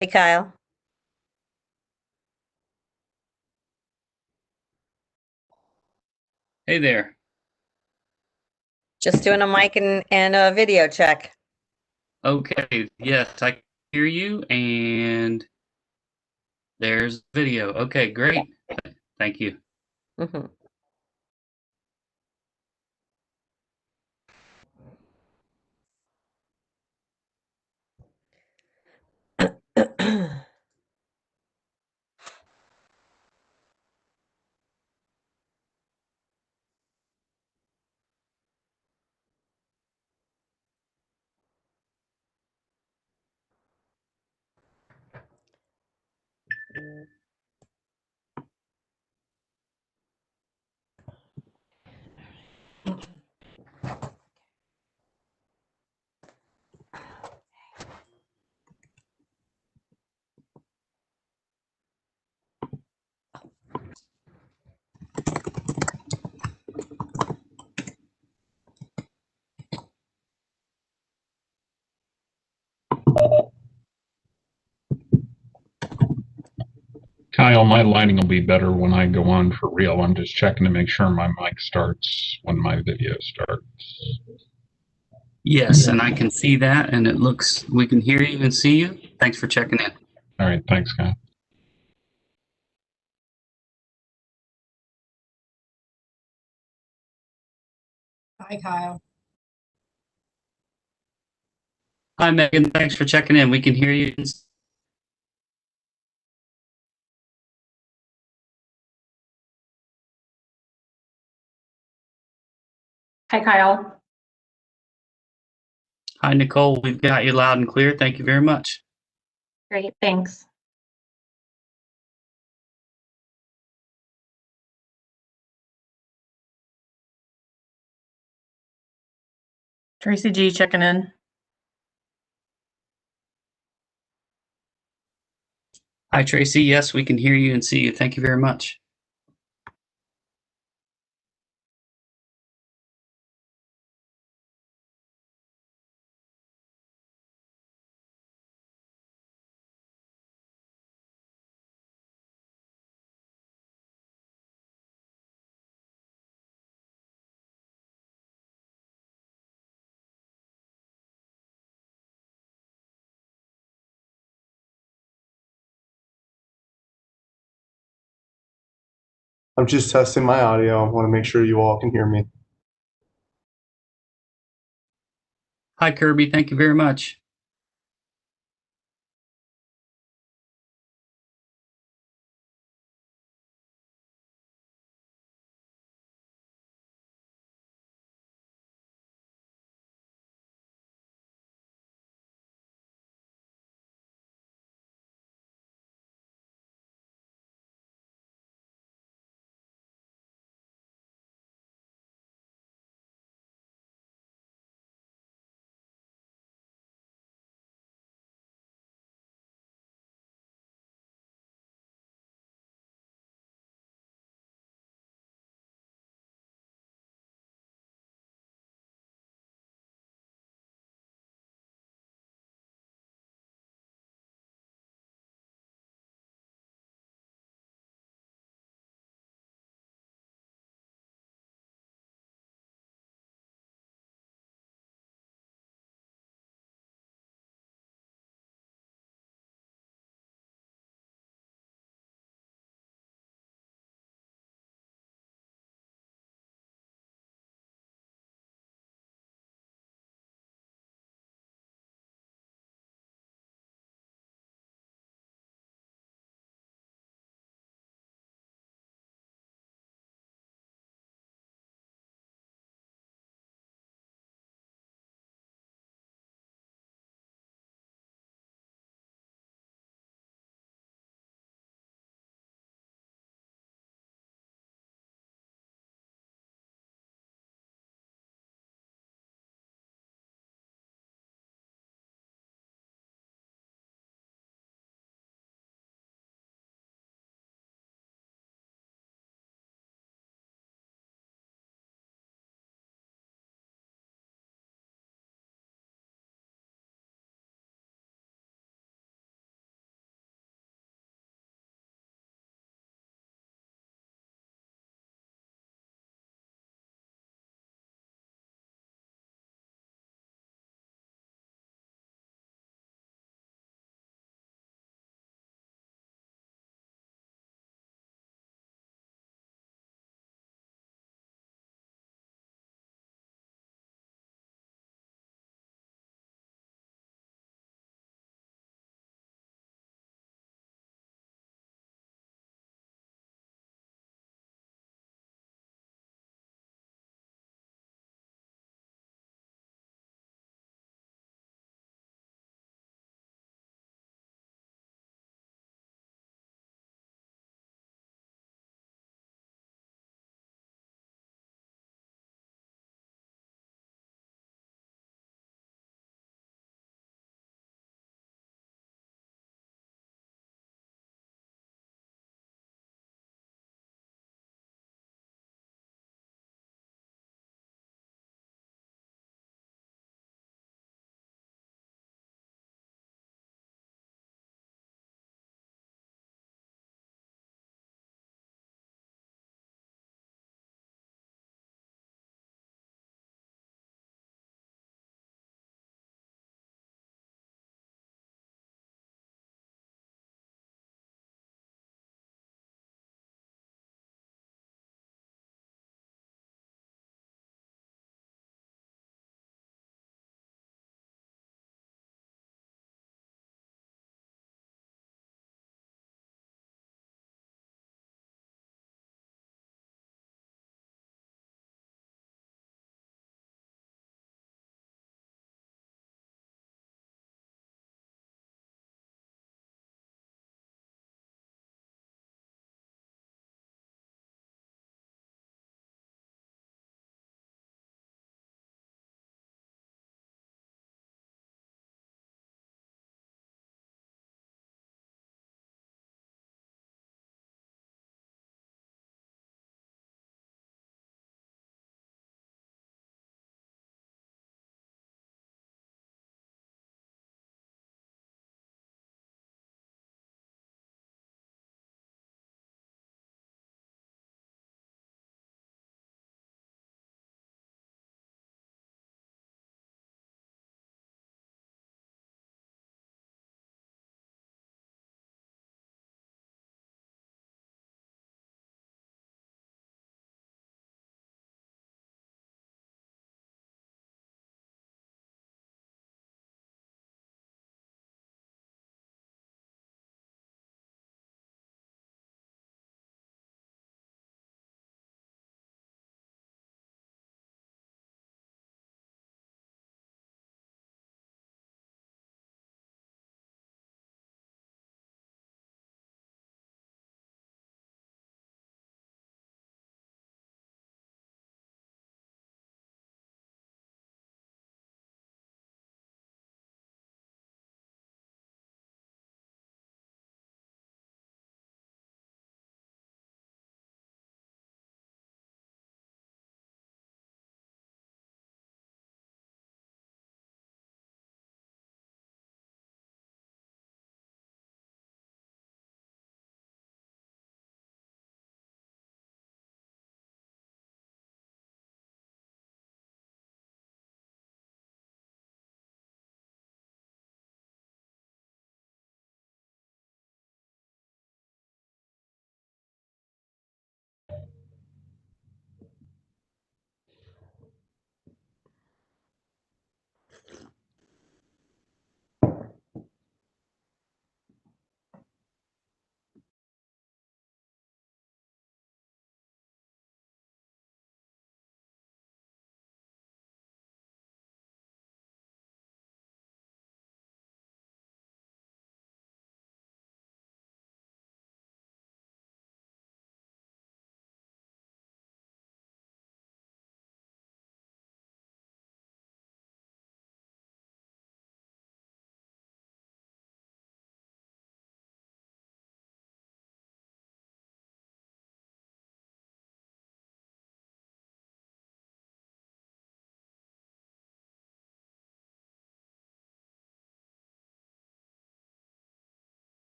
Hey, Kyle. Hey there. Just doing a mic and a video check. Okay, yes, I can hear you, and there's video. Okay, great. Thank you. Mhm. Kyle, my lighting will be better when I go on for real. I'm just checking to make sure my mic starts when my video starts. Yes, and I can see that, and it looks, we can hear you and see you. Thanks for checking in. All right, thanks, Kyle. Hi, Kyle. Hi, Megan. Thanks for checking in. We can hear you. Hi, Kyle. Hi, Nicole. We've got you loud and clear. Thank you very much. Great, thanks. Tracy G checking in. Hi, Tracy. Yes, we can hear you and see you. Thank you very much. I'm just testing my audio. I want to make sure you all can hear me. Hi, Kirby. Thank you very much.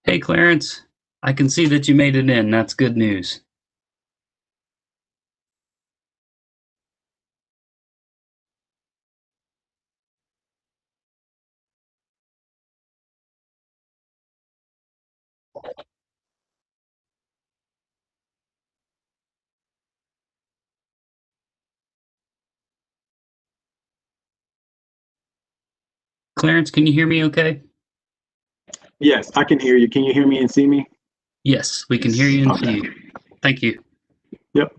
Hey, Clarence. I can see that you made it in. That's good news. Clarence, can you hear me okay? Yes, I can hear you. Can you hear me and see me? Yes, we can hear you and see you. Thank you. Yep.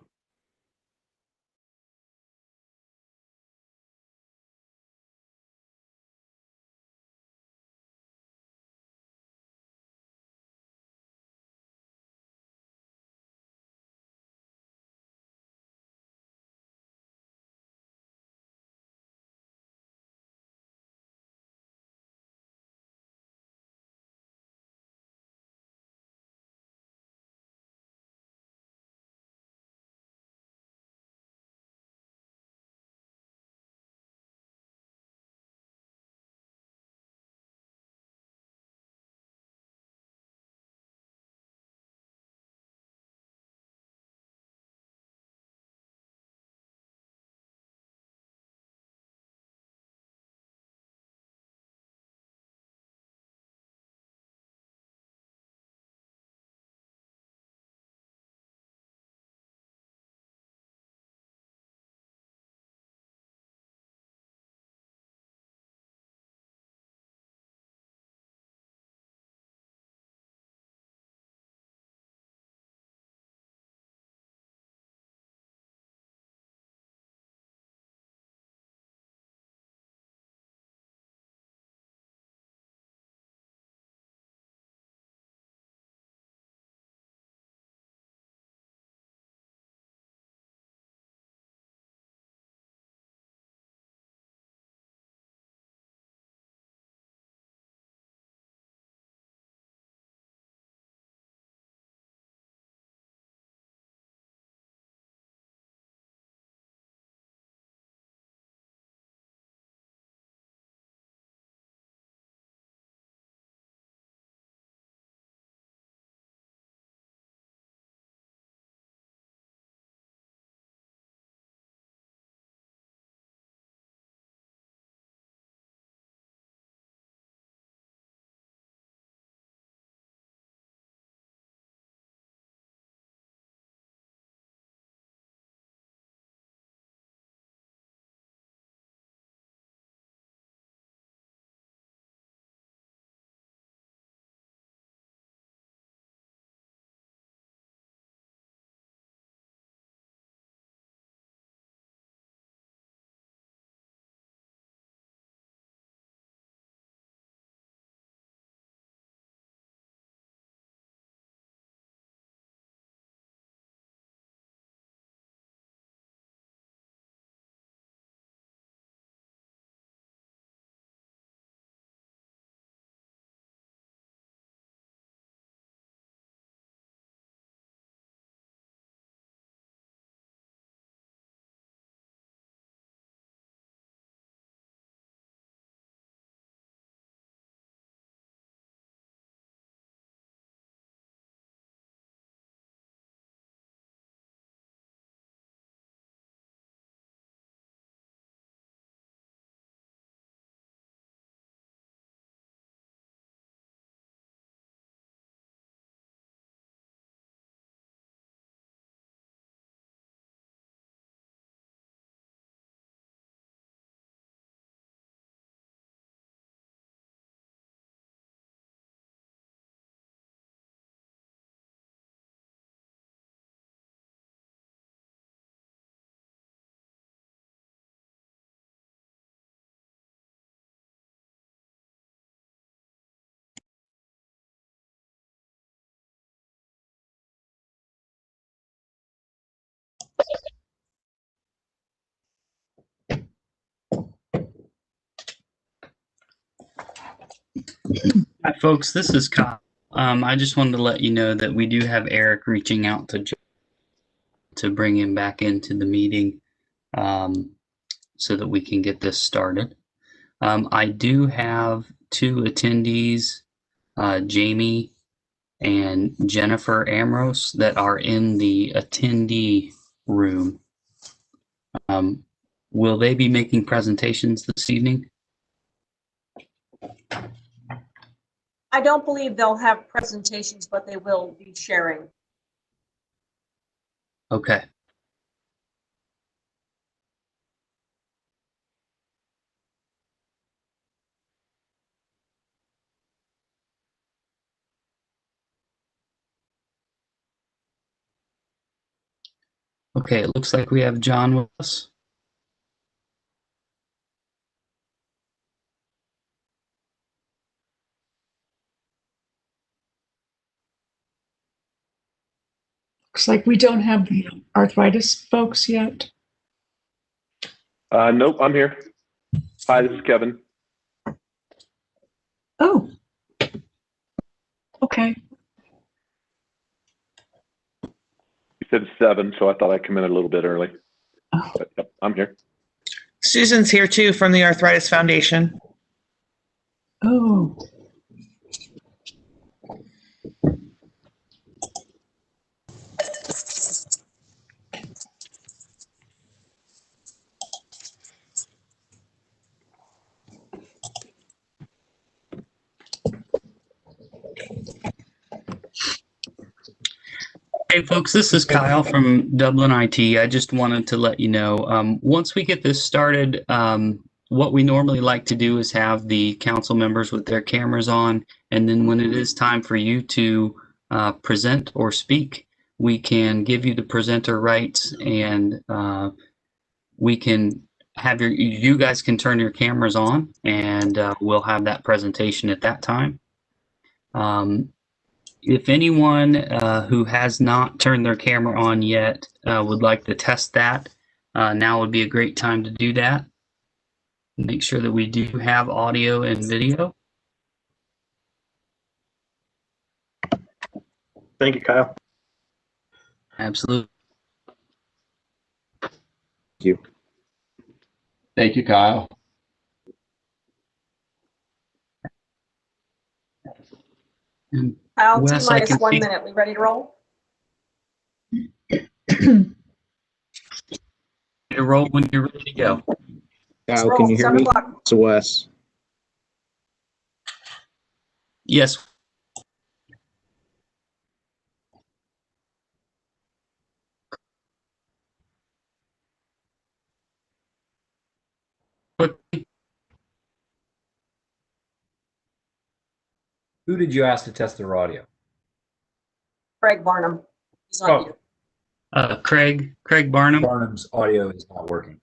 Hi, folks. This is Kyle. I just wanted to let you know that we do have Eric reaching out to bring him back into the meeting so that we can get this started. I do have two attendees, Jamie and Jennifer Amros that are in the attendee room. Will they be making presentations this evening? I don't believe they'll have presentations, but they will be sharing. Okay. Okay, it looks like we have John with us. Looks like we don't have the arthritis folks yet. Nope, I'm here. Hi, this is Kevin. Oh, okay. You said 7, so I thought I'd come in a little bit early. Oh. But, yep, I'm here. Susan's here too from the Arthritis Foundation. Oh, Hey folks, this is Kyle from Dublin IT. I just wanted to let you know, once we get this started, what we normally like to do is have the council members with their cameras on, and then when it is time for you to present or speak, we can give you the presenter rights, and we can have you guys can turn your cameras on, and we'll have that presentation at that time. If anyone who has not turned their camera on yet would like to test that, now would be a great time to do that. Make sure that we do have audio and video. Thank you, Kyle. Absolutely. Thank you, Kyle. And Kyle, Wes, T I minus can 1 see- minute. We ready to roll? to roll when you're ready to go. Kyle, Roll, can you hear 7 me? o'clock. It's Wes. Yes. Quickly. Who did you ask to test their audio? Craig Barnum. He's on mute. Craig Barnum. Barnum's audio is not working.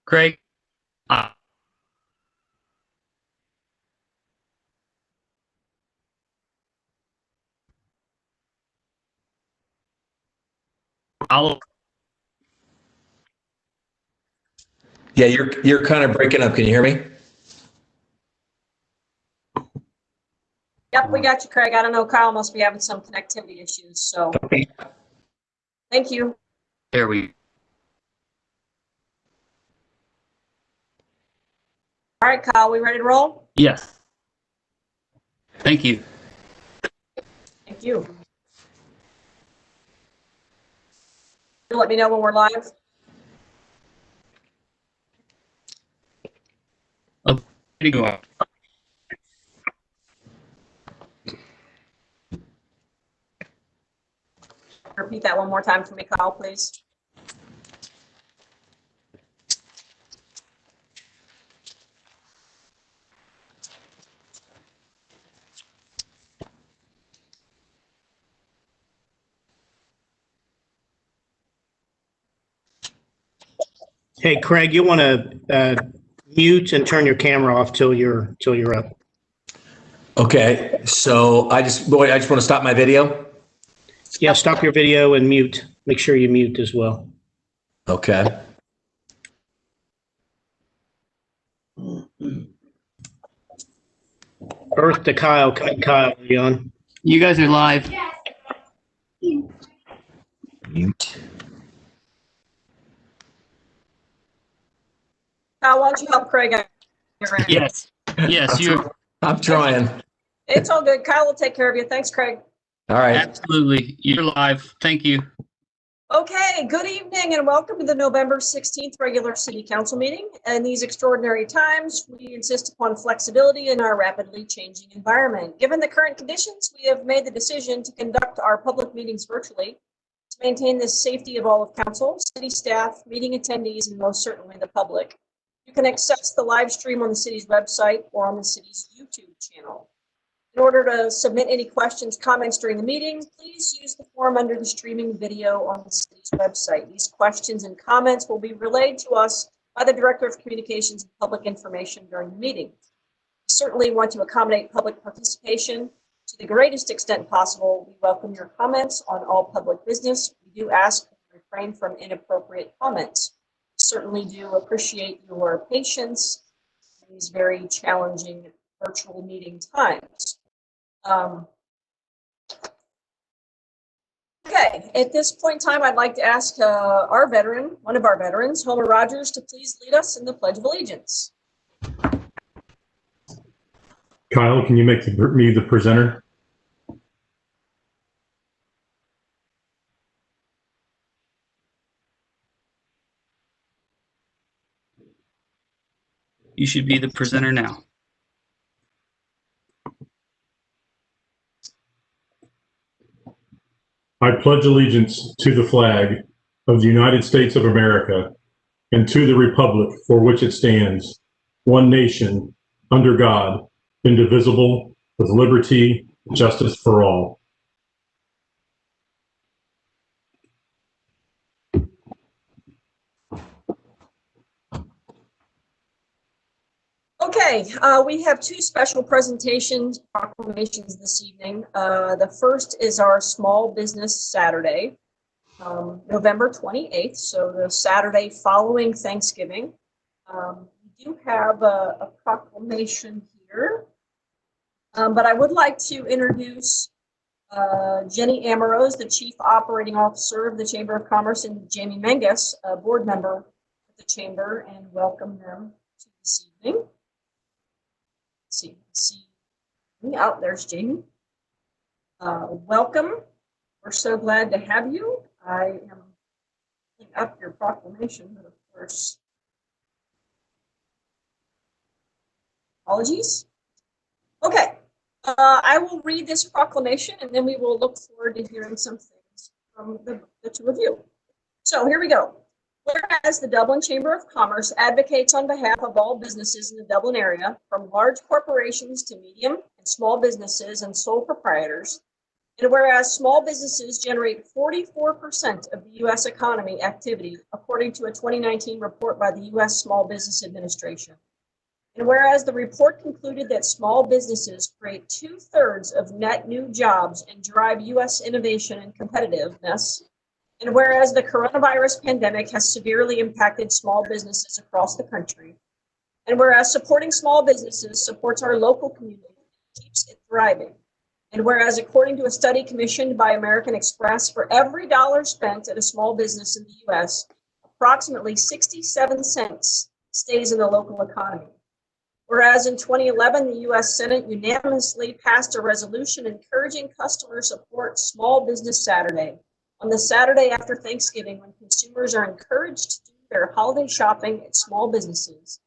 Craig. Yeah, you're kind of breaking up. Can you hear me? Yep, we got you, Craig. I don't know. Kyle must be having some connectivity issues. So thank you. There we. All right, Kyle, we ready to roll? Yes. Thank you. Thank you. Let me know when we're live. Ready to go. Repeat that one more time for me, Kyle, please. Hey, Craig, you want to mute and turn your camera off till you're up. Okay, so I just want to stop my video. Yeah, stop your video and mute. Make sure you mute as well. Okay. Earth to Kyle. Kyle, are you on? You guys are live. Mute. Kyle, why don't you help Craig out? Yes. Yes, you. I'm trying. It's all good. Kyle will take care of you. Thanks, Craig. All right. Absolutely. You're live. Thank you. Okay, good evening and welcome to the November 16th regular city council meeting. In these extraordinary times, we insist upon flexibility in our rapidly changing environment. Given the current conditions, we have made the decision to conduct our public meetings virtually to maintain the safety of all of council, city staff, meeting attendees, and most certainly the public. You can access the live stream on the city's website or on the city's YouTube channel. In order to submit any questions, comments during the meeting, please use the form under the streaming video on the city's website. These questions and comments will be relayed to us by the Director of Communications and Public Information during the meeting. We certainly want to accommodate public participation to the greatest extent possible. We welcome your comments on all public business. We do ask that you refrain from inappropriate comments. We certainly do appreciate your patience in these very challenging virtual meeting times. Okay, at this point in time, I'd like to ask our veteran, one of our veterans, Homer Rogers, to please lead us in the Pledge of Allegiance. Kyle, can you make me the presenter? You should be the presenter now. I pledge allegiance to the flag of the United States of America and to the republic for which it stands, one nation, under God, indivisible, with liberty and justice for all. Okay, we have two special presentations, proclamations this evening. The first is our Small Business Saturday, November 28th, so the Saturday following Thanksgiving. We do have a proclamation here, but I would like to introduce Jenny Amorose, the Chief Operating Officer of the Chamber of Commerce, and Jamie Menges, a board member of the Chamber, and welcome them to this evening. See. Oh, there's Jamie. Welcome. We're so glad to have you. I am putting up your proclamation, but of course, apologies. Okay, I will read this proclamation and then we will look forward to hearing some things from the two of you. So here we go. Whereas the Dublin Chamber of Commerce advocates on behalf of all businesses in the Dublin area, from large corporations to medium and small businesses and sole proprietors, and whereas small businesses generate 44% of the U.S. economy activity, according to a 2019 report by the U.S. Small Business Administration, and whereas the report concluded that small businesses create 2/3 of net new jobs and drive U.S. innovation and competitiveness, and whereas the coronavirus pandemic has severely impacted small businesses across the country, and whereas supporting small businesses supports our local community and keeps it thriving, and whereas according to a study commissioned by American Express, for every dollar spent at a small business in the U.S., approximately 67 cents stays in the local economy. Whereas in 2011, the U.S. Senate unanimously passed a resolution encouraging customer support Small Business Saturday, on the Saturday after Thanksgiving, when consumers are encouraged to do their holiday shopping at small businesses.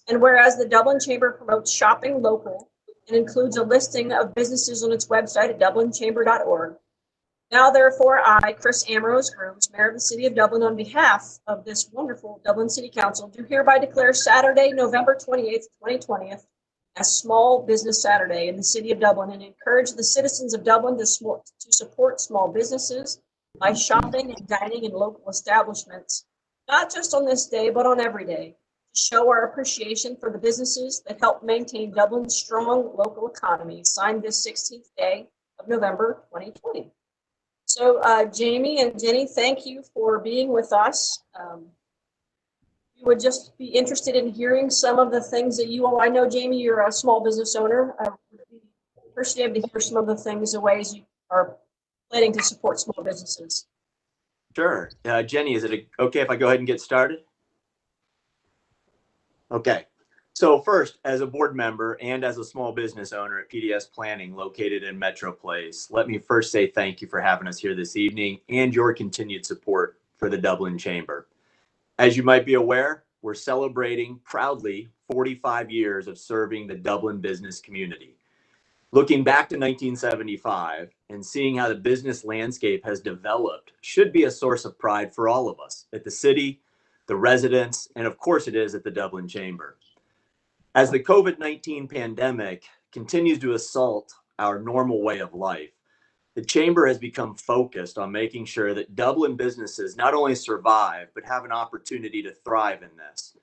And whereas the Dublin Chamber promotes shopping local and includes a listing of businesses on its website at dublinchamber.org. Now, therefore, I, Chris Amorose Grooms, Mayor of the City of Dublin, on behalf of this wonderful Dublin City Council, do hereby declare Saturday, November 28th, 2020, as Small Business Saturday in the City of Dublin, and encourage the citizens of Dublin to support small businesses by shopping and dining in local establishments, not just on this day, but on every day, to show our appreciation for the businesses that help maintain Dublin's strong local economy, signed this 16th day of November 2020. So Jamie and Jenny, thank you for being with us. We would just be interested in hearing some of the things that you all, I know, Jamie, you're a small business owner. I would be appreciative to hear some of the things, the ways you are planning to support small businesses. Sure. Jenny, is it okay if I go ahead and get started? Okay. So first, as a board member and as a small business owner at PDS Planning located in Metro Place, let me first say thank you for having us here this evening and your continued support for the Dublin Chamber. As you might be aware, we're celebrating proudly 45 years of serving the Dublin business community. Looking back to 1975 and seeing how the business landscape has developed should be a source of pride for all of us at the city, the residents, and of course it is at the Dublin Chamber. As the COVID-19 pandemic continues to assault our normal way of life, the Chamber has become focused on making sure that Dublin businesses not only survive, but have an opportunity to thrive in this.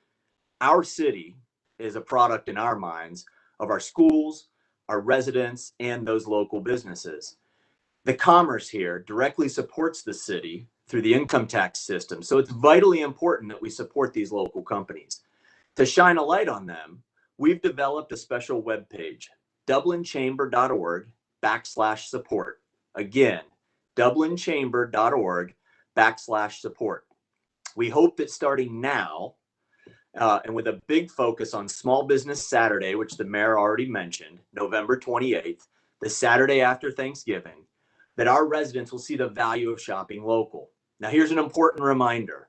Our city is a product in our minds of our schools, our residents, and those local businesses. The commerce here directly supports the city through the income tax system, so it's vitally important that we support these local companies. To shine a light on them, we've developed a special webpage, dublinchamber.org/support. Again, dublinchamber.org/support. We hope that starting now, and with a big focus on Small Business Saturday, which the mayor already mentioned, November 28th, the Saturday after Thanksgiving, that our residents will see the value of shopping local. Now, here's an important reminder.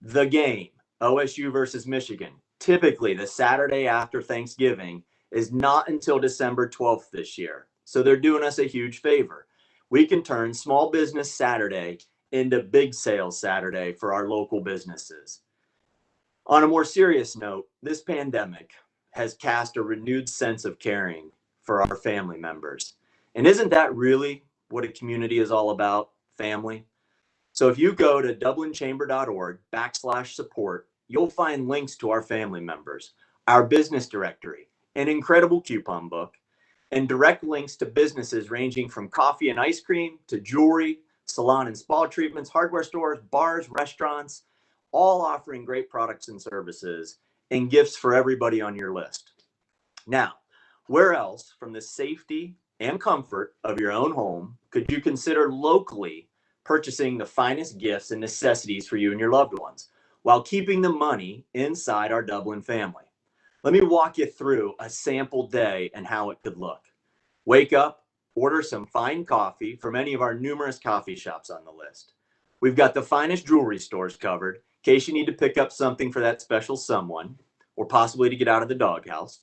The game, OSU versus Michigan, typically the Saturday after Thanksgiving, is not until December 12th this year. So they're doing us a huge favor. We can turn Small Business Saturday into Big Sales Saturday for our local businesses. On a more serious note, this pandemic has cast a renewed sense of caring for our family members. And isn't that really what a community is all about? Family. So if you go to dublinchamber.org/support, you'll find links to our family members, our business directory, an incredible coupon book, and direct links to businesses ranging from coffee and ice cream to jewelry, salon and spa treatments, hardware stores, bars, restaurants, all offering great products and services and gifts for everybody on your list. Now, where else from the safety and comfort of your own home could you consider locally purchasing the finest gifts and necessities for you and your loved ones while keeping the money inside our Dublin family? Let me walk you through a sample day and how it could look. Wake up, order some fine coffee from any of our numerous coffee shops on the list. We've got the finest jewelry stores covered in case you need to pick up something for that special someone or possibly to get out of the doghouse.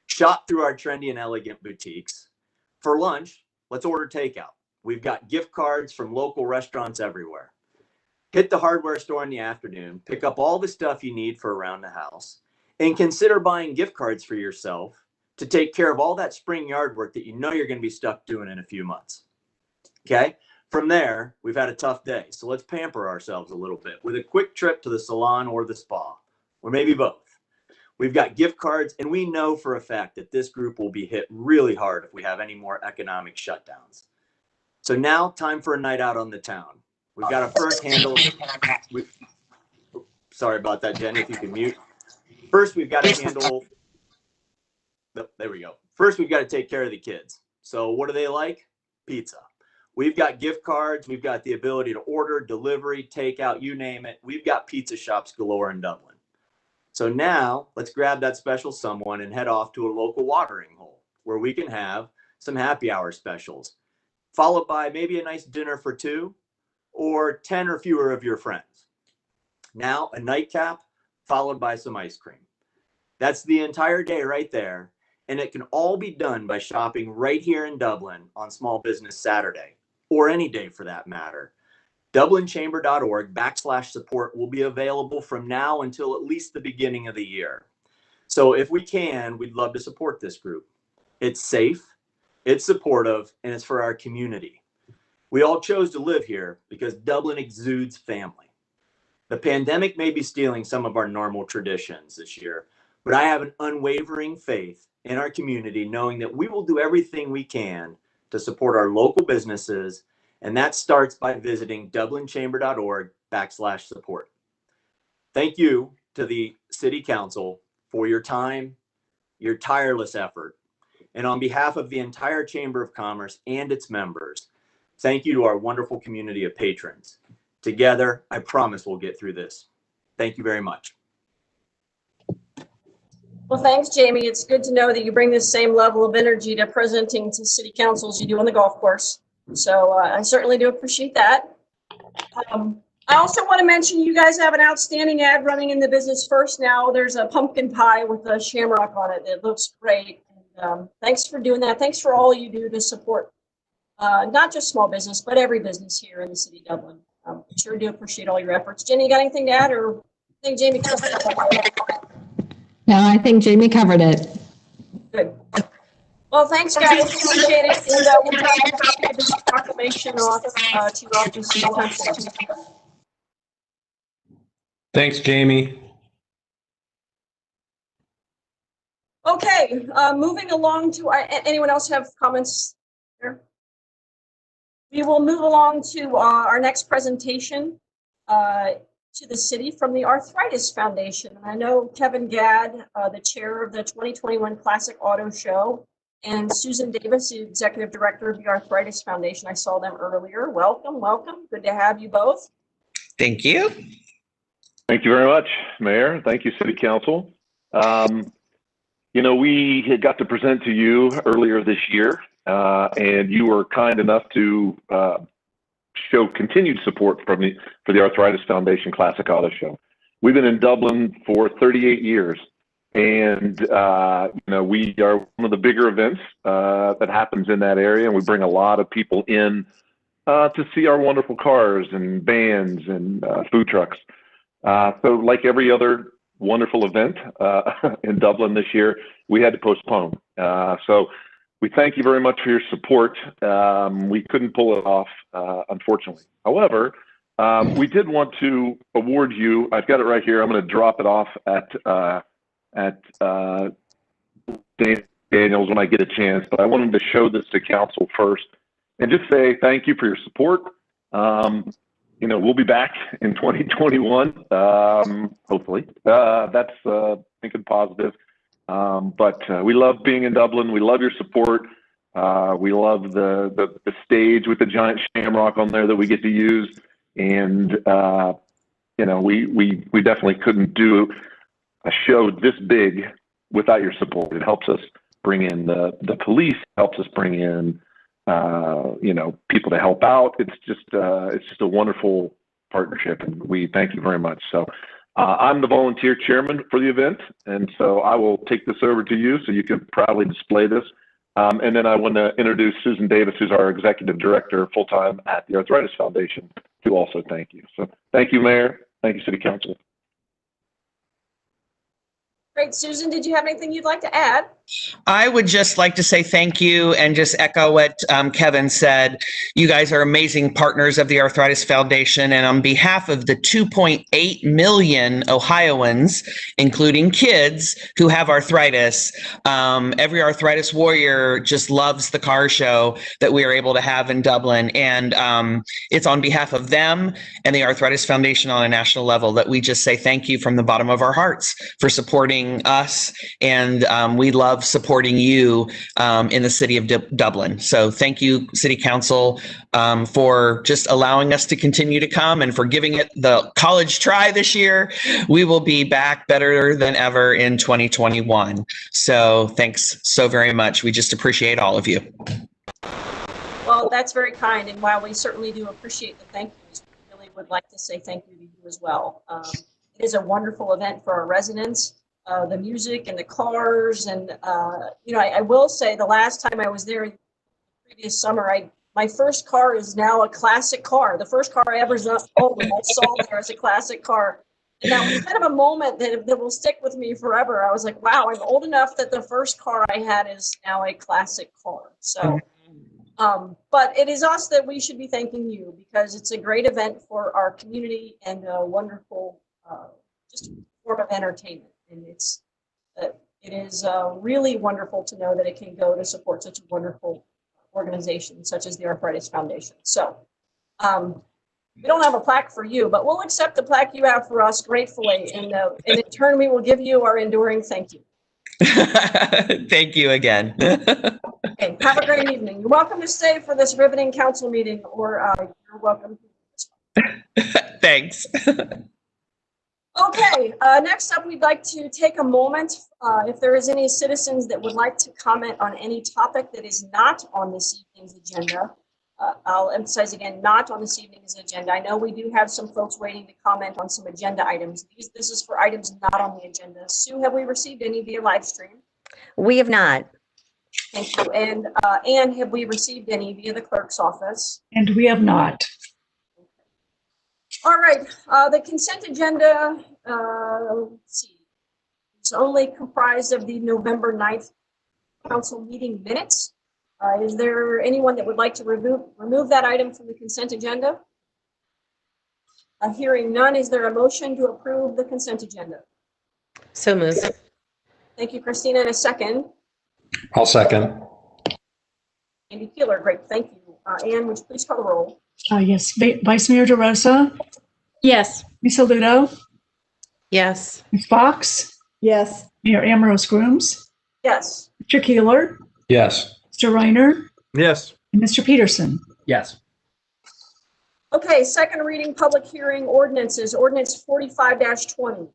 Shop through our trendy and elegant boutiques. For lunch, let's order takeout. We've got gift cards from local restaurants everywhere. Hit the hardware store in the afternoon, pick up all the stuff you need for around the house, and consider buying gift cards for yourself to take care of all that spring yard work that you know you're going to be stuck doing in a few months. Okay? From there, we've had a tough day, so let's pamper ourselves a little bit with a quick trip to the salon or the spa, or maybe both. We've got gift cards, and we know for a fact that this group will be hit really hard if we have any more economic shutdowns. So now, time for a night out on the town. We've got to first handle... Sorry about that, Jenny, if you can mute. First, we've got to handle... There we go. First, we've got to take care of the kids. So what do they like? Pizza. We've got gift cards. We've got the ability to order, delivery, takeout, you name it. We've got pizza shops galore in Dublin. So now let's grab that special someone and head off to a local watering hole where we can have some happy hour specials, followed by maybe a nice dinner for two or 10 or fewer of your friends. Now a nightcap followed by some ice cream. That's the entire day right there. And it can all be done by shopping right here in Dublin on Small Business Saturday, or any day for that matter. dublinchamber.org/support will be available from now until at least the beginning of the year. So if we can, we'd love to support this group. It's safe, it's supportive, and it's for our community. We all chose to live here because Dublin exudes family. The pandemic may be stealing some of our normal traditions this year, but I have an unwavering faith in our community, knowing that we will do everything we can to support our local businesses, and that starts by visiting dublinchamber.org/support. Thank you to the City Council for your time, your tireless effort, and on behalf of the entire Chamber of Commerce and its members, thank you to our wonderful community of patrons. Together, I promise we'll get through this. Thank you very much. Well, thanks, Jamie. It's good to know that you bring this same level of energy to presenting to city council as you do on the golf course. So I certainly do appreciate that. I also want to mention you guys have an outstanding ad running in the Business First now. There's a pumpkin pie with a shamrock on it. It looks great. And, thanks for doing that. Thanks for all you do to support not just small business, but every business here in the city of Dublin. Sure do appreciate all your efforts. Jenny, you got anything to add, or I think Jamie covered it? No, I think Jamie covered it. Good. Well, thanks, guys. Appreciate it. And we'll try to get this proclamation off to your office sometime soon. Thanks, Jamie. Okay, moving along to anyone else have comments there? We will move along to our next presentation to the city from the Arthritis Foundation. And I know Kevin Gadd, the chair of the 2021 Classic Auto Show, and Susan Davis, the executive director of the Arthritis Foundation. I saw them earlier. Welcome, welcome. Good to have you both. Thank you. Thank you very much, Mayor. Thank you, City Council. You know, we had got to present to you earlier this year, and you were kind enough to show continued support for the Arthritis Foundation Classic Auto Show. We've been in Dublin for 38 years, and you know, we are one of the bigger events that happens in that area, and we bring a lot of people in to see our wonderful cars and bands and food trucks. So like every other wonderful event in Dublin this year, we had to postpone. So we thank you very much for your support. We couldn't pull it off, unfortunately. However, we did want to award you, I've got it right here, I'm going to drop it off at Daniels when I get a chance, but I wanted to show this to council first and just say thank you for your support. You know, we'll be back in 2021, hopefully. That's thinking positive. But we love being in Dublin. We love your support. We love the stage with the giant shamrock on there that we get to use. And, you know, we definitely couldn't do a show this big without your support. It helps us bring in the police, helps us bring in you know, people to help out. It's just a wonderful partnership, and we thank you very much. So I'm the volunteer chairman for the event, and so I will take this over to you so you can proudly display this. And then I want to introduce Susan Davis, who's our executive director full-time at the Arthritis Foundation, to also thank you. So thank you, Mayor. Thank you, City Council. Great. Susan, did you have anything you'd like to add? I would just like to say thank you and just echo what Kevin said. You guys are amazing partners of the Arthritis Foundation, and on behalf of the 2.8 million Ohioans, including kids who have arthritis, every arthritis warrior just loves the car show that we are able to have in Dublin. And it's on behalf of them and the Arthritis Foundation on a national level that we just say thank you from the bottom of our hearts for supporting us, and we love supporting you in the city of Dublin. So thank you, City Council, for just allowing us to continue to come and for giving it the college try this year. We will be back better than ever in 2021. So thanks so very much. We just appreciate all of you. Well, that's very kind, and while we certainly do appreciate the thank yous, we really would like to say thank you to you as well. It is a wonderful event for our residents. The music and the cars, and you know, I will say the last time I was there the previous summer, my first car is now a classic car. The first car I ever owned, I saw there as a classic car, and that was kind of a moment that will stick with me forever. I was like, wow, I'm old enough that the first car I had is now a classic car. So but it is us that we should be thanking you, because it's a great event for our community and a wonderful just form of entertainment. And it is really wonderful to know that it can go to support such a wonderful organization such as the Arthritis Foundation. So we don't have a plaque for you, but we'll accept the plaque you have for us gratefully. And in turn, we will give you our enduring thank you. Thank you again. Okay, have a great evening. You're welcome to stay for this riveting council meeting, or you're welcome. Thanks. Okay, next up, we'd like to take a moment. If there is any citizens that would like to comment on any topic that is not on this evening's agenda, I'll emphasize again, not on this evening's agenda. I know we do have some folks waiting to comment on some agenda items. This is for items not on the agenda. Sue, have we received any via live stream? We have not. Thank you. And Anne, have we received any via the clerk's office? And we have not. All right, the consent agenda, let's see, it's only comprised of the November 9th council meeting minutes. Is there anyone that would like to remove that item from the consent agenda? Hearing none, is there a motion to approve the consent agenda? So moved. Thank you, Christina. And a second. I'll second. Andy Keeler, great, thank you. Anne, would you please call the roll? Yes, Vice Mayor DeRosa, Yes. Ms. Aludo, Yes. Ms. Fox, Yes. Mayor Ambrose Grooms, Yes. Mr. Keeler, Yes. Mr. Reiner, Yes. and Mr. Peterson. Yes. Okay, second reading, public hearing ordinances, ordinance 45-20.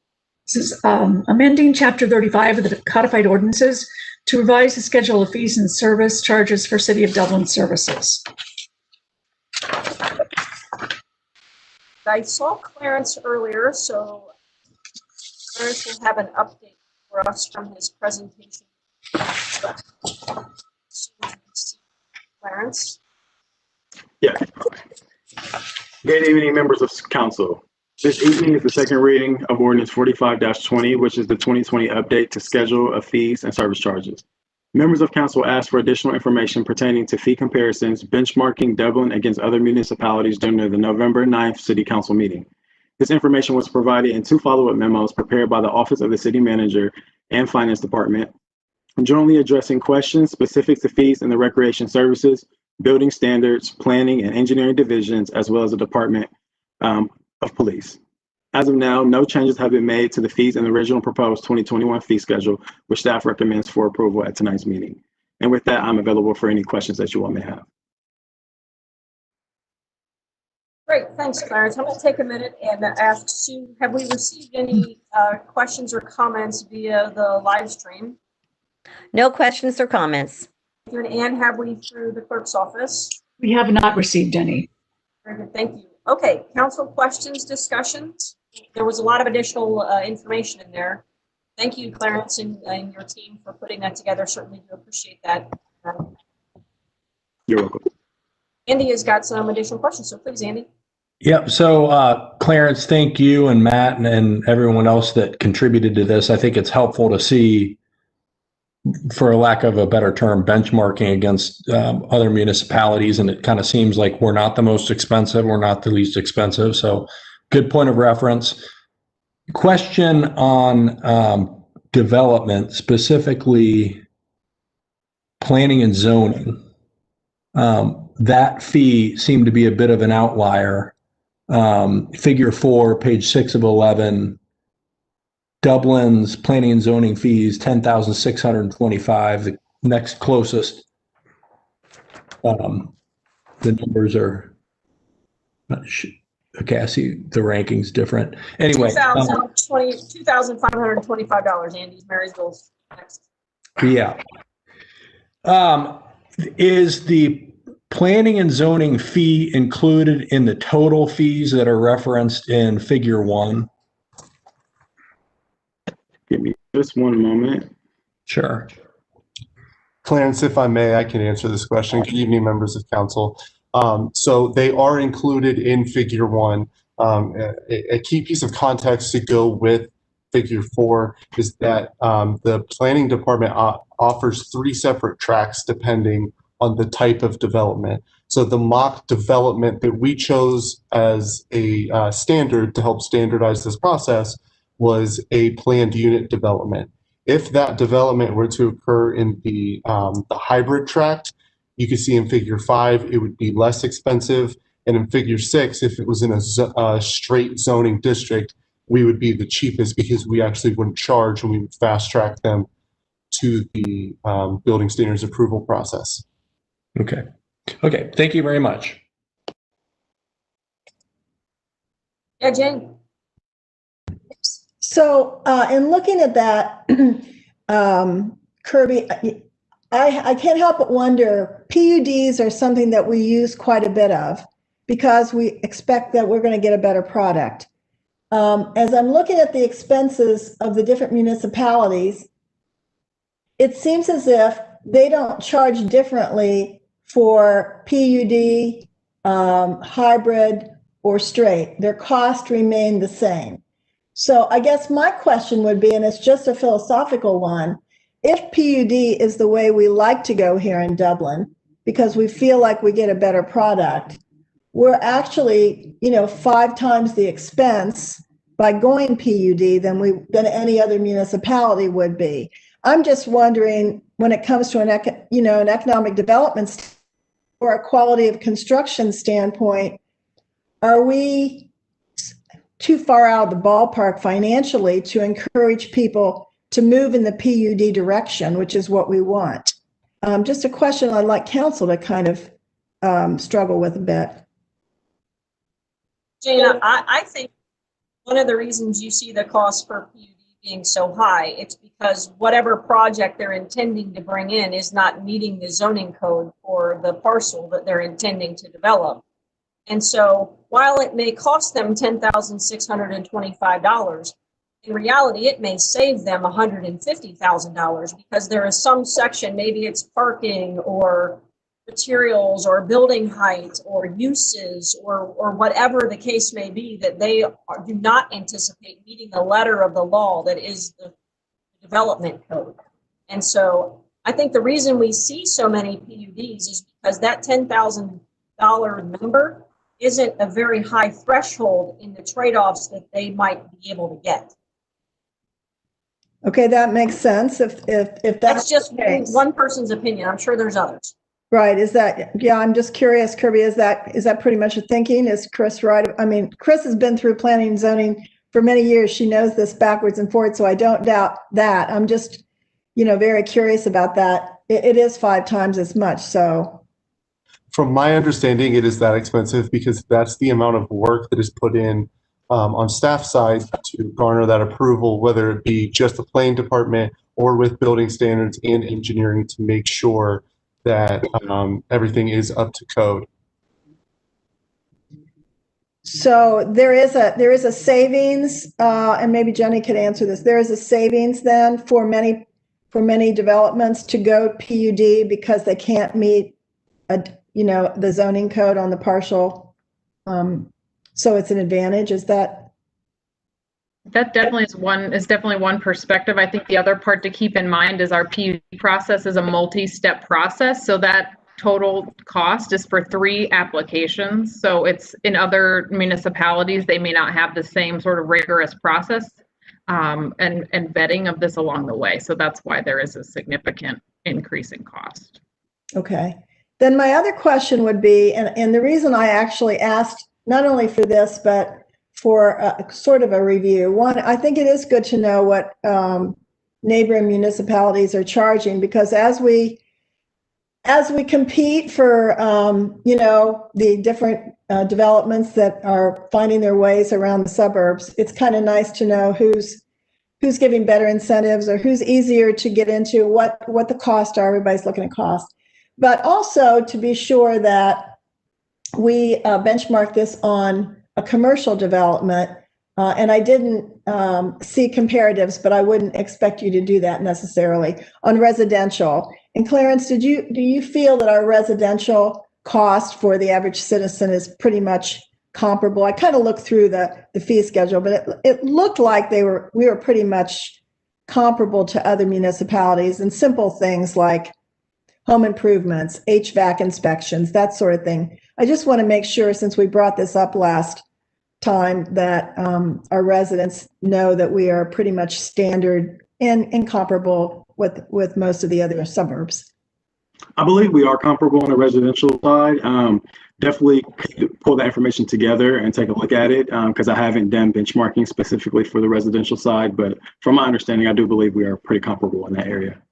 This is amending Chapter 35 of the codified ordinances to revise the schedule of fees and service charges for City of Dublin services. I saw Clarence earlier, so Clarence will have an update for us from his presentation. Clarence? Yeah. Good evening, members of council. This evening is the second reading of ordinance 45-20, which is the 2020 update to schedule of fees and service charges. Members of council asked for additional information pertaining to fee comparisons, benchmarking Dublin against other municipalities during the November 9th City Council meeting. This information was provided in 2 follow-up memos prepared by the Office of the City Manager and Finance Department, generally addressing questions specific to fees in the recreation services, building standards, planning and engineering divisions, as well as the Department of Police. As of now, no changes have been made to the fees in the original proposed 2021 fee schedule, which staff recommends for approval at tonight's meeting. And with that, I'm available for any questions that you all may have. Great, thanks, Clarence. I'm going to take a minute and ask Sue, have we received any questions or comments via the live stream? No questions or comments. And Anne, have we through the clerk's office? We have not received any. Very good, thank you. Okay, council questions, discussions. There was a lot of additional information in there. Thank you, Clarence, and your team for putting that together. Certainly do appreciate that. You're welcome. Andy has got some additional questions, so please, Andy. Yep. So, Clarence, thank you and Matt and everyone else that contributed to this. I think it's helpful to see, for lack of a better term, benchmarking against other municipalities. And it kind of seems like we're not the most expensive, we're not the least expensive. So good point of reference. Question on development, specifically planning and zoning. That fee seemed to be a bit of an outlier. Figure 4, page 6 of 11, Dublin's planning and zoning fees, $10,625. The next closest, the numbers are not sure. Okay, I see the rankings different. Anyway, $2,525. Andy's Marysville's next. Yeah. Is the planning and zoning fee included in the total fees that are referenced in figure 1? Give me just one moment. Sure. Clarence, if I may, I can answer this question. Good evening, members of council. So they are included in figure 1. A key piece of context to go with figure 4 is that the planning department offers 3 separate tracks depending on the type of development. So the mock development that we chose as a standard to help standardize this process was a planned unit development. If that development were to occur in the hybrid tract, you can see in figure 5, it would be less expensive. And in figure 6, if it was in a straight zoning district, we would be the cheapest because we actually wouldn't charge and we would fast track them to the building standards approval process. Okay. Okay. Thank you very much. Yeah, Jane. So in looking at that, Kirby, I can't help but wonder, PUDs are something that we use quite a bit of because we expect that we're going to get a better product. As I'm looking at the expenses of the different municipalities, it seems as if they don't charge differently for PUD, hybrid, or straight. Their costs remain the same. So I guess my question would be, and it's just a philosophical one, if PUD is the way we like to go here in Dublin, because we feel like we get a better product, we're actually, 5 times the expense by going PUD than any other municipality would be. I'm just wondering, when it comes to an economic development or a quality of construction standpoint, are we too far out of the ballpark financially to encourage people to move in the PUD direction, which is what we want? Just a question I'd like council to kind of struggle with a bit. Jana, I think one of the reasons you see the cost for PUD being so high, it's because whatever project they're intending to bring in is not meeting the zoning code for the parcel that they're intending to develop. And so while it may cost them $10,625, in reality, it may save them $150,000 because there is some section, maybe it's parking or materials or building height or uses or whatever the case may be, that they do not anticipate meeting the letter of the law that is the development code. And so I think the reason we see so many PUDs is because that $10,000 number isn't a very high threshold in the trade-offs that they might be able to get. Okay, that makes sense. If That's just one person's opinion. I'm sure there's others. Right. Is that, yeah, I'm just curious, Kirby, is that pretty much your thinking? Is Chris right? I mean, Chris has been through planning and zoning for many years. She knows this backwards and forwards, so I don't doubt that. I'm just, very curious about that. It is 5 times as much, so. From my understanding, it is that expensive because that's the amount of work that is put in on staff side to garner that approval, whether it be just the planning department or with building standards and engineering to make sure that everything is up to code. So there is a savings, and maybe Jenny could answer this. There is a savings then for many developments to go PUD because they can't meet the zoning code on the partial. So it's an advantage. Is that? That definitely is definitely one perspective. I think the other part to keep in mind is our PUD process is a multi-step process. So that total cost is for 3 applications. So it's in other municipalities, they may not have the same sort of rigorous process and vetting of this along the way. So that's why there is a significant increase in cost. Okay. Then my other question would be, and the reason I actually asked not only for this, but for sort of a review. One, I think it is good to know what neighboring municipalities are charging, because as we compete for the different developments that are finding their ways around the suburbs, it's kind of nice to know who's giving better incentives or who's easier to get into, what the costs are. Everybody's looking at cost, but also to be sure that we benchmark this on a commercial development, and I didn't see comparatives, but I wouldn't expect you to do that necessarily on residential. And Clarence, do you feel that our residential cost for the average citizen is pretty much comparable? I kind of looked through the fee schedule, but it looked like we were pretty much comparable to other municipalities, and simple things like home improvements, HVAC inspections, that sort of thing. I just want to make sure, since we brought this up last time, that our residents know that we are pretty much standard and comparable with most of the other suburbs. I believe we are comparable on the residential side. Definitely pull that information together and take a look at it, because I haven't done benchmarking specifically for the residential side, but from my understanding, I do believe we are pretty comparable in that area.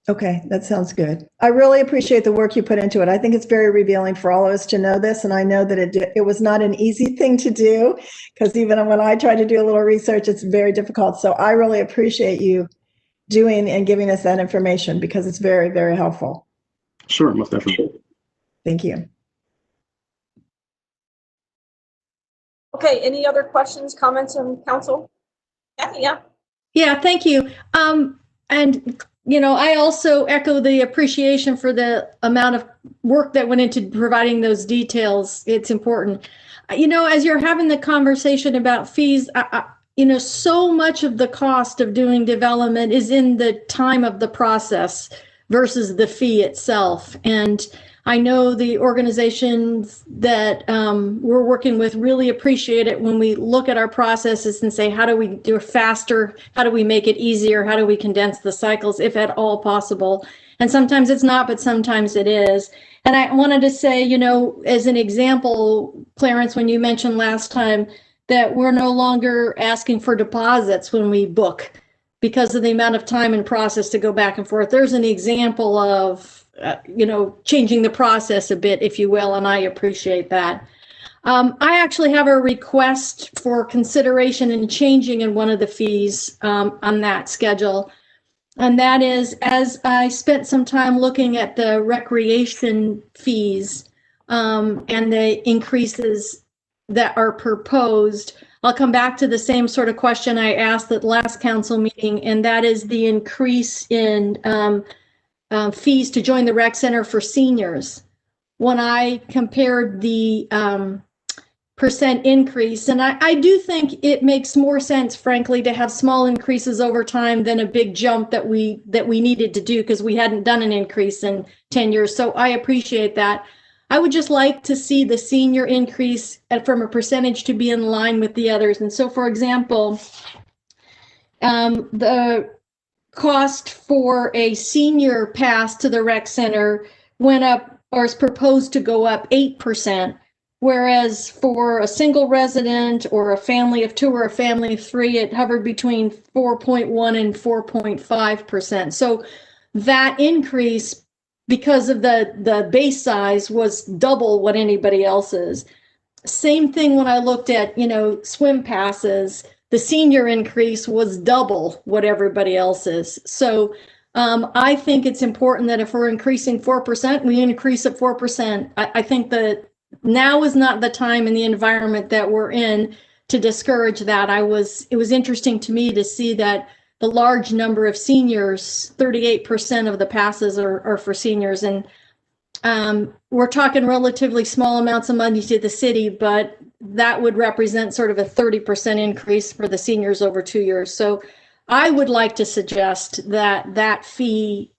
Okay, that sounds good. I really appreciate the work you put into it. I think it's very revealing for all of us to know this, and I know that it was not an easy thing to do, because even when I try to do a little research, it's very difficult. So I really appreciate you doing and giving us that information, because it's very, very helpful. Sure, most definitely. Thank you. Okay, any other questions, comments from council? Kathy, yeah? Yeah, thank you. And, I also echo the appreciation for the amount of work that went into providing those details. It's important. As you're having the conversation about fees, so much of the cost of doing development is in the time of the process versus the fee itself. And I know the organizations that we're working with really appreciate it when we look at our processes and say, how do we do it faster? How do we make it easier? How do we condense the cycles, if at all possible? And sometimes it's not, but sometimes it is. And I wanted to say, as an example, Clarence, when you mentioned last time that we're no longer asking for deposits when we book because of the amount of time and process to go back and forth. There's an example of changing the process a bit, if you will, and I appreciate that. I actually have a request for consideration and changing in one of the fees on that schedule. And that is, as I spent some time looking at the recreation fees and the increases that are proposed, I'll come back to the same sort of question I asked at the last council meeting, and that is the increase in fees to join the rec center for seniors. When I compared the percent increase, and I do think it makes more sense, frankly, to have small increases over time than a big jump that we needed to do because we hadn't done an increase in 10 years. So I appreciate that. I would just like to see the senior increase from a percentage to be in line with the others. And so, for example, the cost for a senior pass to the rec center went up, or is proposed to go up 8%, whereas for a single resident or a family of 2 or a family of 3, it hovered between 4.1 and 4.5%. So that increase, because of the base size, was double what anybody else's. Same thing when I looked at, swim passes. The senior increase was double what everybody else is. So I think it's important that if we're increasing 4%, we increase at 4%. I think that now is not the time in the environment that we're in to discourage that. It was interesting to me to see that the large number of seniors, 38% of the passes are for seniors. And we're talking relatively small amounts of money to the city, but that would represent sort of a 30% increase for the seniors over 2 years. So I would like to suggest that fee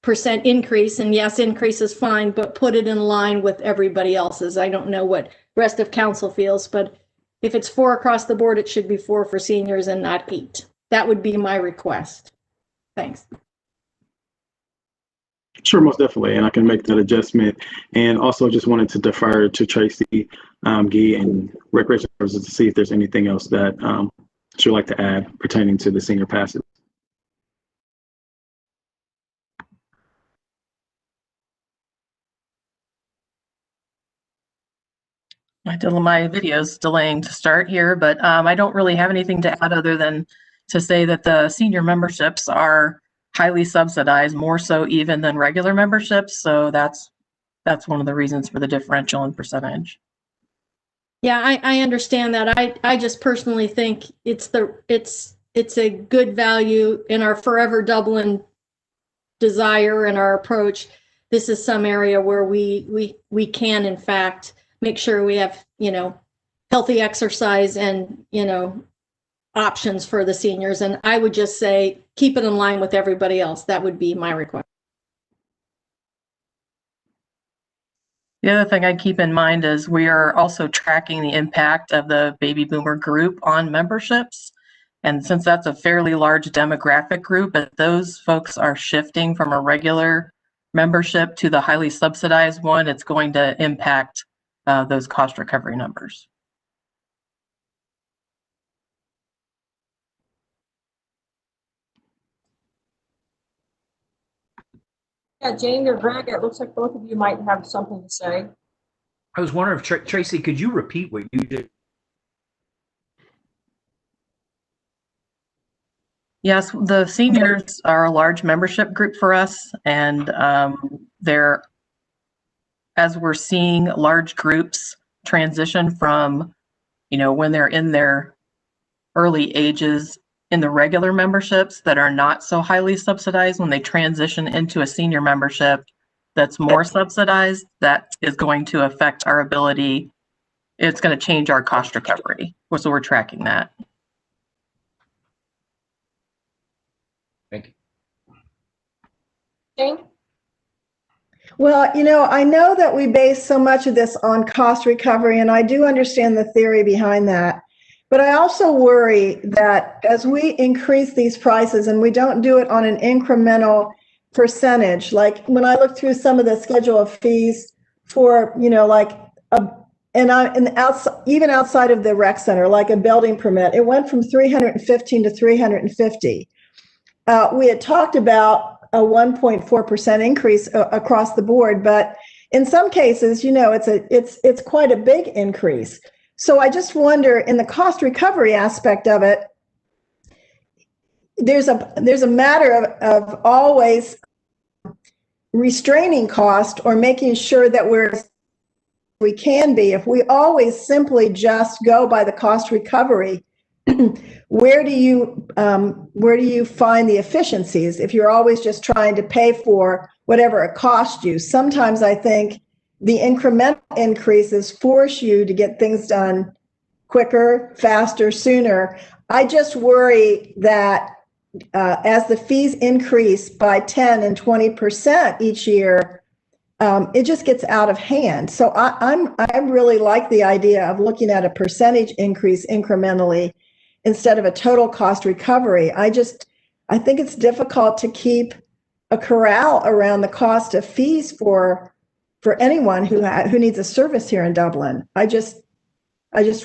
percent increase, and yes, increase is fine, but put it in line with everybody else's. I don't know what rest of council feels, but if it's 4 across the board, it should be 4 for seniors and not 8. That would be my request. Thanks. Sure, most definitely, and I can make that adjustment. And also just wanted to defer to Tracy, Guy, and Recreation Services to see if there's anything else that she'd like to add pertaining to the senior passes. My video's delaying to start here, but I don't really have anything to add other than to say that the senior memberships are highly subsidized, more so even than regular memberships. So that's one of the reasons for the differential in percentage. Yeah, I understand that. I just personally think it's a good value in our Forever Dublin desire and our approach. This is some area where we can in fact make sure we have, healthy exercise and, options for the seniors. And I would just say, keep it in line with everybody else. That would be my request. The other thing I keep in mind is we are also tracking the impact of the baby boomer group on memberships. And since that's a fairly large demographic group, but those folks are shifting from a regular membership to the highly subsidized one, it's going to impact those cost recovery numbers. Yeah, Jane or Greg, it looks like both of you might have something to say. I was wondering if Tracy, could you repeat what you did? Yes, the seniors are a large membership group for us, and they're, as we're seeing large groups transition from, when they're in their early ages in the regular memberships that are not so highly subsidized, when they transition into a senior membership that's more subsidized, that is going to affect our ability. It's going to change our cost recovery. So we're tracking that. Thank you. Jane? Well, I know that we base so much of this on cost recovery, and I do understand the theory behind that. But I also worry that as we increase these prices and we don't do it on an incremental percentage, like when I look through some of the schedule of fees for, even outside of the rec center, like a building permit, it went from 315 to 350. We had talked about a 1.4% increase across the board, but in some cases, it's quite a big increase. So I just wonder, in the cost recovery aspect of it, there's a matter of always restraining cost or making sure that we can be. If we always simply just go by the cost recovery, where do you find the efficiencies if you're always just trying to pay for whatever it costs you? Sometimes I think the incremental increases force you to get things done quicker, faster, sooner. I just worry that as the fees increase by 10 and 20% each year, it just gets out of hand. So I really like the idea of looking at a percentage increase incrementally instead of a total cost recovery. I think it's difficult to keep a corral around the cost of fees for anyone who needs a service here in Dublin. I just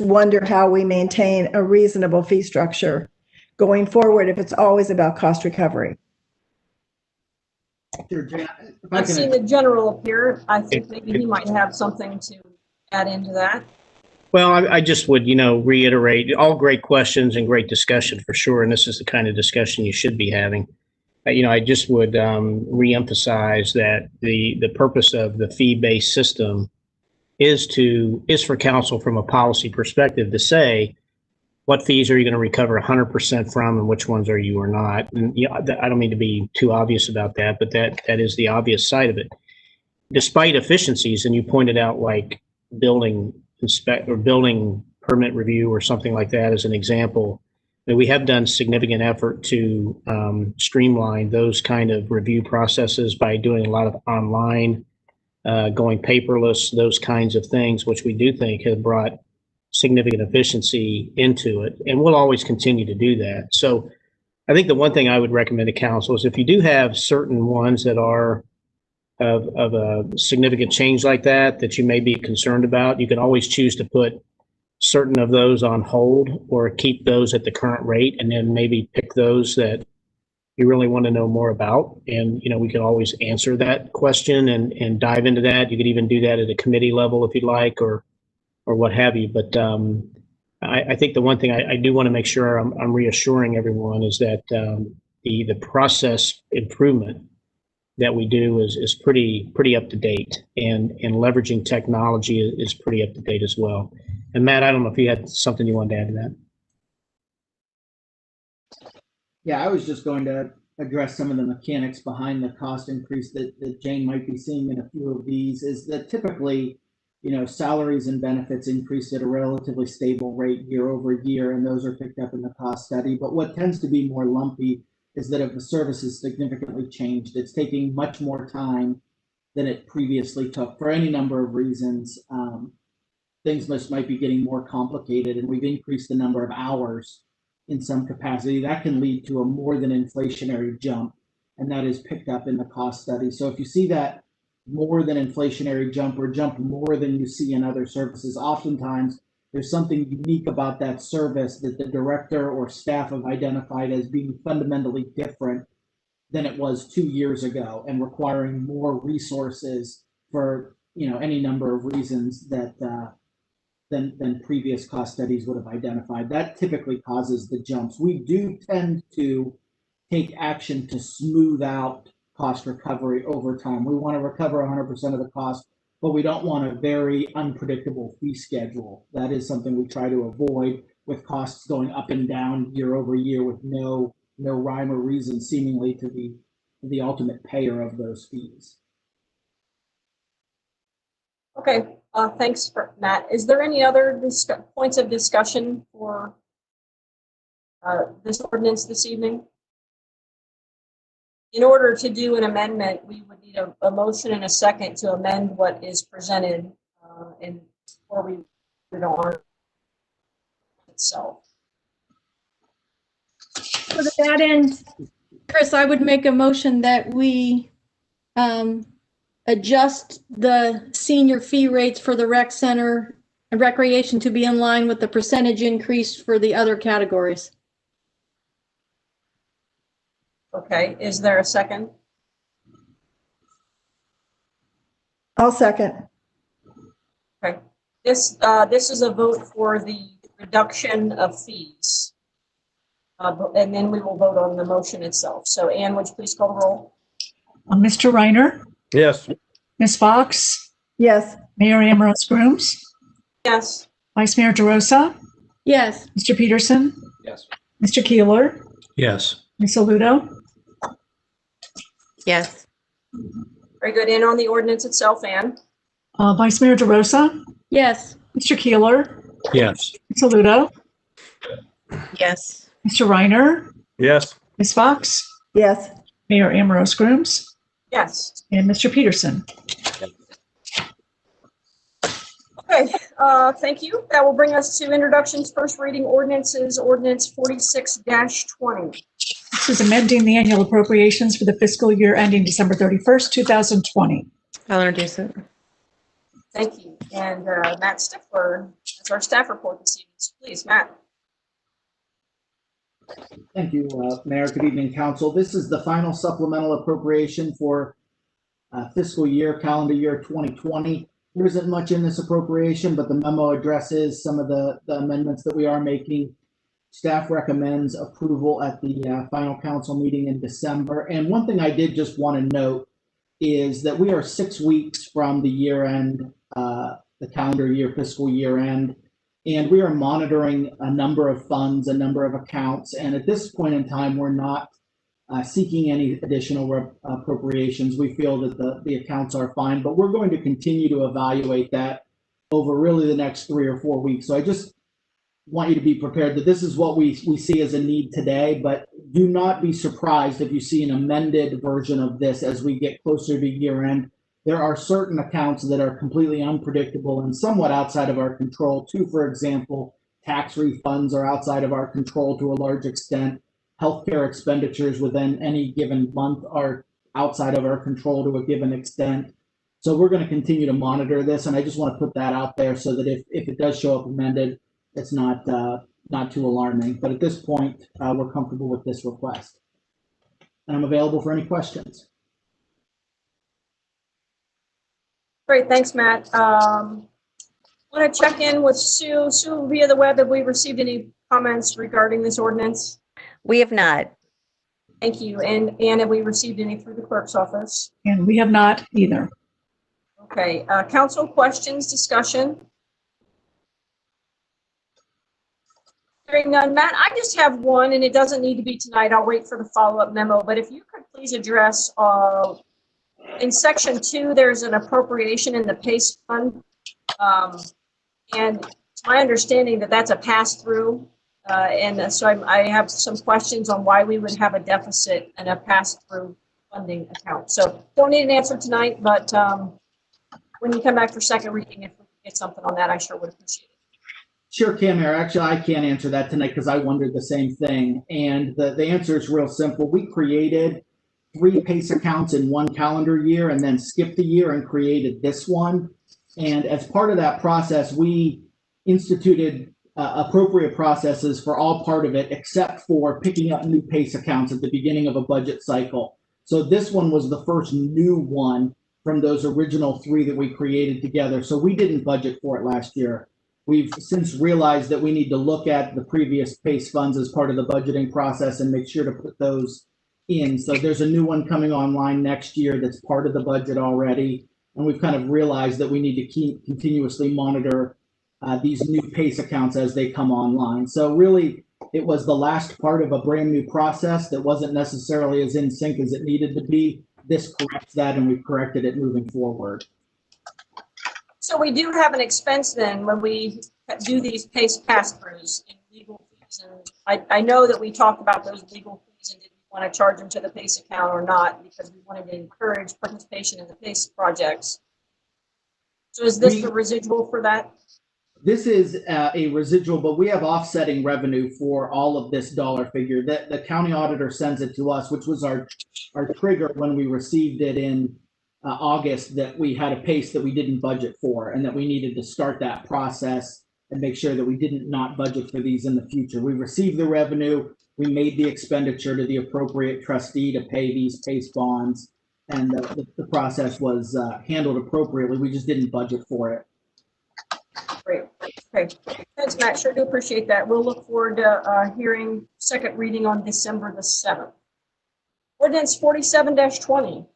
wonder how we maintain a reasonable fee structure going forward if it's always about cost recovery. I've seen the general up here. I think maybe he might have something to add into that. Well, I just would, reiterate all great questions and great discussion for sure. And this is the kind of discussion you should be having. I just would reemphasize that the purpose of the fee-based system is for council from a policy perspective to say, what fees are you going to recover 100% from and which ones are you or not? And I don't mean to be too obvious about that, but that is the obvious side of it. Despite efficiencies, and you pointed out like building permit review or something like that as an example, that we have done significant effort to streamline those kind of review processes by doing a lot of online, going paperless, those kinds of things, which we do think have brought significant efficiency into it. And we'll always continue to do that. So I think the one thing I would recommend to council is if you do have certain ones that are of a significant change like that you may be concerned about, you can always choose to put certain of those on hold or keep those at the current rate, and then maybe pick those that you really want to know more about. And, we can always answer that question and dive into that. You could even do that at a committee level if you'd like, or what have you. But I think the one thing I do want to make sure I'm reassuring everyone is that the process improvement that we do is pretty up to date, and leveraging technology is pretty up to date as well. And Matt, I don't know if you had something you wanted to add to that. Yeah, I was just going to address some of the mechanics behind the cost increase that Jane might be seeing in a few of these. Is that typically, salaries and benefits increase at a relatively stable rate year over year, and those are picked up in the cost study. But what tends to be more lumpy is that if the service is significantly changed, it's taking much more time than it previously took for any number of reasons. Things might be getting more complicated, and we've increased the number of hours in some capacity. That can lead to a more than inflationary jump, and that is picked up in the cost study. So if you see that more than inflationary jump or jump more than you see in other services, oftentimes there's something unique about that service that the director or staff have identified as being fundamentally different than it was 2 years ago and requiring more resources for, any number of reasons that than previous cost studies would have identified. That typically causes the jumps. We do tend to take action to smooth out cost recovery over time. We want to recover 100% of the cost, but we don't want a very unpredictable fee schedule. That is something we try to avoid, with costs going up and down year over year with no rhyme or reason seemingly to the ultimate payer of those fees. Okay, thanks, Matt. Is there any other points of discussion for this ordinance this evening? In order to do an amendment, we would need a motion and a second to amend what is presented, and before we put it on itself. So to that end, Chris, I would make a motion that we adjust the senior fee rates for the rec center and recreation to be in line with the percentage increase for the other categories. Okay, is there a second? I'll second. Okay, this is a vote for the reduction of fees. And then we will vote on the motion itself. So Ann, would you please call the roll? Mr. Reiner, Yes. Ms. Fox, Yes. Mayor Ambrose Grooms, Yes. Vice Mayor DeRosa, Yes. Mr. Peterson, Yes. Mr. Keeler, Yes. Ms. Aludo. Yes. Very good. And on the ordinance itself, Ann? Vice Mayor DeRosa, Yes. Mr. Keeler, Yes. Ms. Aludo, Yes. Mr. Reiner, Yes. Ms. Fox, Yes. Mayor Ambrose Grooms, Yes. and Mr. Peterson. Okay, thank you. That will bring us to introductions, first reading ordinances, ordinance 46-20. This is amending the annual appropriations for the fiscal year ending December 31st, 2020. I'll introduce it. Thank you. And Matt Stifler is our staff report this evening. So please, Matt. Thank you, Mayor. Good evening, Council. This is the final supplemental appropriation for fiscal year, calendar year 2020. There isn't much in this appropriation, but the memo addresses some of the amendments that we are making. Staff recommends approval at the final council meeting in December. And one thing I did just want to note is that we are 6 weeks from the year end, the calendar year, fiscal year end, and we are monitoring a number of funds, a number of accounts. And at this point in time, we're not seeking any additional appropriations. We feel that the accounts are fine, but we're going to continue to evaluate that over really the next 3 or 4 weeks. So I just want you to be prepared that this is what we see as a need today, but do not be surprised if you see an amended version of this as we get closer to year end. There are certain accounts that are completely unpredictable and somewhat outside of our control too. For example, tax refunds are outside of our control to a large extent. Healthcare expenditures within any given month are outside of our control to a given extent. So we're going to continue to monitor this, and I just want to put that out there so that if it does show up amended, it's not too alarming. But at this point, we're comfortable with this request. And I'm available for any questions. Great, thanks, Matt. Want to check in with Sue. Sue, via the web, have we received any comments regarding this ordinance? We have not. Thank you. And Ann, have we received any through the clerk's office? And we have not either. Okay, council questions, discussion? Hearing none. Matt, I just have one, and it doesn't need to be tonight. I'll wait for the follow-up memo, but if you could please address, in section 2, there's an appropriation in the PACE fund. And it's my understanding that that's a pass-through. And so I have some questions on why we would have a deficit and a pass-through funding account. So don't need an answer tonight, but when you come back for second reading, if we can get something on that, I sure would appreciate it. Sure, Kim. Actually, I can't answer that tonight because I wondered the same thing. And the answer is real simple. We created 3 PACE accounts in 1 calendar year and then skipped a year and created this one. And as part of that process, we instituted appropriate processes for all part of it, except for picking up new PACE accounts at the beginning of a budget cycle. So this one was the first new one from those original 3 that we created together. So we didn't budget for it last year. We've since realized that we need to look at the previous PACE funds as part of the budgeting process and make sure to put those in. So there's a new one coming online next year that's part of the budget already. And we've kind of realized that we need to keep continuously monitor these new PACE accounts as they come online. So really, it was the last part of a brand new process that wasn't necessarily as in sync as it needed to be. This corrects that, and we've corrected it moving forward. So we do have an expense then when we do these PACE pass-throughs in legal fees. And I know that we talked about those legal fees and did we want to charge them to the PACE account or not, because we wanted to encourage participation in the PACE projects. So is this the residual for that? This is a residual, but we have offsetting revenue for all of this dollar figure. That the county auditor sends it to us, which was our trigger when we received it in August, that we had a PACE that we didn't budget for, and that we needed to start that process and make sure that we didn't not budget for these in the future. We received the revenue, we made the expenditure to the appropriate trustee to pay these PACE bonds, and the process was handled appropriately. We just didn't budget for it. Great. Okay. Thanks, Matt. Sure do appreciate that. We'll look forward to hearing second reading on December the 7th. Ordinance 47-20.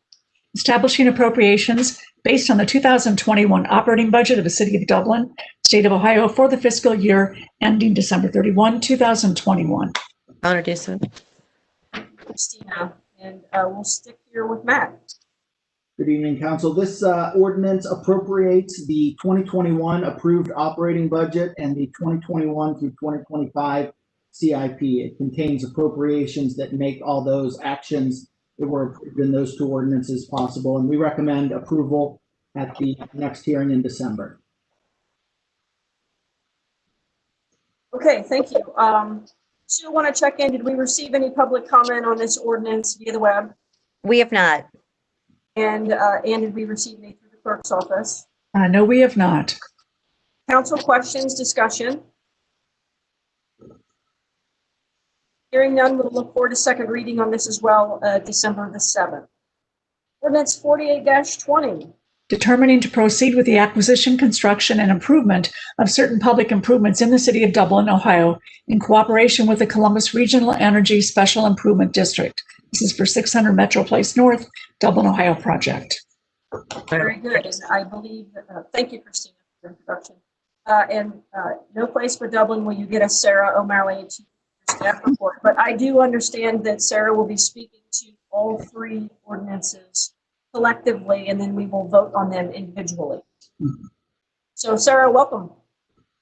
Establishing appropriations based on the 2021 operating budget of the City of Dublin, State of Ohio for the fiscal year ending December 31, 2021. I'll introduce it. Christina, and we'll stick here with Matt. Good evening, Council. This ordinance appropriates the 2021 approved operating budget and the 2021 through 2025 CIP. It contains appropriations that make all those actions that were approved in those 2 ordinances possible, and we recommend approval at the next hearing in December. Okay, thank you. Still want to check in. Did we receive any public comment on this ordinance via the web? We have not. And did we receive any through the clerk's office? No, we have not. Council questions, discussion? Hearing none, we'll look forward to second reading on this as well, December the 7th. Ordinance 48-20. Determining to proceed with the acquisition, construction, and improvement of certain public improvements in the City of Dublin, Ohio, in cooperation with the Columbus Regional Energy Special Improvement District. This is for 600 Metro Place North, Dublin, Ohio project. Very good. And I believe, thank you, Christina, for the introduction. No Place for Dublin, will you get us Sarah O'Malley to your staff report? But I do understand that Sarah will be speaking to all 3 ordinances collectively, and then we will vote on them individually. So Sarah, welcome.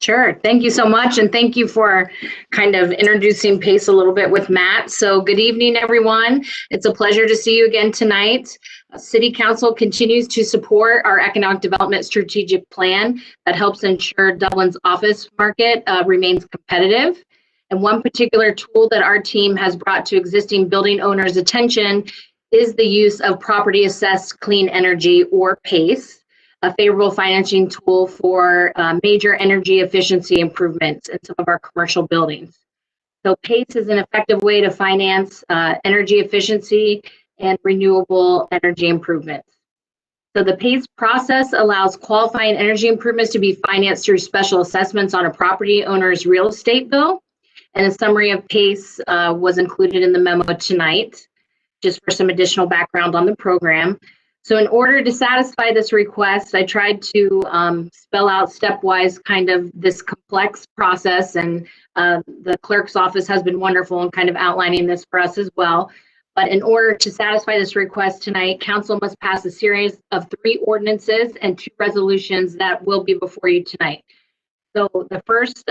Sure. Thank you so much. And thank you for kind of introducing PACE a little bit with Matt. So good evening, everyone. It's a pleasure to see you again tonight. City Council continues to support our economic development strategic plan that helps ensure Dublin's office market remains competitive. And one particular tool that our team has brought to existing building owners' attention is the use of property assessed clean energy, or PACE, a favorable financing tool for major energy efficiency improvements in some of our commercial buildings. So PACE is an effective way to finance energy efficiency and renewable energy improvements. So the PACE process allows qualifying energy improvements to be financed through special assessments on a property owner's real estate bill. And a summary of PACE was included in the memo tonight, just for some additional background on the program. So in order to satisfy this request, I tried to spell out stepwise kind of this complex process, and the clerk's office has been wonderful in kind of outlining this for us as well. But in order to satisfy this request tonight, council must pass a series of 3 ordinances and 2 resolutions that will be before you tonight. So the first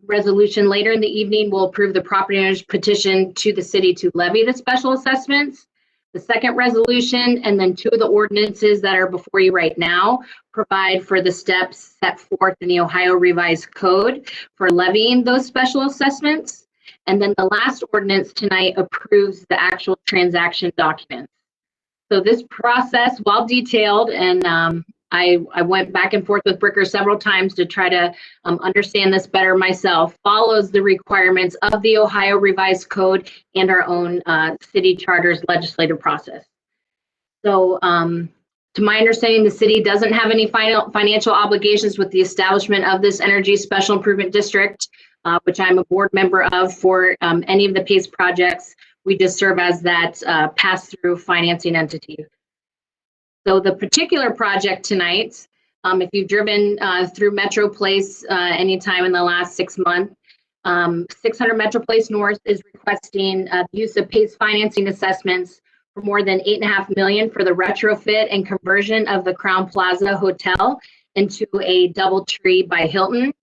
resolution later in the evening will approve the property owner's petition to the city to levy the special assessments. The second resolution and then 2 of the ordinances that are before you right now provide for the steps set forth in the Ohio Revised Code for levying those special assessments. And then the last ordinance tonight approves the actual transaction documents. So this process, while detailed and I went back and forth with Bricker several times to try to understand this better myself, follows the requirements of the Ohio Revised Code and our own city charter's legislative process. So to my understanding, the city doesn't have any financial obligations with the establishment of this Energy Special Improvement District, which I'm a board member of for any of the PACE projects. We just serve as that pass-through financing entity. So the particular project tonight, if you've driven through Metro Place anytime in the last 6 months, 600 Metro Place North is requesting use of PACE financing assessments for more than $8.5 million for the retrofit and conversion of the Crown Plaza Hotel into a DoubleTree by Hilton.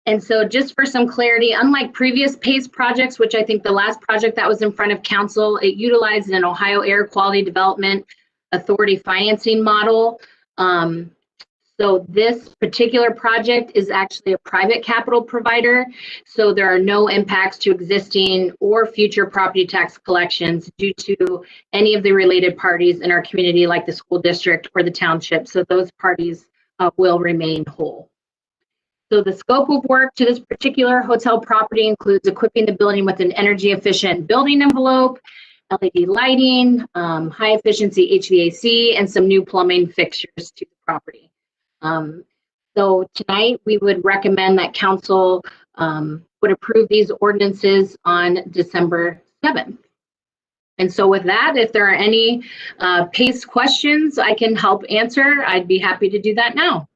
And so just for some clarity, unlike previous PACE projects, which I think the last project that was in front of council, it utilized an Ohio Air Quality Development Authority financing model. So this particular project is actually a private capital provider. So there are no impacts to existing or future property tax collections due to any of the related parties in our community, like the school district or the township. So those parties will remain whole. So the scope of work to this particular hotel property includes equipping the building with an energy efficient building envelope, LED lighting, high efficiency HVAC, and some new plumbing fixtures to the property. So tonight we would recommend that council would approve these ordinances on December 7th. And so with that, if there are any PACE questions I can help answer, I'd be happy to do that now.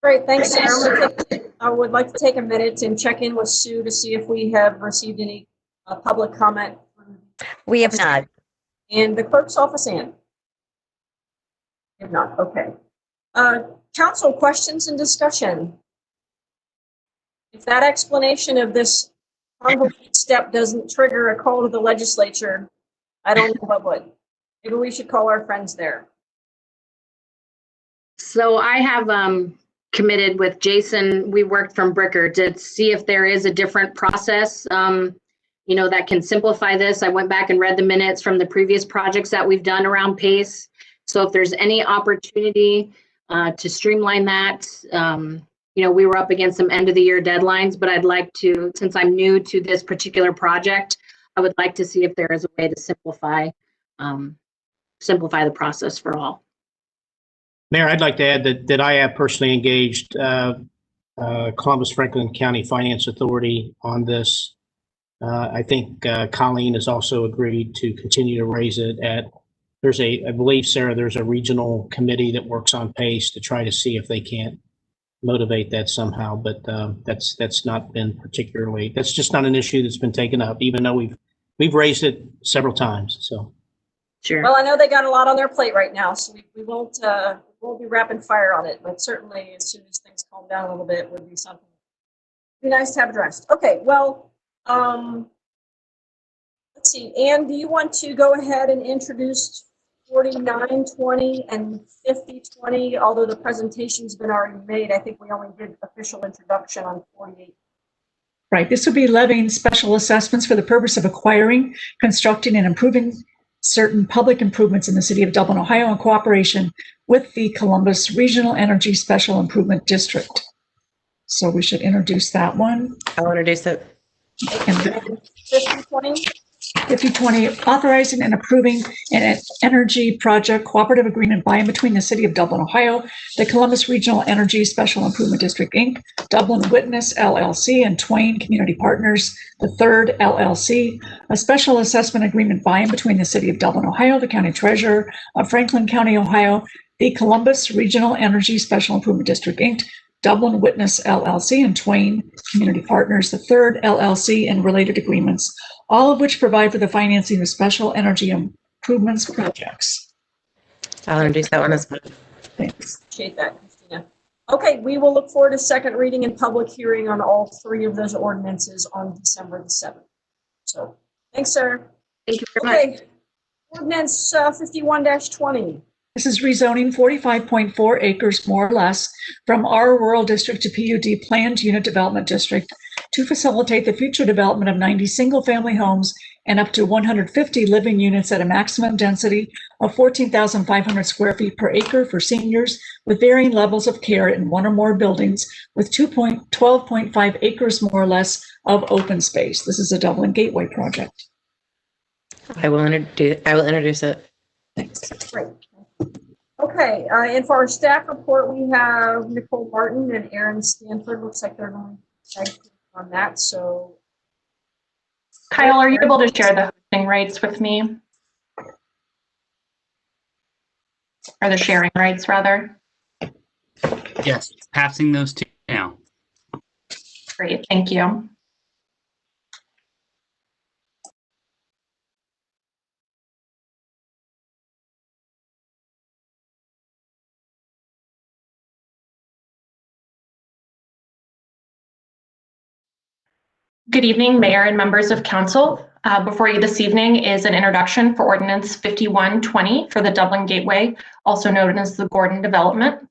Great, thanks, Sarah. I would like to take a minute and check in with Sue to see if we have received any public comment. We have not. And the clerk's office, Ann? We have not, okay. Council questions and discussion. If that explanation of this convoluted step doesn't trigger a call to the legislature, I don't know what would. Maybe we should call our friends there. So I have committed with Jason, we worked from Bricker to see if there is a different process, you know, that can simplify this. I went back and read the minutes from the previous projects that we've done around PACE. So if there's any opportunity to streamline that, you know, we were up against some end of the year deadlines, but I'd like to, since I'm new to this particular project, I would like to see if there is a way to simplify the process for all. Mayor, I'd like to add that I have personally engaged Columbus Franklin County Finance Authority on this. I think Colleen has also agreed to continue to raise it at, I believe, Sarah, there's a regional committee that works on PACE to try to see if they can't motivate that somehow, but that's not been particularly, that's just not an issue that's been taken up, even though we've raised it several times, so. Sure. Well, I know they got a lot on their plate right now, so we won't be rapid fire on it, but certainly as soon as things calm down a little bit would be something. Be nice to have addressed. Okay, well, let's see. Ann, do you want to go ahead and introduce 4920 and 5020? Although the presentation's been already made, I think we only did official introduction on 48. Right. This would be levying special assessments for the purpose of acquiring, constructing, and improving certain public improvements in the city of Dublin, Ohio, in cooperation with the Columbus Regional Energy Special Improvement District. So we should introduce that one. I'll introduce it. And 5020? 5020, authorizing and approving an energy project cooperative agreement by and between the city of Dublin, Ohio, the Columbus Regional Energy Special Improvement District, Inc., Dublin Witness, LLC, and Twain Community Partners, the Third, LLC, a special assessment agreement by and between the city of Dublin, Ohio, the county treasurer of Franklin County, Ohio, the Columbus Regional Energy Special Improvement District, Inc., Dublin Witness, LLC, and Twain Community Partners, the Third, LLC, and related agreements, all of which provide for the financing of special energy improvements projects. I'll introduce that one as well. Thanks. Appreciate that, Christina. Okay, we will look forward to second reading and public hearing on all three of those ordinances on December the 7th. So, thanks, Sarah. Thank you very much. Ordinance 51-20. This is rezoning 45.4 acres, more or less, from R Rural District to PUD Planned Unit Development District to facilitate the future development of 90 single-family homes and up to 150 living units at a maximum density of 14,500 square feet per acre for seniors with varying levels of care in one or more buildings with 12.5 acres more or less of open space. This is a Dublin Gateway project. I will introduce it. Thanks. Great. Okay, and for our staff report, we have Nicole Martin and Aaron Stanford. Looks like they're going to tag team on that. So, Kyle, are you able to share the hosting rights with me? Or the sharing rights, rather? Yes, passing those to you now. Great, thank you. Good evening, Mayor and members of Council. Before you this evening is an introduction for Ordinance 5120 for the Dublin Gateway, also known as the Gordon Development.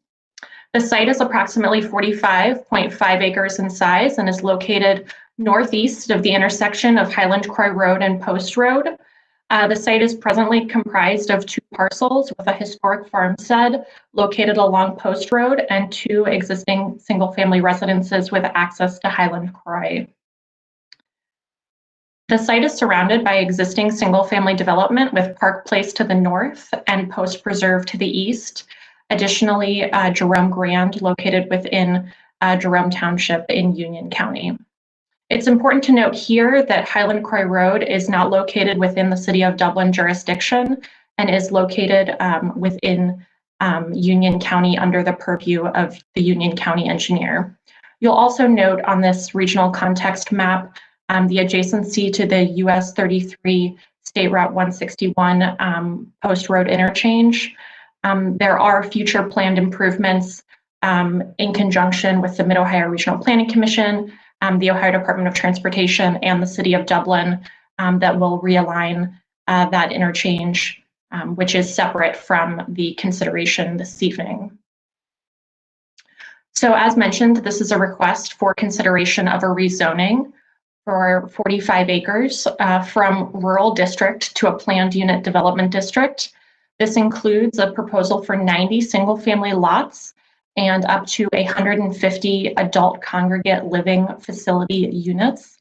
The site is approximately 45.5 acres in size and is located northeast of the intersection of Highland Croy Road and Post Road. The site is presently comprised of 2 parcels with a historic farmstead located along Post Road and 2 existing single-family residences with access to Highland Croy. The site is surrounded by existing single-family development with Park Place to the north and Post Preserve to the east. Additionally, Jerome Grand located within Jerome Township in Union County. It's important to note here that Highland Croy Road is not located within the City of Dublin jurisdiction and is located within Union County under the purview of the Union County engineer. You'll also note on this regional context map the adjacency to the US 33 State Route 161 Post Road interchange. There are future planned improvements in conjunction with the Mid-Ohio Regional Planning Commission, the Ohio Department of Transportation, and the City of Dublin that will realign that interchange, which is separate from the consideration this evening. So as mentioned, this is a request for consideration of a rezoning for 45 acres from rural district to a planned unit development district. This includes a proposal for 90 single-family lots and up to 150 adult congregate living facility units.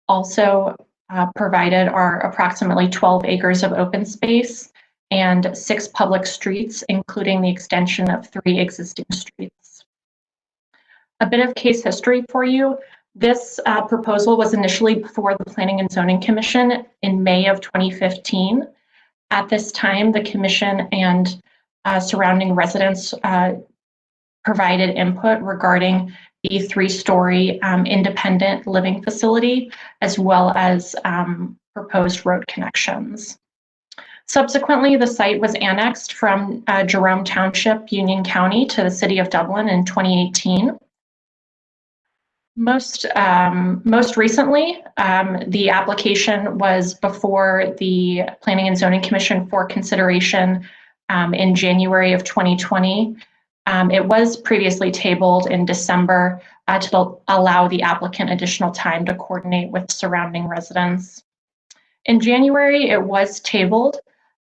Also provided are approximately 12 acres of open space and 6 public streets, including the extension of 3 existing streets. A bit of case history for you. This proposal was initially before the Planning and Zoning Commission in May of 2015. At this time, the commission and surrounding residents provided input regarding the 3-story independent living facility, as well as proposed road connections. Subsequently, the site was annexed from Jerome Township, Union County, to the City of Dublin in 2018. Most recently, the application was before the Planning and Zoning Commission for consideration in January of 2020. It was previously tabled in December to allow the applicant additional time to coordinate with surrounding residents. In January, it was tabled.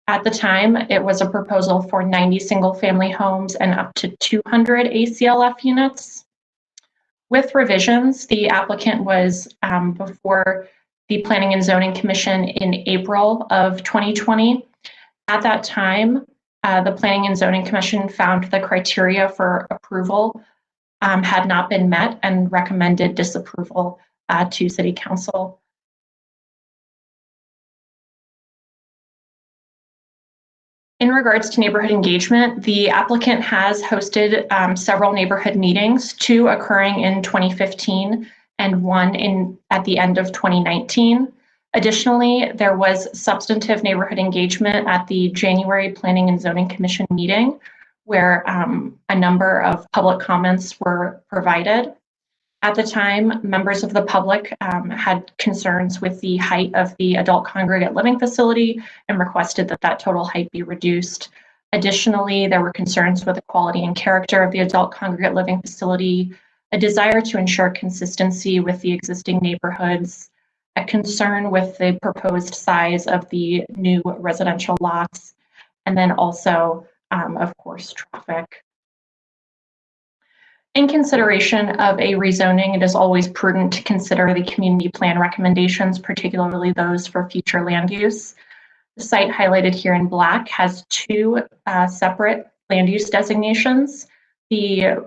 At the time, it was a proposal for 90 single-family homes and up to 200 ACLF units. With revisions, the applicant was before the Planning and Zoning Commission in April of 2020. At that time, the Planning and Zoning Commission found the criteria for approval had not been met and recommended disapproval to City Council. In regards to neighborhood engagement, the applicant has hosted several neighborhood meetings, 2 occurring in 2015 and 1 at the end of 2019. Additionally, there was substantive neighborhood engagement at the January Planning and Zoning Commission meeting, where a number of public comments were provided. At the time, members of the public had concerns with the height of the adult congregate living facility and requested that that total height be reduced. Additionally, there were concerns with the quality and character of the adult congregate living facility, a desire to ensure consistency with the existing neighborhoods, a concern with the proposed size of the new residential lots, and then also, of course, traffic. In consideration of a rezoning, it is always prudent to consider the community plan recommendations, particularly those for future land use. The site highlighted here in black has two separate land use designations. The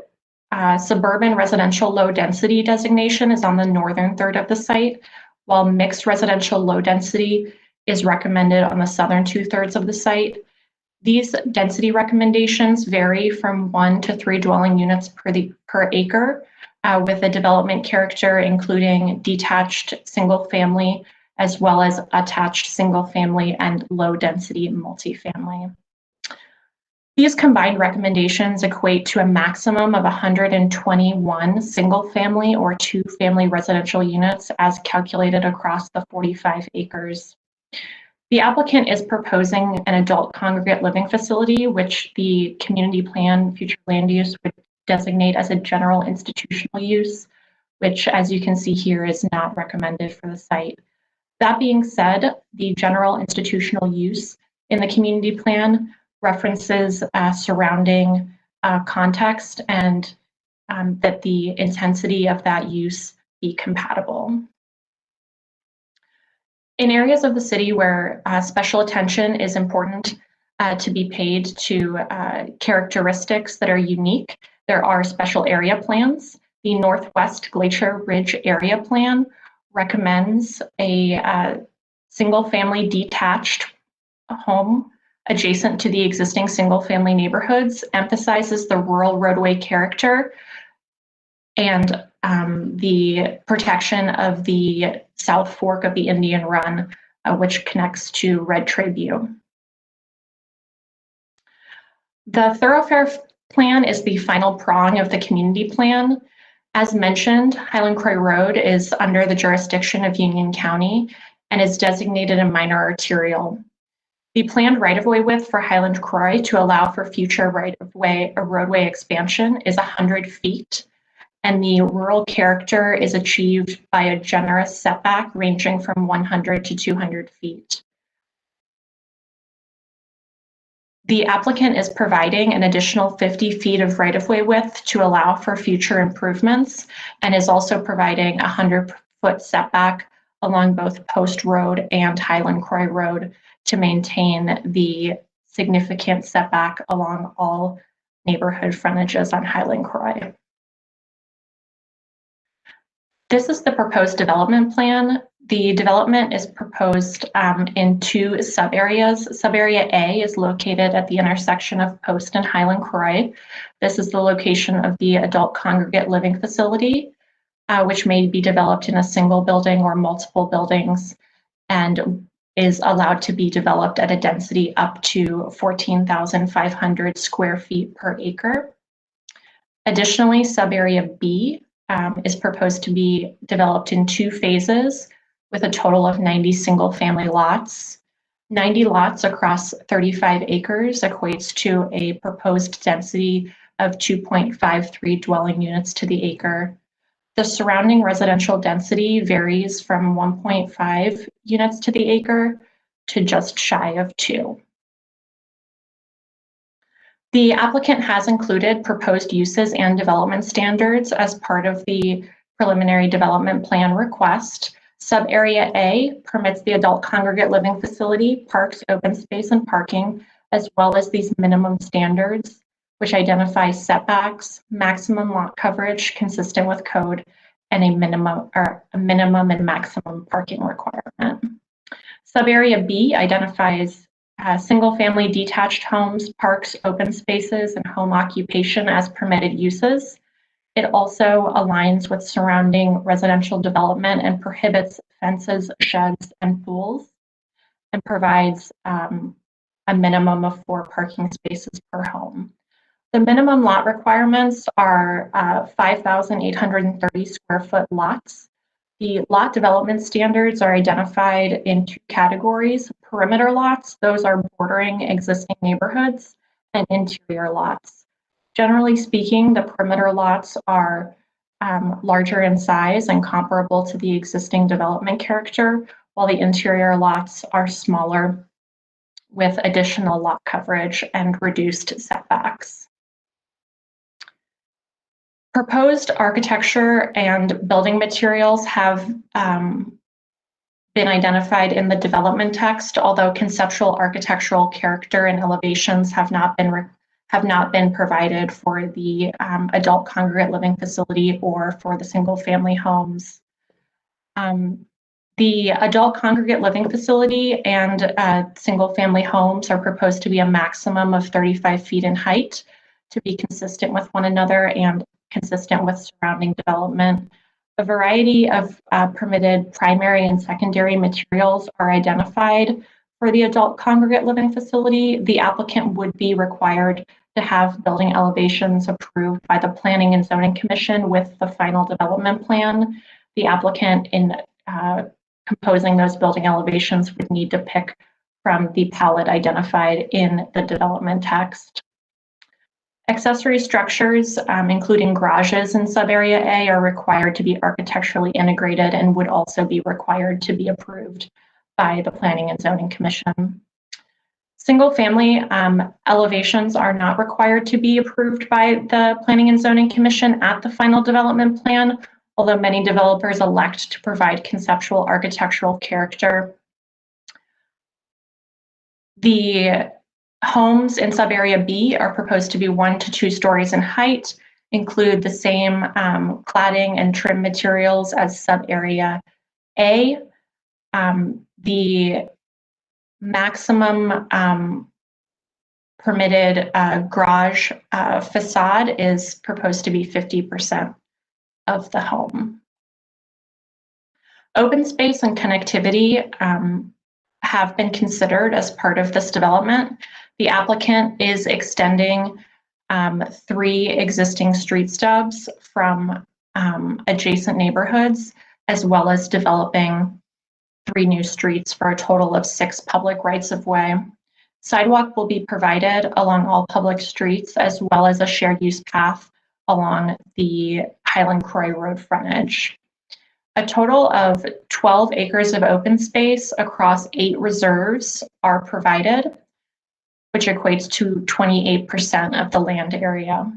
suburban residential low density designation is on the northern third of the site, while mixed residential low density is recommended on the southern 2/3 of the site. These density recommendations vary from 1 to 3 dwelling units per acre, with a development character including detached single family, as well as attached single family and low density multifamily. These combined recommendations equate to a maximum of 121 single family or 2 family residential units as calculated across the 45 acres. The applicant is proposing an adult congregate living facility, which the community plan future land use would designate as a general institutional use, which, as you can see here, is not recommended for the site. That being said, the general institutional use in the community plan references surrounding context and that the intensity of that use be compatible. In areas of the city where special attention is important to be paid to characteristics that are unique, there are special area plans. The Northwest Glacier Ridge Area Plan recommends a single-family detached home adjacent to the existing single-family neighborhoods, emphasizes the rural roadway character and the protection of the South Fork of the Indian Run, which connects to Red Tribune. The thoroughfare plan is the final prong of the community plan. As mentioned, Highland Croix Road is under the jurisdiction of Union County and is designated a minor arterial. The planned right-of-way width for Highland Croix to allow for future right-of-way or roadway expansion is 100 feet. And the rural character is achieved by a generous setback ranging from 100 to 200 feet. The applicant is providing an additional 50 feet of right-of-way width to allow for future improvements and is also providing a 100-foot setback along both Post Road and Highland Croix Road to maintain the significant setback along all neighborhood frontages on Highland Croix. This is the proposed development plan. The development is proposed in 2 sub-areas. Sub-area A is located at the intersection of Post and Highland Croix. This is the location of the adult congregate living facility, which may be developed in a single building or multiple buildings and is allowed to be developed at a density up to 14,500 square feet per acre. Additionally, sub-area B is proposed to be developed in 2 phases with a total of 90 single-family lots. 90 lots across 35 acres equates to a proposed density of 2.53 dwelling units to the acre. The surrounding residential density varies from 1.5 units to the acre to just shy of 2. The applicant has included proposed uses and development standards as part of the preliminary development plan request. Sub-area A permits the adult congregate living facility, parks, open space, and parking, as well as these minimum standards, which identify setbacks, maximum lot coverage consistent with code, and a minimum and maximum parking requirement. Sub-area B identifies single-family detached homes, parks, open spaces, and home occupation as permitted uses. It also aligns with surrounding residential development and prohibits fences, sheds, and pools, and provides a minimum of 4 parking spaces per home. The minimum lot requirements are 5,830 square foot lots. The lot development standards are identified in 2 categories: perimeter lots, those are bordering existing neighborhoods, and interior lots. Generally speaking, the perimeter lots are larger in size and comparable to the existing development character, while the interior lots are smaller with additional lot coverage and reduced setbacks. Proposed architecture and building materials have been identified in the development text, although conceptual architectural character and elevations have not been provided for the adult congregate living facility or for the single family homes. The adult congregate living facility and single family homes are proposed to be a maximum of 35 feet in height to be consistent with one another and consistent with surrounding development. A variety of permitted primary and secondary materials are identified for the adult congregate living facility. The applicant would be required to have building elevations approved by the Planning and Zoning Commission with the final development plan. The applicant in composing those building elevations would need to pick from the palette identified in the development text. Accessory structures, including garages in subarea A, are required to be architecturally integrated and would also be required to be approved by the Planning and Zoning Commission. Single family elevations are not required to be approved by the Planning and Zoning Commission at the final development plan, although many developers elect to provide conceptual architectural character. The homes in subarea B are proposed to be 1 to 2 stories in height, include the same cladding and trim materials as subarea A. The maximum permitted garage facade is proposed to be 50% of the home. Open space and connectivity have been considered as part of this development. The applicant is extending 3 existing street stubs from adjacent neighborhoods, as well as developing 3 new streets for a total of 6 public rights-of-way. Sidewalk will be provided along all public streets, as well as a shared use path along the Highland Croy Road frontage. A total of 12 acres of open space across 8 reserves are provided, which equates to 28% of the land area.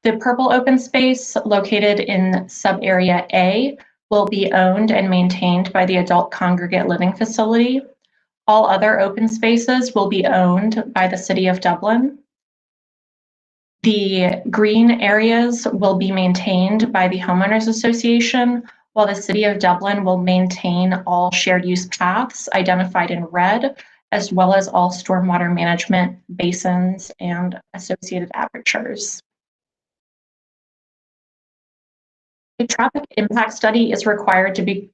The purple open space located in subarea A will be owned and maintained by the adult congregate living facility. All other open spaces will be owned by the City of Dublin. The green areas will be maintained by the Homeowners Association, while the City of Dublin will maintain all shared use paths identified in red, as well as all stormwater management basins and associated apertures. A traffic impact study is required to be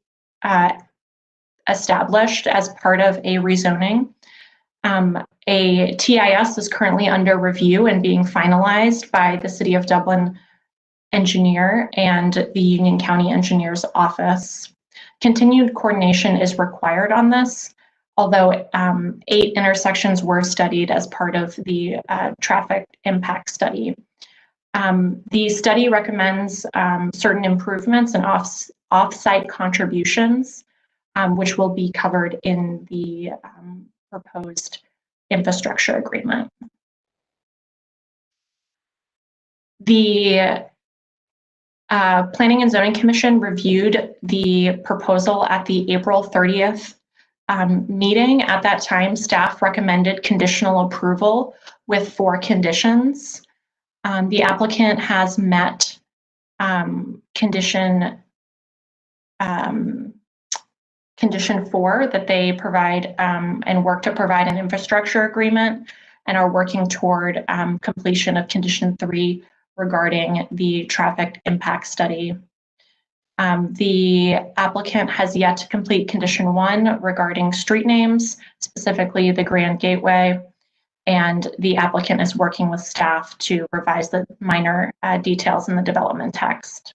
established as part of a rezoning. A TIS is currently under review and being finalized by the City of Dublin engineer and the Union County Engineer's Office. Continued coordination is required on this, although 8 intersections were studied as part of the traffic impact study. The study recommends certain improvements and off-site contributions, which will be covered in the proposed infrastructure agreement. The Planning and Zoning Commission reviewed the proposal at the April 30th meeting. At that time, staff recommended conditional approval with 4 conditions. The applicant has met condition 4, that they provide and work to provide an infrastructure agreement, and are working toward completion of condition 3 regarding the traffic impact study. The applicant has yet to complete condition 1 regarding street names, specifically the Grand Gateway, and the applicant is working with staff to revise the minor details in the development text.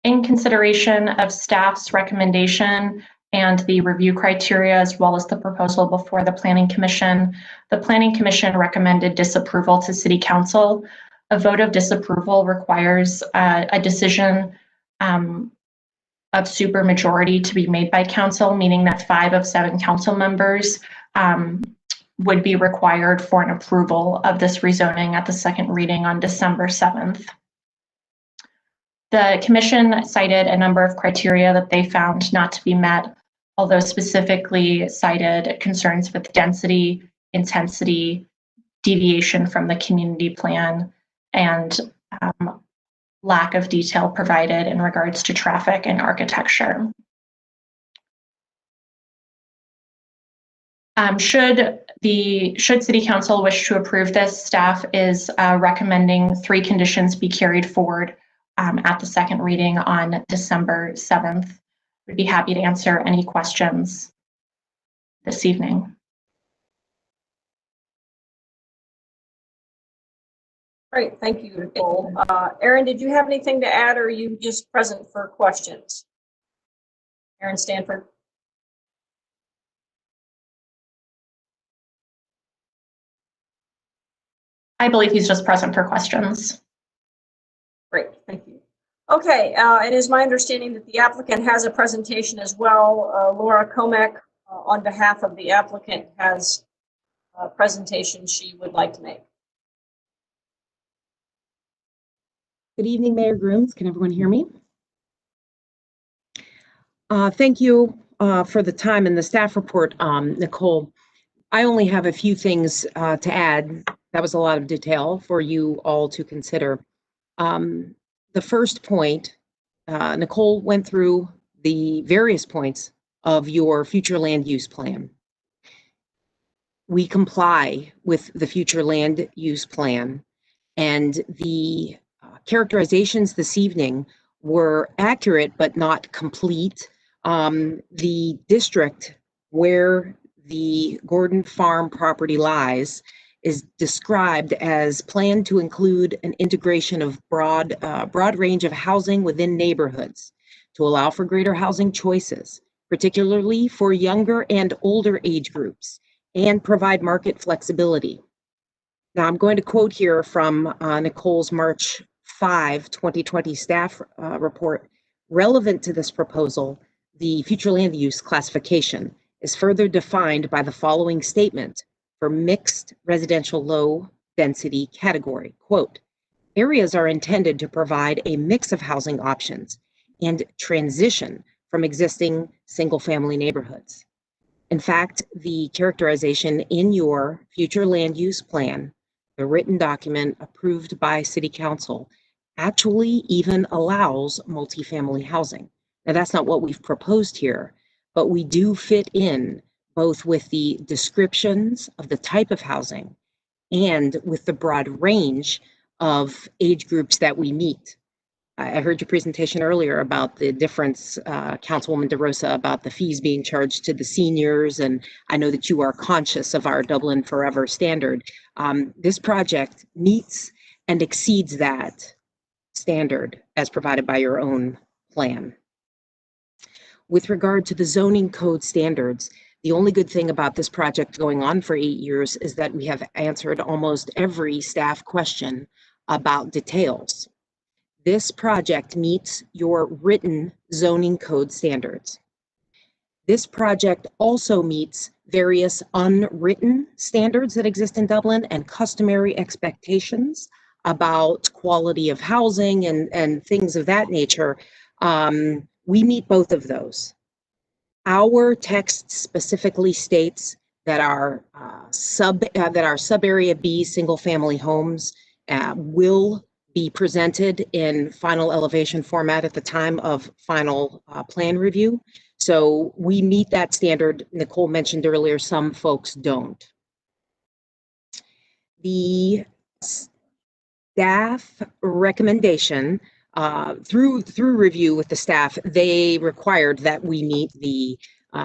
In consideration of staff's recommendation and the review criteria, as well as the proposal before the Planning Commission recommended disapproval to City Council A vote of disapproval requires a decision of supermajority to be made by council, meaning that 5 of 7 council members would be required for an approval of this rezoning at the second reading on December 7th. The commission cited a number of criteria that they found not to be met, although specifically cited concerns with density, intensity, deviation from the community plan, and lack of detail provided in regards to traffic and architecture. Should City Council wish to approve this, staff is recommending 3 conditions be carried forward at the second reading on December 7th. We'd be happy to answer any questions this evening. Great, thank you, Nicole. Erin, did you have anything to add, or are you just present for questions? Erin Stanford. I believe he's just present for questions. Great, thank you. Okay, it is my understanding that the applicant has a presentation as well. Laura Comack, on behalf of the applicant, has a presentation she would like to make. Good evening, Mayor Grooms. Can everyone hear me? Thank you for the time and the staff report, Nicole. I only have a few things to add. That was a lot of detail for you all to consider. The first point, Nicole went through the various points of your future land use plan. We comply with the future land use plan, and the characterizations this evening were accurate but not complete. The district where the Gordon Farm property lies is described as planned to include an integration of broad range of housing within neighborhoods to allow for greater housing choices, particularly for younger and older age groups, and provide market flexibility. Now, I'm going to quote here from Nicole's March 5, 2020 staff report. Relevant to this proposal, the future land use classification is further defined by the following statement for mixed residential low density category. Quote, areas are intended to provide a mix of housing options and transition from existing single family neighborhoods. In fact, the characterization in your future land use plan, the written document approved by City Council, actually even allows multifamily housing. Now, that's not what we've proposed here, but we do fit in both with the descriptions of the type of housing and with the broad range of age groups that we meet. I heard your presentation earlier about the difference, Councilwoman DeRosa, about the fees being charged to the seniors, and I know that you are conscious of our Dublin Forever standard. This project meets and exceeds that standard as provided by your own plan. With regard to the zoning code standards, the only good thing about this project going on for 8 years is that we have answered almost every staff question about details. This project meets your written zoning code standards. This project also meets various unwritten standards that exist in Dublin and customary expectations about quality of housing and things of that nature. We meet both of those. Our text specifically states that our sub-area B single-family homes will be presented in final elevation format at the time of final plan review. So we meet that standard. Nicole mentioned earlier, some folks don't. The staff recommendation through review with the staff, they required that we meet the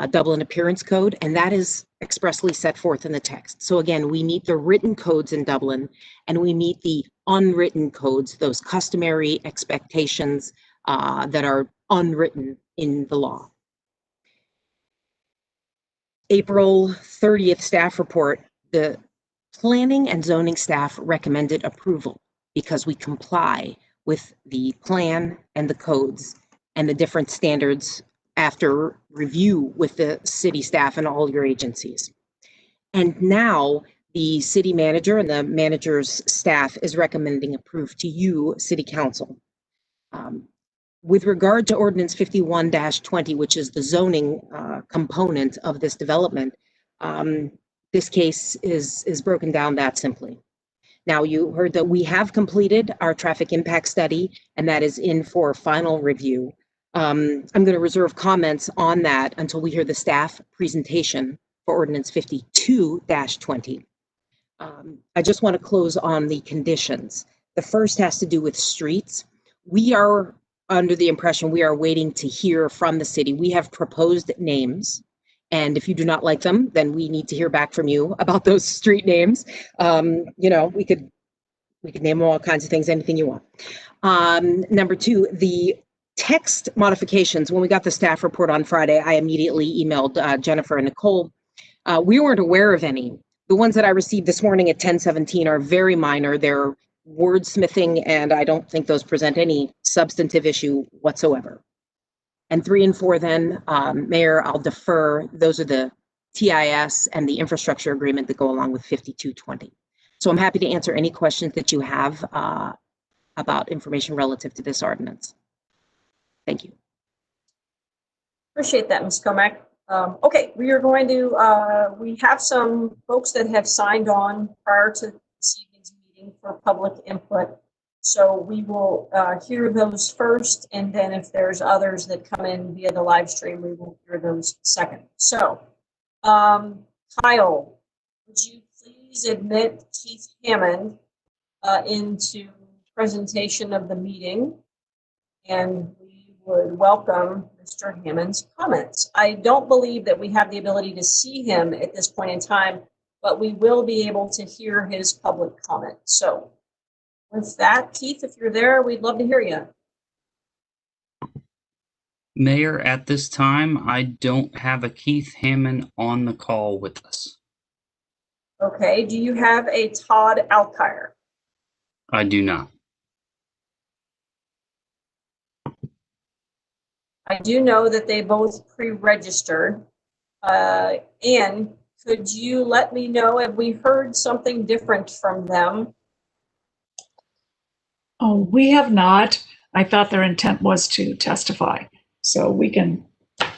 Dublin Appearance Code, and that is expressly set forth in the text. So again, we meet the written codes in Dublin, and we meet the unwritten codes, those customary expectations that are unwritten in the law. April 30th staff report, the planning and zoning staff recommended approval because we comply with the plan and the codes and the different standards after review with the city staff and all your agencies. And now the city manager and the manager's staff is recommending approve to you, City Council. With regard to Ordinance 51-20, which is the zoning component of this development, this case is broken down that simply. Now, you heard that we have completed our traffic impact study, and that is in for final review. I'm going to reserve comments on that until we hear the staff presentation for Ordinance 52-20. I just want to close on the conditions. The first has to do with streets. We are under the impression we are waiting to hear from the city. We have proposed names, and if you do not like them, then we need to hear back from you about those street names. You know, we could name all kinds of things, anything you want. Number two, the text modifications. When we got the staff report on Friday, I immediately emailed Jennifer and Nicole. We weren't aware of any. The ones that I received this morning at 10:17 are very minor. They're wordsmithing, and I don't think those present any substantive issue whatsoever. And 3 and 4 then, Mayor, I'll defer. Those are the TIS and the infrastructure agreement that go along with 52-20. So I'm happy to answer any questions that you have about information relative to this ordinance. Thank you. Appreciate that, Ms. Comack. Okay, we are going to, we have some folks that have signed on prior to this evening's meeting for public input. So we will hear those first, and then if there's others that come in via the live stream, we will hear those second. So, Kyle, would you please admit Keith Hammond into presentation of the meeting? And we would welcome Mr. Hammond's comments. I don't believe that we have the ability to see him at this point in time, but we will be able to hear his public comment. So with that, Keith, if you're there, we'd love to hear you. Mayor, at this time, I don't have a Keith Hammond on the call with us. Okay, do you have a Todd Alkire? I do not. I do know that they both pre-registered. And could you let me know if we heard something different from them? Oh, we have not. I thought their intent was to testify. So we can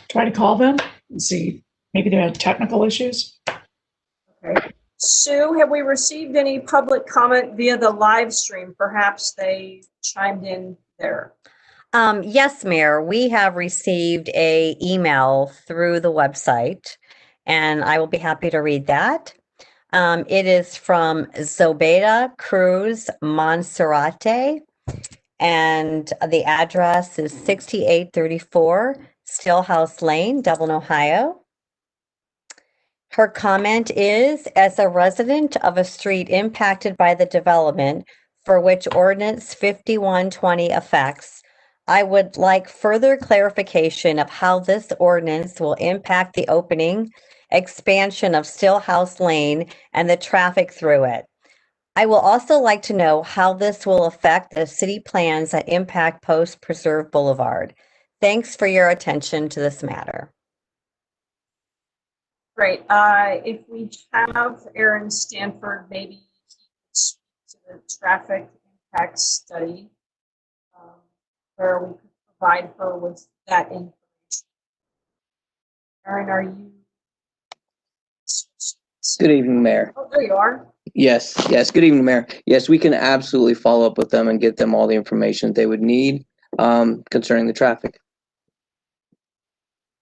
try to call them and see, maybe they had technical issues. Okay. Sue, have we received any public comment via the live stream? Perhaps they chimed in there. Yes, Mayor, we have received an email through the website, and I will be happy to read that. It is from Zobeda Cruz Monserrate, and the address is 6834 Stillhouse Lane, Dublin, Ohio. Her comment is, as a resident of a street impacted by the development for which Ordinance 51-20 affects, I would like further clarification of how this ordinance will impact the opening, expansion of Stillhouse Lane and the traffic through it. I will also like to know how this will affect the city plans that impact Post Preserve Boulevard. Thanks for your attention to this matter. Great. If we have Aaron Stanford, maybe he could speak to the traffic impact study, where we could provide her with that information. Aaron, are you? Good evening, Mayor. Oh, there you are. Yes, good evening, Mayor. Yes, we can absolutely follow up with them and get them all the information they would need concerning the traffic.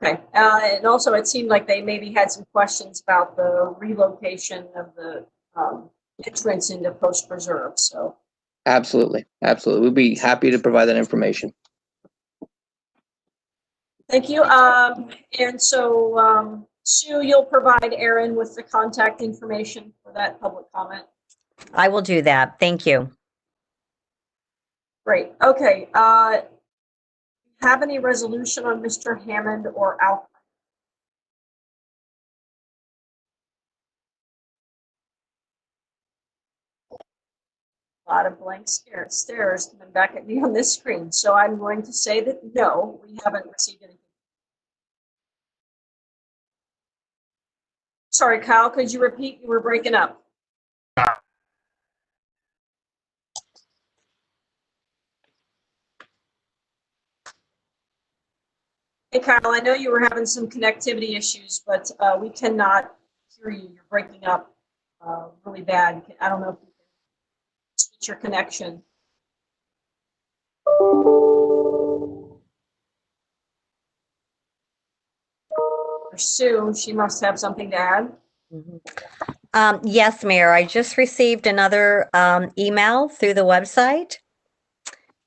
Okay. And also, it seemed like they maybe had some questions about the relocation of the entrance into Post Preserve. So. Absolutely. We'd be happy to provide that information. Thank you. And so, Sue, you'll provide Aaron with the contact information for that public comment. I will do that. Thank you. Great. Okay. Have any resolution on Mr. Hammond or Alkire? lot of blank stares coming back at me on this screen. So I'm going to say that no, we haven't received anything. Sorry, Kyle, could you repeat? You were breaking up. Hey, Kyle, I know you were having some connectivity issues, but we cannot hear you. You're breaking up really bad. I don't know if you can switch your connection. Sue, she must have something to add. Yes, Mayor, I just received another email through the website.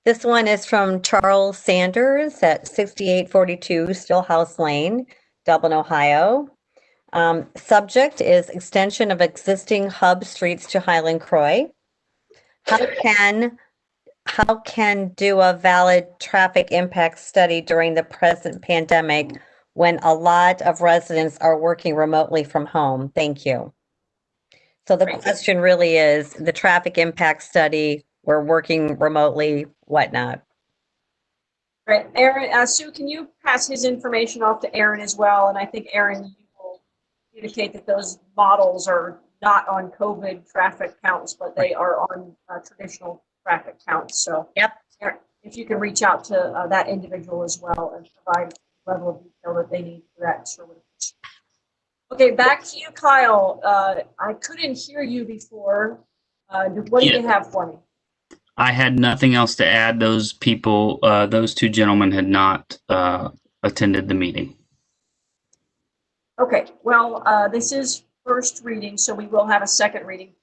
This one is from Charles Sanders at 6842 Stillhouse Lane, Dublin, Ohio. Subject is extension of existing hub streets to Highland Croy. How can do a valid traffic impact study during the present pandemic when a lot of residents are working remotely from home? Thank you. So the question really is the traffic impact study, we're working remotely, whatnot. Right, Aaron, Sue, can you pass his information off to Aaron as well? And I think Aaron, you will communicate that those models are not on COVID traffic counts, but they are on traditional traffic counts. So yep, Aaron, if you can reach out to that individual as well and provide the level of detail that they need for that, sure would appreciate. Okay, back to you, Kyle. I couldn't hear you before. What do you have for me? I had nothing else to add. Those people, those two gentlemen had not attended the meeting. Okay, well, this is first reading, so we will have a second reading.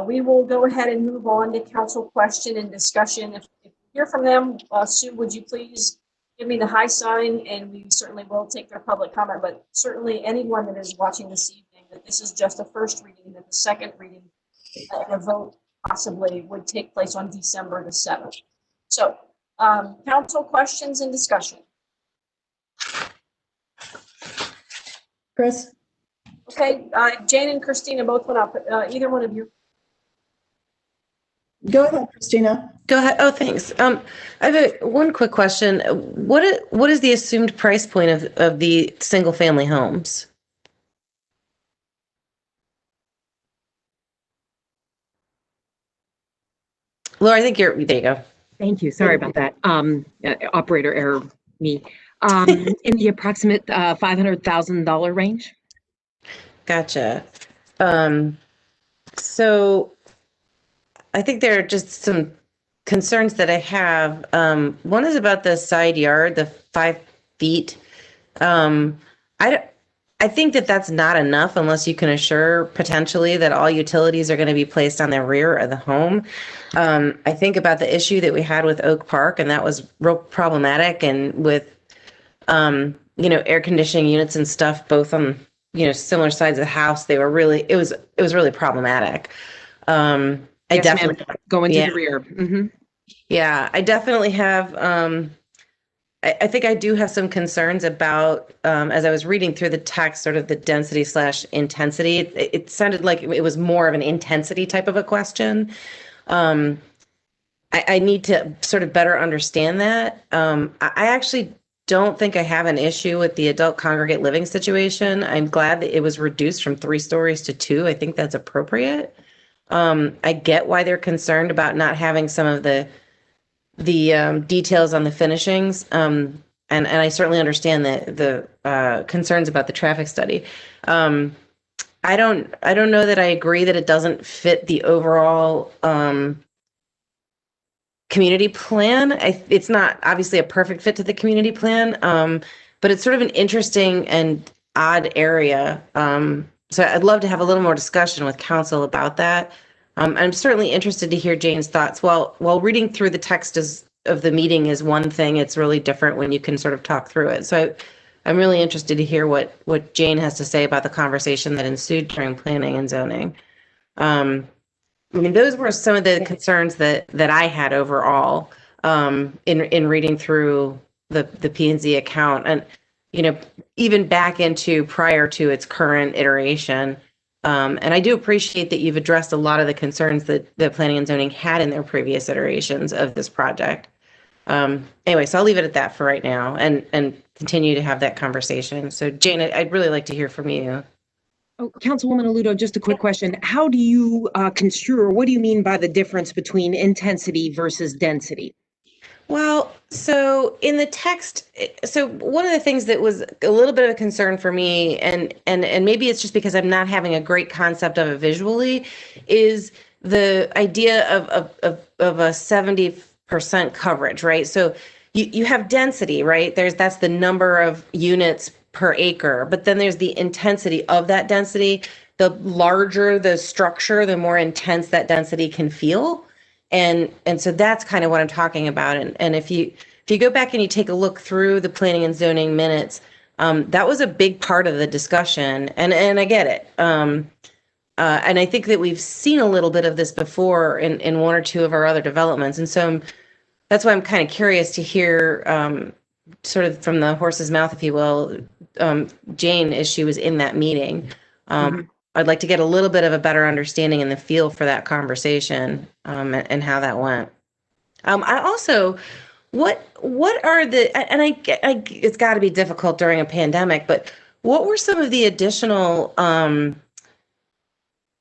We will go ahead and move on to council question and discussion. If you hear from them, Sue, would you please give me the high sign, and we certainly will take their public comment, but certainly anyone that is watching this evening, that this is just a first reading, that the second reading and a vote possibly would take place on December the 7th. So, council questions and discussion. Chris? Okay, Jane and Christina both went up. Either one of you. Go ahead, Christina. Go ahead. Oh, thanks. I have one quick question. What is the assumed price point of the single family homes? Laura, I think there you go. Thank you. Sorry about that. Operator error, me. In the approximate $500,000 range. Gotcha. So I think there are just some concerns that I have. One is about the side yard, the 5 feet. I think that that's not enough unless you can assure potentially that all utilities are going to be placed on the rear of the home. I think about the issue that we had with Oak Park, and that was real problematic. And with, air conditioning units and stuff, both on, similar sides of the house, it was really problematic. I Yes, definitely going to the rear. Mm-hmm. Yeah, I definitely have. I think I do have some concerns about, as I was reading through the text, sort of the density/intensity. It sounded like it was more of an intensity type of a question. I need to sort of better understand that. I actually don't think I have an issue with the adult congregate living situation. I'm glad that it was reduced from 3 stories to 2. I think that's appropriate. I get why they're concerned about not having some of the details on the finishings, and I certainly understand the concerns about the traffic study. I don't know that I agree that it doesn't fit the overall community plan. It's not obviously a perfect fit to the community plan, but it's sort of an interesting and odd area. So I'd love to have a little more discussion with council about that. I'm certainly interested to hear Jane's thoughts. While reading through the text of the meeting is one thing, it's really different when you can sort of talk through it. So I'm really interested to hear what Jane has to say about the conversation that ensued during planning and zoning. Those were some of the concerns that I had overall in reading through the P&Z account, and even back into prior to its current iteration. And I do appreciate that you've addressed a lot of the concerns that the planning and zoning had in their previous iterations of this project. Anyway, so I'll leave it at that for right now and continue to have that conversation. So Jane, I'd really like to hear from you. Oh, Councilwoman Aludo, just a quick question. How do you construe, or what do you mean by the difference between intensity versus density? Well, so in the text, so one of the things that was a little bit of a concern for me, and maybe it's just because I'm not having a great concept of it visually, is the idea of a 70% coverage, right? So you have density, right? That's the number of units per acre, but then there's the intensity of that density. The larger the structure, the more intense that density can feel. And so that's kind of what I'm talking about. And if you go back and you take a look through the planning and zoning minutes, that was a big part of the discussion. And I get it. And I think that we've seen a little bit of this before in one or two of our other developments. And so that's why I'm kind of curious to hear sort of from the horse's mouth, if you will, Jane, as she was in that meeting. I'd like to get a little bit of a better understanding and the feel for that conversation and how that went. I also, what are the, and I it's got to be difficult during a pandemic, but what were some of the additional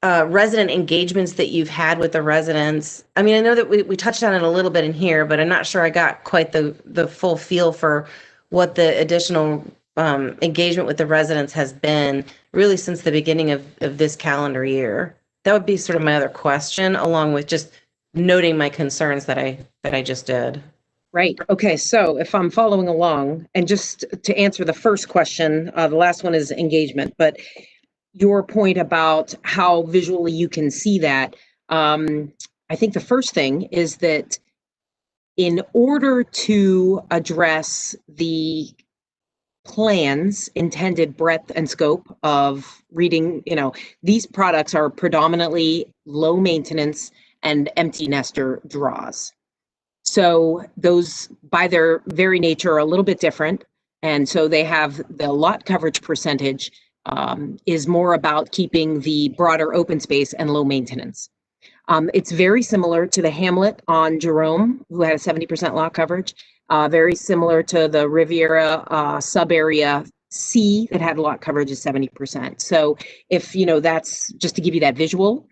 resident engagements that you've had with the residents? I mean, I know that we touched on it a little bit in here, but I'm not sure I got quite the full feel for what the additional engagement with the residents has been really since the beginning of this calendar year. That would be sort of my other question, along with just noting my concerns that I just did. Right. Okay. So if I'm following along, and just to answer the first question, the last one is engagement, but your point about how visually you can see that, I think the first thing is that in order to address the plan's intended breadth and scope of reading, these products are predominantly low maintenance and empty nester draws. So those, by their very nature, are a little bit different. And so they have the lot coverage percentage is more about keeping the broader open space and low maintenance. It's very similar to the Hamlet on Jerome, who had a 70% lot coverage. Very similar to the Riviera sub-area C that had lot coverage of 70%. So if, that's just to give you that visual.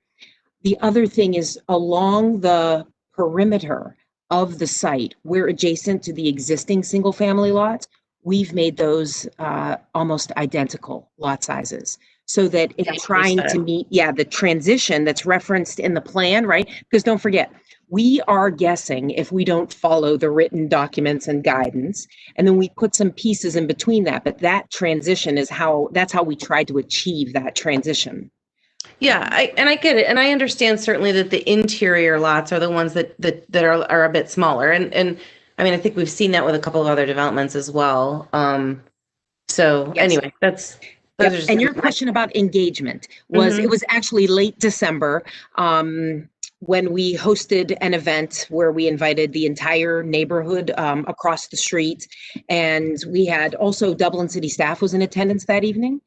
The other thing is along the perimeter of the site, we're adjacent to the existing single family lots. We've made those almost identical lot sizes so that it's trying to meet, the transition that's referenced in the plan, right? Because don't forget, we are guessing if we don't follow the written documents and guidance, and then we put some pieces in between that, but that transition that's how we tried to achieve that transition. Yeah, I get it. And I understand certainly that the interior lots are the ones that are a bit smaller. And I mean, I think we've seen that with a couple of other developments as well. So anyway, those are just and your question about engagement was, it was actually late December when we hosted an event where we invited the entire neighborhood across the street. And we had also Dublin City staff was in attendance that evening.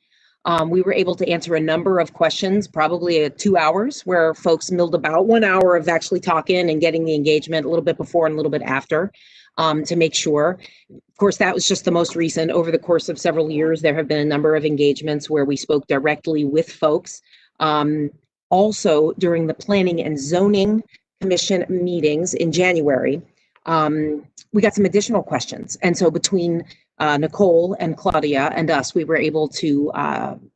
We were able to answer a number of questions, probably 2 hours, where folks milled about 1 hour of actually talking and getting the engagement a little bit before and a little bit after to make sure. Of course, that was just the most recent. Over the course of several years, there have been a number of engagements where we spoke directly with folks. Also, during the Planning and Zoning Commission meetings in January, we got some additional questions. And so between Nicole and Claudia and us, we were able to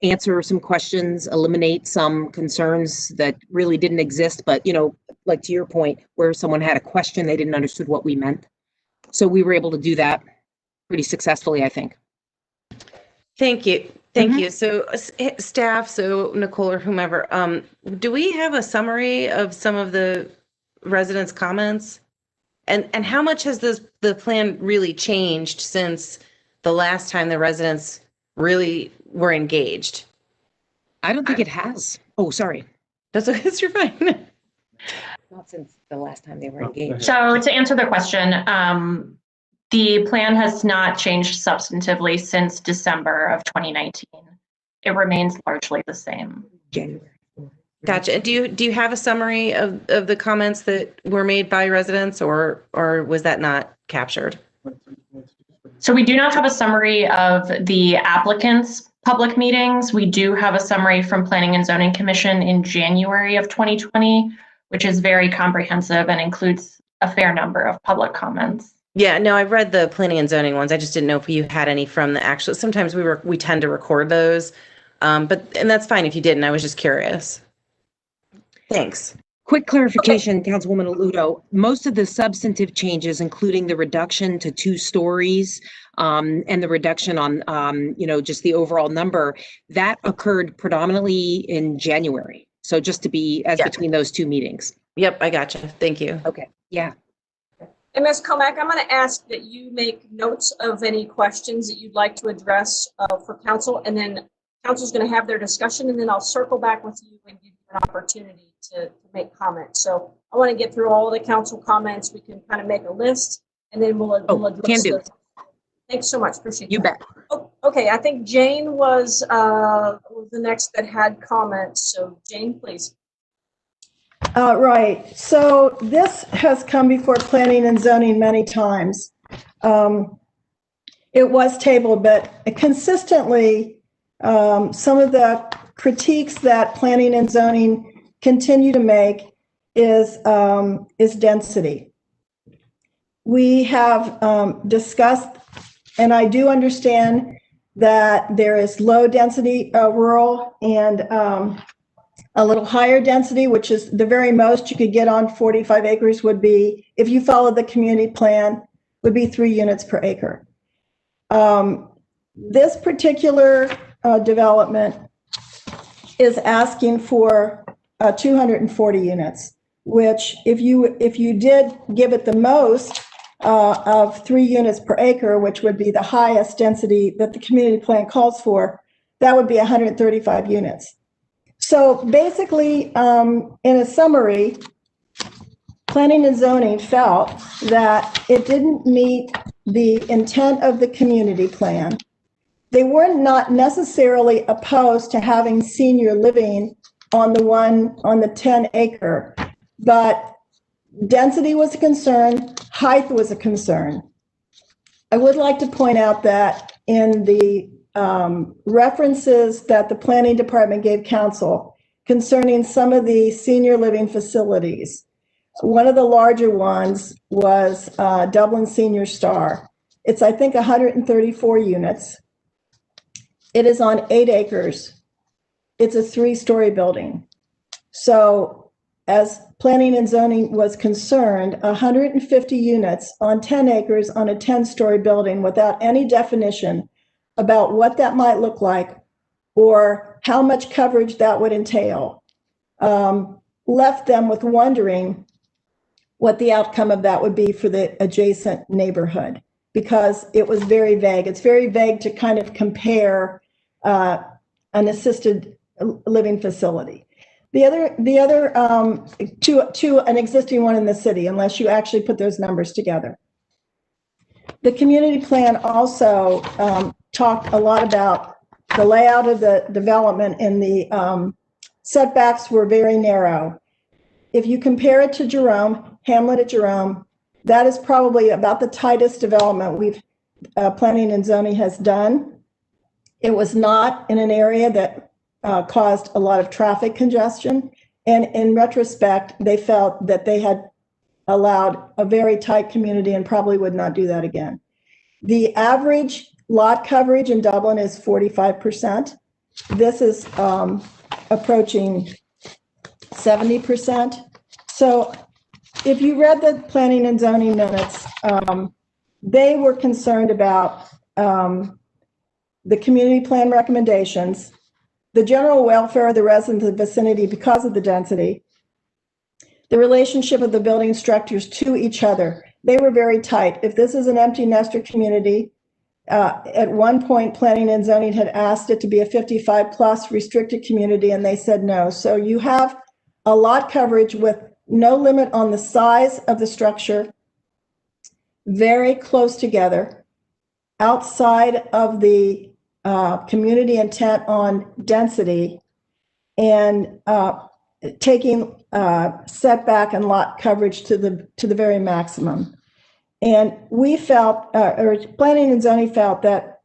answer some questions, eliminate some concerns that really didn't exist, but, like to your point, where someone had a question, they didn't understand what we meant. So we were able to do that pretty successfully, I think. Thank you. Thank you. So staff, so Nicole or whomever, do we have a summary of some of the residents' comments? And how much has the plan really changed since the last time the residents really were engaged? I don't think it has. Oh, sorry. That's you're fine. Not since the last time they were engaged. So to answer the question, the plan has not changed substantively since December of 2019. It remains largely the same. January. Gotcha. Do you have a summary of the comments that were made by residents, or was that not captured? So we do not have a summary of the applicants' public meetings. We do have a summary from Planning and Zoning Commission in January of 2020, which is very comprehensive and includes a fair number of public comments. Yeah, no, I've read the planning and zoning ones. I just didn't know if you had any from the actual. Sometimes we tend to record those, and that's fine if you didn't. I was just curious. Thanks. Quick clarification, Councilwoman Aludo. Most of the substantive changes, including the reduction to 2 stories and the reduction on, just the overall number, that occurred predominantly in January. So just to be between those 2 meetings. Yep, I gotcha. Thank you. Okay. Yeah. And Ms. Comack, I'm going to ask that you make notes of any questions that you'd like to address for council, and then council's going to have their discussion, and then I'll circle back with you and give you an opportunity to make comments. So I want to get through all the council comments. We can kind of make a list, and then we'll address can do. those. Thanks so much. Appreciate you that. bet. Oh, okay, I think Jane was the next that had comments. So Jane, please. Right. So this has come before planning and zoning many times. It was tabled, but consistently, some of the critiques that planning and zoning continue to make is density. We have discussed, and I do understand that there is low density rural and a little higher density, which is the very most you could get on 45 acres would be, if you follow the community plan, would be 3 units per acre. This particular development is asking for 240 units, which if you did give it the most of 3 units per acre, which would be the highest density that the community plan calls for, that would be 135 units. So basically, in a summary, planning and zoning felt that it didn't meet the intent of the community plan. They were not necessarily opposed to having senior living on the 10 acre, but density was a concern, height was a concern. I would like to point out that in the references that the planning department gave council concerning some of the senior living facilities, one of the larger ones was Dublin Senior Star. It's, I think, 134 units. It is on 8 acres. It's a 3-story building. So as planning and zoning was concerned, 150 units on 10 acres on a 10-story building without any definition about what that might look like or how much coverage that would entail, left them with wondering what the outcome of that would be for the adjacent neighborhood, because it was very vague. It's very vague to kind of compare an assisted living facility. The other to an existing one in the city, unless you actually put those numbers together. The community plan also talked a lot about the layout of the development, and the setbacks were very narrow. If you compare it to Jerome, Hamlet at Jerome, that is probably about the tightest development we've planning and zoning has done. It was not in an area that caused a lot of traffic congestion. And in retrospect, they felt that they had allowed a very tight community and probably would not do that again. The average lot coverage in Dublin is 45%. This is approaching 70%. So if you read the planning and zoning minutes, they were concerned about the community plan recommendations, the general welfare of the residents of the vicinity because of the density, the relationship of the building structures to each other. They were very tight. If this is an empty nester community, at one point planning and zoning had asked it to be a 55 plus restricted community, and they said no. So you have a lot coverage with no limit on the size of the structure, very close together, outside of the community intent on density, and taking setback and lot coverage to the very maximum. And we felt, or planning and zoning felt, that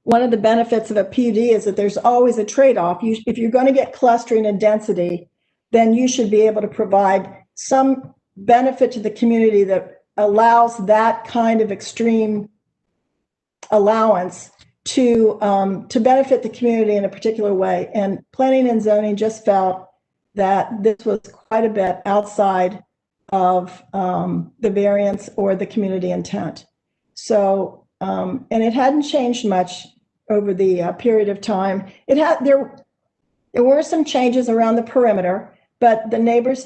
one of the benefits of a PUD is that there's always a trade-off. If you're going to get clustering and density, then you should be able to provide some benefit to the community that allows that kind of extreme allowance to benefit the community in a particular way. And planning and zoning just felt that this was quite a bit outside of the variance or the community intent. So, and it hadn't changed much over the period of time. There were some changes around the perimeter, but the neighbors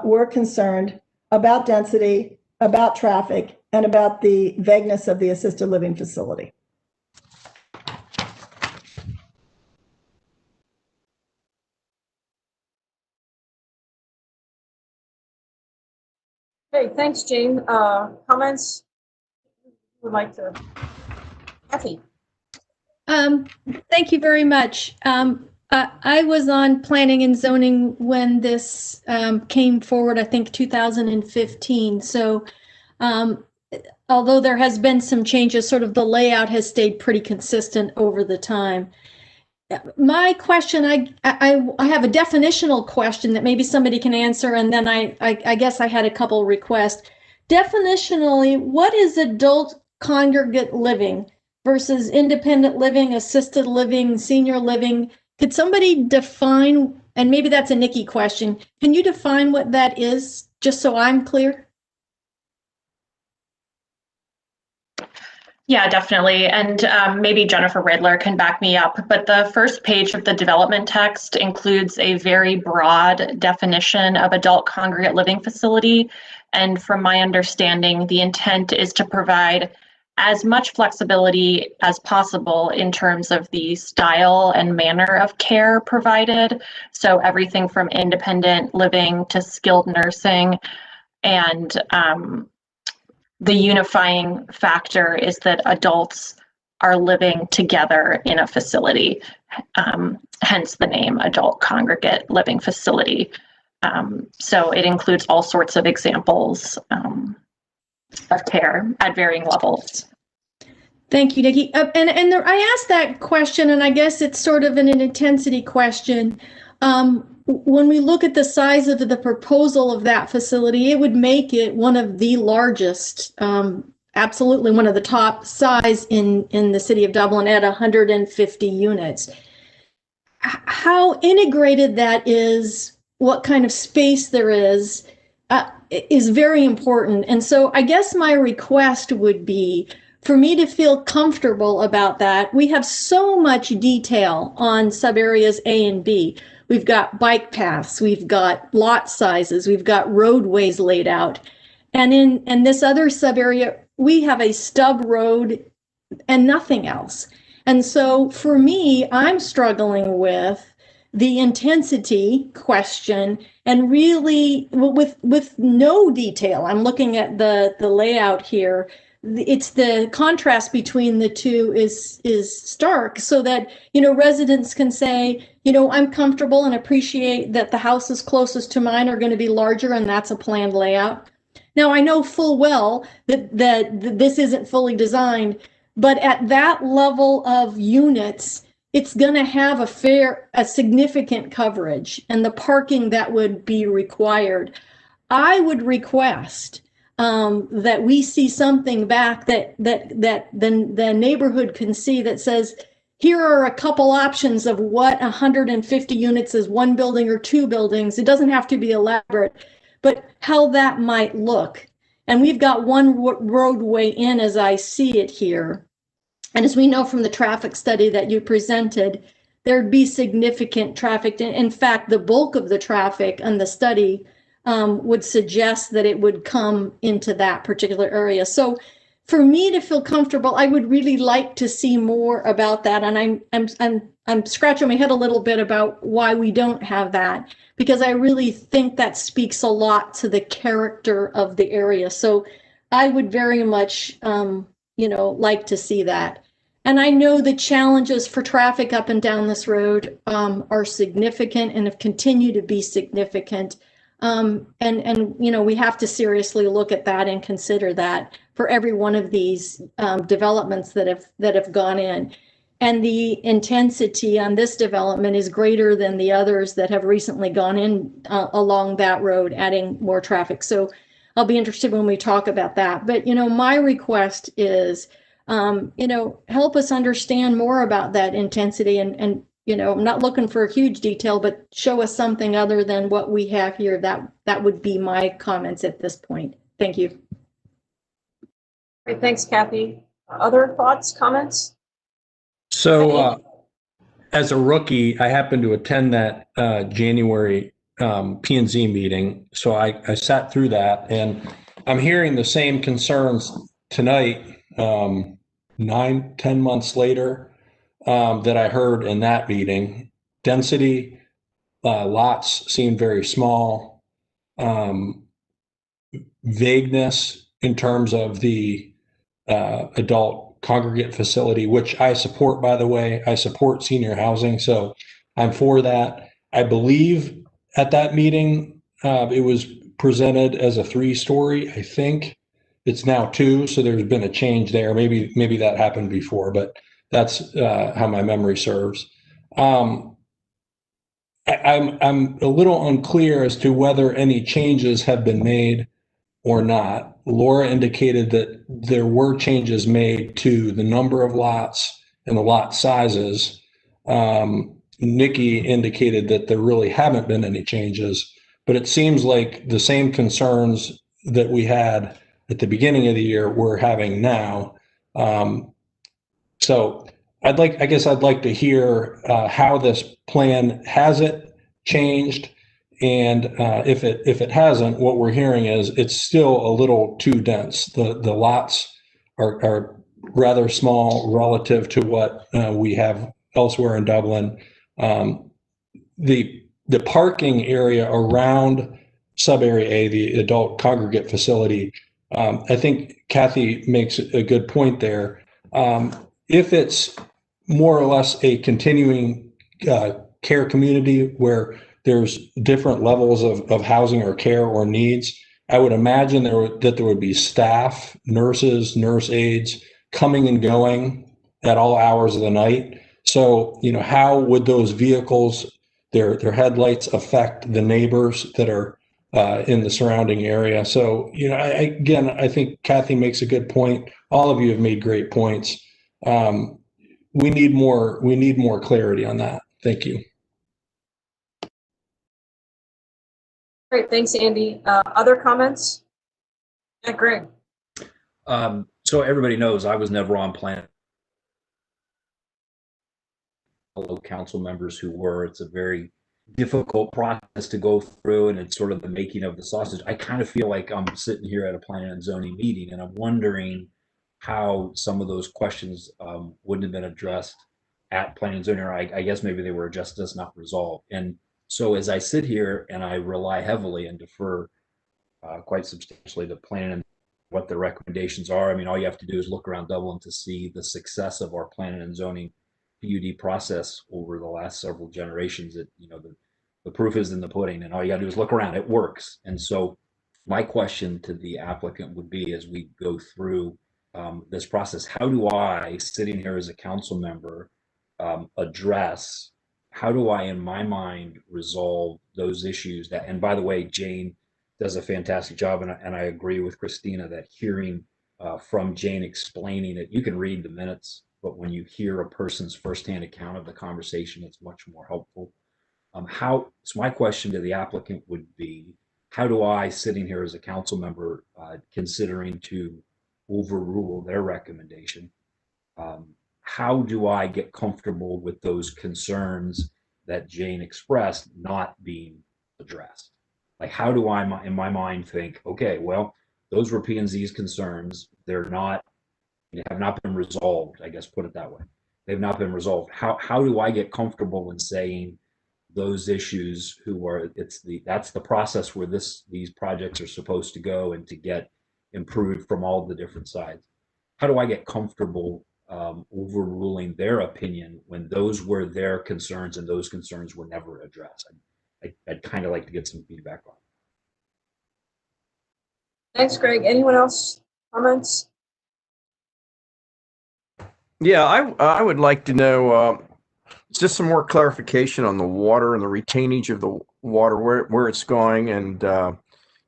were concerned about density, about traffic, and about the vagueness of the assisted living facility. Okay, thanks, Jane. Comments? Would like to, Kathy. Thank you very much. I was on planning and zoning when this came forward, I think 2015. So although there has been some changes, sort of the layout has stayed pretty consistent over the time. My question, I have a definitional question that maybe somebody can answer, and then I guess I had a couple requests. Definitionally, what is adult congregate living versus independent living, assisted living, senior living? Could somebody define, and maybe that's a Nikki question, can you define what that is, just so I'm clear? Yeah, definitely. And maybe Jennifer Riddler can back me up, but the first page of the development text includes a very broad definition of adult congregate living facility. And from my understanding, the intent is to provide as much flexibility as possible in terms of the style and manner of care provided. So everything from independent living to skilled nursing. And the unifying factor is that adults are living together in a facility, hence the name Adult Congregate Living Facility. So it includes all sorts of examples of care at varying levels. Thank you, Nikki. I asked that question, and I guess it's sort of an intensity question. When we look at the size of the proposal of that facility, it would make it one of the largest, absolutely one of the top size in the city of Dublin at 150 units. How integrated that is, what kind of space there is very important. And so I guess my request would be for me to feel comfortable about that. We have so much detail on subareas A and B. We've got bike paths, we've got lot sizes, we've got roadways laid out. And in this other sub-area, we have a stub road and nothing else. And so for me, I'm struggling with the intensity question and really with no detail. I'm looking at the layout here. It's the contrast between the two is stark, so that, you know, residents can say, you know, I'm comfortable and appreciate that the houses closest to mine are going to be larger, and that's a planned layout. Now, I know full well that this isn't fully designed, but at that level of units, it's going to have a significant coverage, and the parking that would be required. I would request that we see something back that the neighborhood can see that says, here are a couple options of what 150 units is, one building or two buildings. It doesn't have to be elaborate, but how that might look. And we've got one roadway in as I see it here. And as we know from the traffic study that you presented, there'd be significant traffic. In fact, the bulk of the traffic on the study would suggest that it would come into that particular area. So for me to feel comfortable, I would really like to see more about that. And I'm scratching my head a little bit about why we don't have that, because I really think that speaks a lot to the character of the area. So I would very much, like to see that. And I know the challenges for traffic up and down this road are significant and have continued to be significant. And you know, we have to seriously look at that and consider that for every one of these developments that have gone in. And the intensity on this development is greater than the others that have recently gone in along that road, adding more traffic. So I'll be interested when we talk about that. But, you know, my request is, you know, help us understand more about that intensity and, you know, I'm not looking for a huge detail, but show us something other than what we have here. That would be my comments at this point. Thank you. Great, thanks, Kathy. Other thoughts, comments? So, as a rookie, I happened to attend that January P&Z meeting. So I sat through that, and I'm hearing the same concerns tonight, 9-10 months later, that I heard in that meeting. Density, lots seem very small. Vagueness in terms of the adult congregate facility, which I support, by the way. I support senior housing, so I'm for that. I believe at that meeting, it was presented as a 3-story. I think it's now 2, so there's been a change there. Maybe that happened before, but that's how my memory serves. I'm a little unclear as to whether any changes have been made or not. Laura indicated that there were changes made to the number of lots and the lot sizes. Nikki indicated that there really haven't been any changes, but it seems like the same concerns that we had at the beginning of the year we're having now. So I guess I'd like to hear how this plan has it changed. And if it hasn't, what we're hearing is it's still a little too dense. The lots are rather small relative to what we have elsewhere in Dublin. The parking area around sub-area A, the adult congregate facility, I think Kathy makes a good point there. If it's more or less a continuing care community where there's different levels of housing or care or needs, I would imagine that there would be staff, nurses, nurse aides coming and going at all hours of the night. So, you know, how would those vehicles, their headlights affect the neighbors that are in the surrounding area? So, you know, I think Kathy makes a good point. All of you have made great points. We need more clarity on that. Thank you. Great, thanks, Andy. Other comments? Yeah, Greg. So everybody knows I was never on plan. Fellow council members who were. It's a very difficult process to go through, and it's sort of the making of the sausage. I kind of feel like I'm sitting here at a planning and zoning meeting, and I'm wondering how some of those questions wouldn't have been addressed at planning and zoning, or I guess maybe they were addressed, just not resolved. And so as I sit here and I rely heavily and defer quite substantially to planning and what the recommendations are. I mean, all you have to do is look around Dublin to see the success of our planning and zoning PUD process over the last several generations. That, you know, the proof is in the pudding, and all you got to do is look around. It works. And so my question to the applicant would be, as we go through this process, how do I, sitting here as a council member, address, how do I, in my mind, resolve those issues that, and by the way, Jane does a fantastic job, and I agree with Christina that hearing from Jane explaining it, you can read the minutes, but when you hear a person's firsthand account of the conversation, it's much more helpful. So my question to the applicant would be, how do I, sitting here as a council member, considering to overrule their recommendation, how do I get comfortable with those concerns that Jane expressed not being addressed? Like, how do I, in my mind, think, okay, well, those were P&Z's concerns. They have not been resolved, I guess, put it that way. They've not been resolved. How do I get comfortable in saying those issues that's the process where these projects are supposed to go and to get improved from all the different sides? How do I get comfortable overruling their opinion when those were their concerns and those concerns were never addressed. I'd kind of like to get some feedback on. Thanks, Greg. Anyone else? Comments? Yeah, I would like to know just some more clarification on the water and the retainage of the water, where it's going, and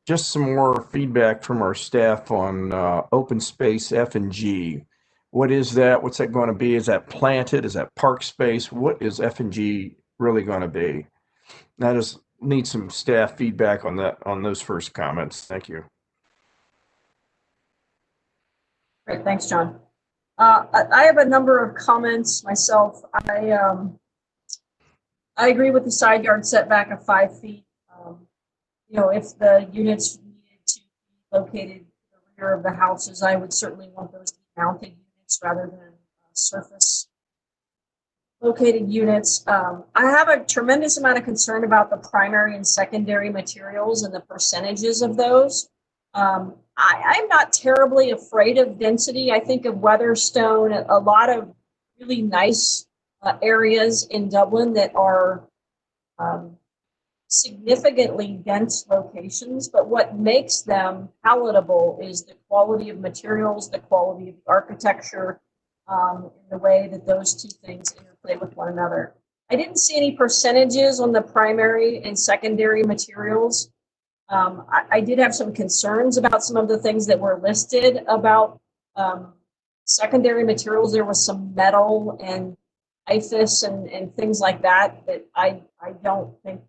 just some more feedback from our staff on open space F&G. What is that? What's that going to be? Is that planted? Is that park space? What is F&G really going to be? I just need some staff feedback on that, on those first comments. Thank you. Great, thanks, John. I have a number of comments myself. I agree with the side yard setback of 5 feet. You know, if the units needed to be located in the rear of the houses, I would certainly want those to be mounted units rather than surface located units. I have a tremendous amount of concern about the primary and secondary materials and the percentages of those. I'm not terribly afraid of density. I think of Weatherstone, a lot of really nice areas in Dublin that are significantly dense locations, but what makes them palatable is the quality of materials, the quality of the architecture, and the way that those two things interplay with one another. I didn't see any percentages on the primary and secondary materials. I did have some concerns about some of the things that were listed about secondary materials. There was some metal and IFAS and things like that that I don't think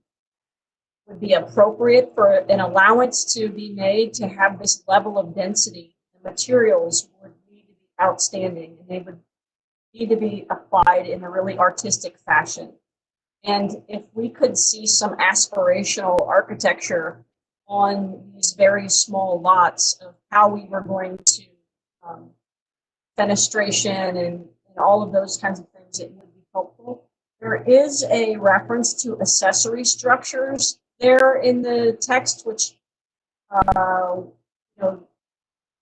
would be appropriate for an allowance to be made to have this level of density. The materials would need to be outstanding, and they would need to be applied in a really artistic fashion. And if we could see some aspirational architecture on these very small lots of how we were going to fenestration and all of those kinds of things, it would be helpful. There is a reference to accessory structures there in the text, which you know,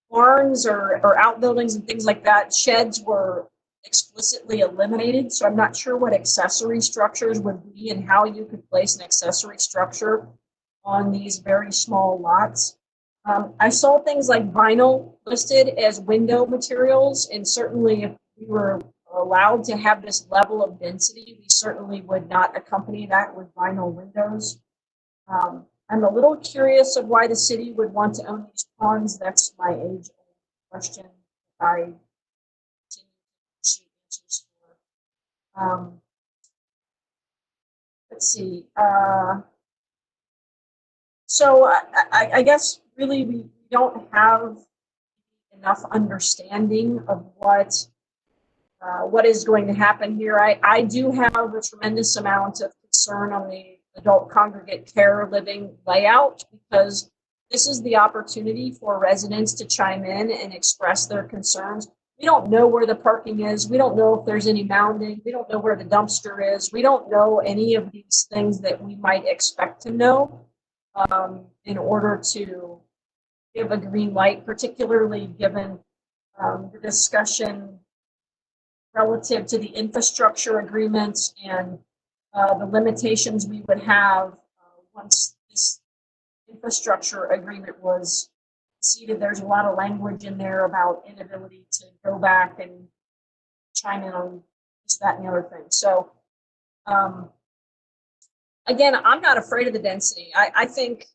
barns or outbuildings and things like that, sheds were explicitly eliminated. So I'm not sure what accessory structures would be and how you could place an accessory structure on these very small lots. I saw things like vinyl listed as window materials, and certainly if we were allowed to have this level of density, we certainly would not accompany that with vinyl windows. I'm a little curious of why the city would want to own these ponds. That's my age-old question. I let's see. So I guess really we don't have enough understanding of what is going to happen here. I do have a tremendous amount of concern on the adult congregate care living layout, because this is the opportunity for residents to chime in and express their concerns. We don't know where the parking is. We don't know if there's any mounding. We don't know where the dumpster is. We don't know any of these things that we might expect to know in order to give a green light, particularly given the discussion relative to the infrastructure agreements and the limitations we would have once this infrastructure agreement was conceded. There's a lot of language in there about inability to go back and chime in on this, that, and the other thing. So again, I'm not afraid of the density. I think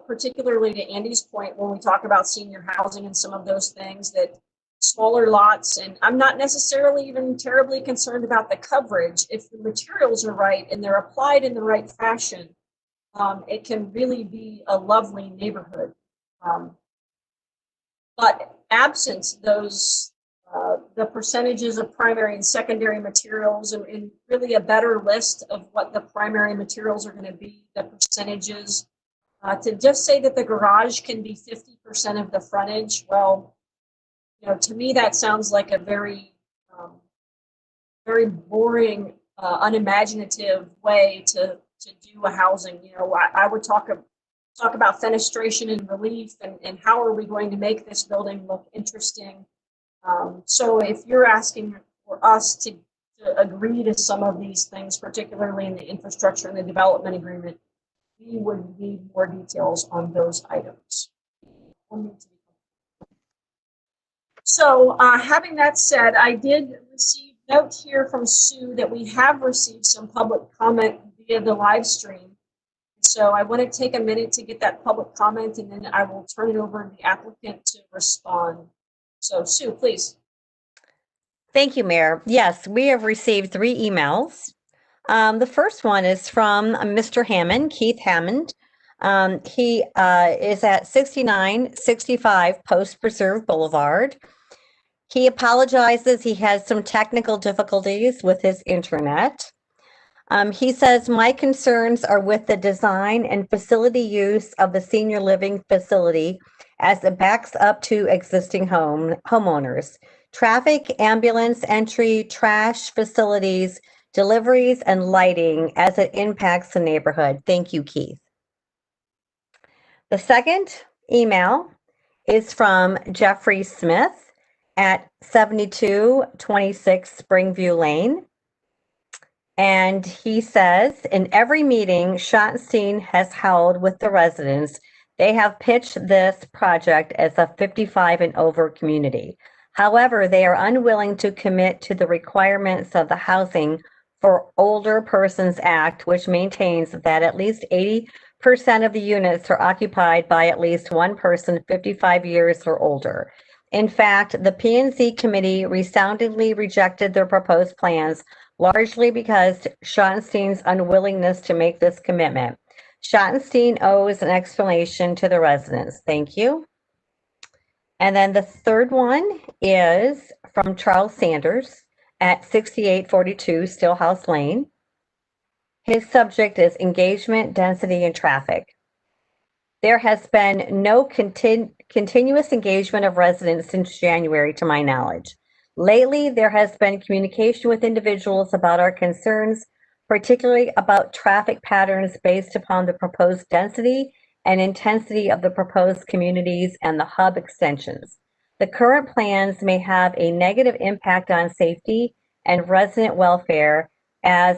particularly to Andy's point, when we talk about senior housing and some of those things, that smaller lots, and I'm not necessarily even terribly concerned about the coverage. If the materials are right and they're applied in the right fashion, it can really be a lovely neighborhood. But absent those, the percentages of primary and secondary materials, and really a better list of what the primary materials are going to be, the percentages, to just say that the garage can be 50% of the frontage, well, you know, to me that sounds like a very, very boring, unimaginative way to do a housing. You know, I would talk about fenestration and relief, and how are we going to make this building look interesting So if you're asking for us to agree to some of these things, particularly in the infrastructure and the development agreement, we would need more details on those items. So having that said, I did receive note here from Sue that we have received some public comment via the live stream. So I want to take a minute to get that public comment, and then I will turn it over to the applicant to respond. So Sue, please. Thank you, Mayor. Yes, we have received 3 emails. The first one is from Mr. Hammond, Keith Hammond. He is at 6965 Post Preserve Boulevard. He apologizes. He has some technical difficulties with his internet. He says, my concerns are with the design and facility use of the senior living facility as it backs up to existing homeowners. Traffic, ambulance entry, trash facilities, deliveries, and lighting as it impacts the neighborhood. Thank you, Keith. The second email is from Jeffrey Smith at 7226 Springview Lane. And he says, in every meeting Schottenstein has held with the residents, they have pitched this project as a 55 and over community. However, they are unwilling to commit to the requirements of the Housing for Older Persons Act, which maintains that at least 80% of the units are occupied by at least one person 55 years or older. In fact, the P&Z committee resoundingly rejected their proposed plans, largely because Schottenstein's unwillingness to make this commitment. Schottenstein owes an explanation to the residents. Thank you. And then the third one is from Charles Sanders at 6842 Stillhouse Lane. His subject is engagement, density, and traffic. There has been no continuous engagement of residents since January, to my knowledge. Lately, there has been communication with individuals about our concerns, particularly about traffic patterns based upon the proposed density and intensity of the proposed communities and the hub extensions. The current plans may have a negative impact on safety and resident welfare as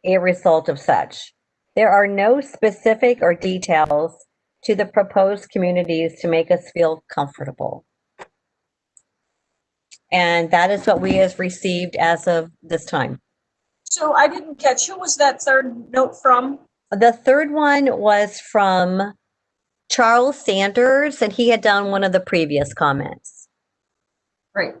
a result of such. There are no specific or details to the proposed communities to make us feel comfortable. And that is what we have received as of this time. So I didn't catch, who was that third note from? The third one was from Charles Sanders, and he had done one of the previous comments. Great.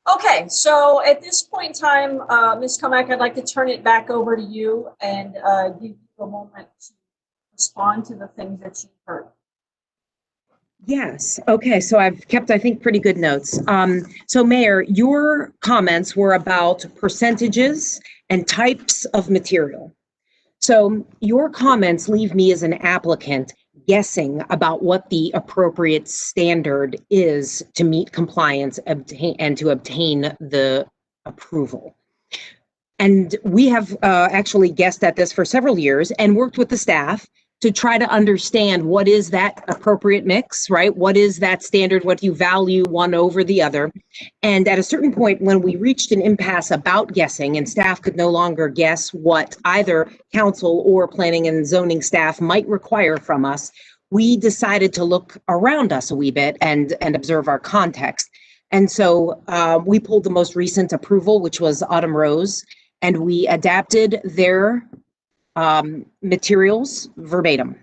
Okay, so at this point in time, Ms. Comack, I'd like to turn it back over to you and give you a moment to respond to the things that you've heard. Yes. Okay. So I've kept, I think, pretty good notes. So Mayor, your comments were about percentages and types of material. So your comments leave me as an applicant guessing about what the appropriate standard is to meet compliance and to obtain the approval. And we have actually guessed at this for several years and worked with the staff to try to understand what is that appropriate mix, right? What is that standard? What do you value one over the other? And at a certain point, when we reached an impasse about guessing and staff could no longer guess what either council or planning and zoning staff might require from us, we decided to look around us a wee bit and observe our context. And so we pulled the most recent approval, which was Autumn Rose, and we adapted their materials verbatim.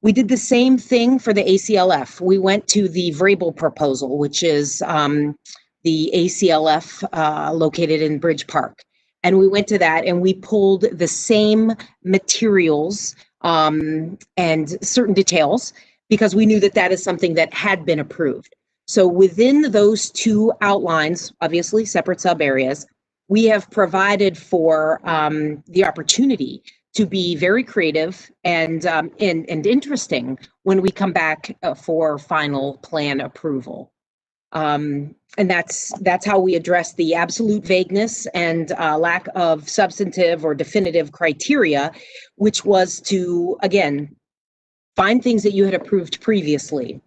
We did the same thing for the ACLF. We went to the Vrabel proposal, which is the ACLF located in Bridge Park. And we went to that and we pulled the same materials and certain details because we knew that that is something that had been approved. So within those two outlines, obviously separate sub areas, we have provided for the opportunity to be very creative and interesting when we come back for final plan approval. And that's how we address the absolute vagueness and lack of substantive or definitive criteria, which was to, again, find things that you had approved previously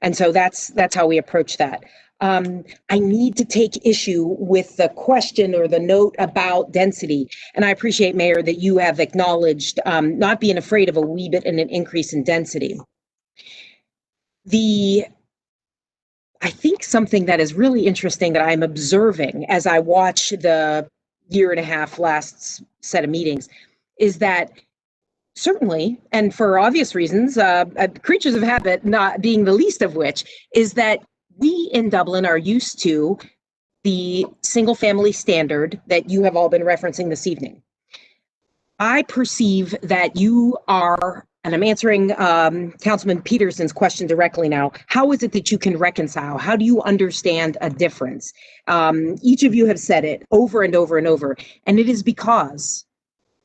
And so that's how we approach that. I need to take issue with the question or the note about density. And I appreciate, Mayor, that you have acknowledged not being afraid of a wee bit and an increase in density. I think something that is really interesting that I'm observing as I watch the year and a half last set of meetings is that certainly, and for obvious reasons, creatures of habit not being the least of which, is that we in Dublin are used to the single family standard that you have all been referencing this evening. I perceive that you are, and I'm answering Councilman Peterson's question directly now, how is it that you can reconcile? How do you understand a difference? Each of you have said it over and over and over, and it is because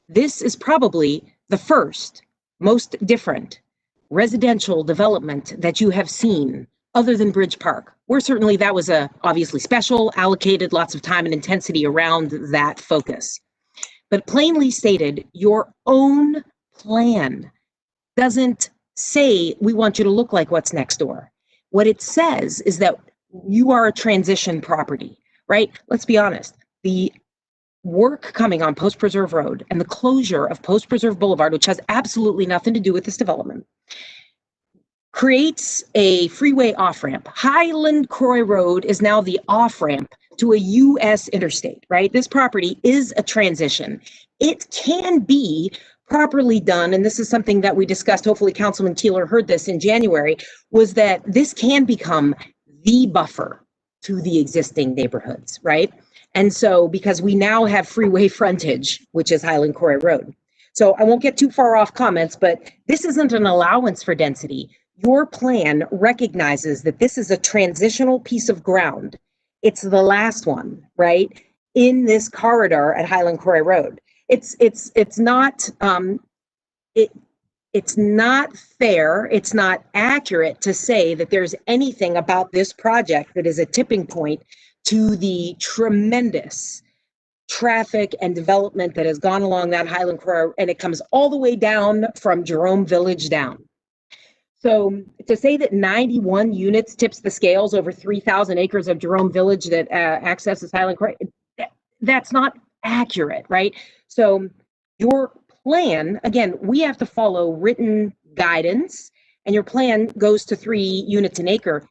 this is probably the first, most different residential development that you have seen other than Bridge Park, where certainly that was obviously special, allocated lots of time and intensity around that focus. But plainly stated, your own plan doesn't say we want you to look like what's next door. What it says is that you are a transition property, right? Let's be honest. The work coming on Post Preserve Road and the closure of Post Preserve Boulevard, which has absolutely nothing to do with this development, creates a freeway off-ramp. Highland Croy Road is now the off-ramp to a U.S. interstate, right? This property is a transition. It can be properly done, and this is something that we discussed, hopefully Councilman Keeler heard this in January, was that this can become the buffer to the existing neighborhoods, right? And so, because we now have freeway frontage, which is Highland Croy Road. So I won't get too far off comments, but this isn't an allowance for density. Your plan recognizes that this is a transitional piece of ground. It's the last one, right? In this corridor at Highland Croy Road. It's not fair, it's not accurate to say that there's anything about this project that is a tipping point to the tremendous traffic and development that has gone along that Highland Croy, and it comes all the way down from Jerome Village down. So to say that 91 units tips the scales over 3,000 acres of Jerome Village that accesses Highland Croy, that's not accurate, right? So your plan, again, we have to follow written guidance, and your plan goes to 3 units an acre.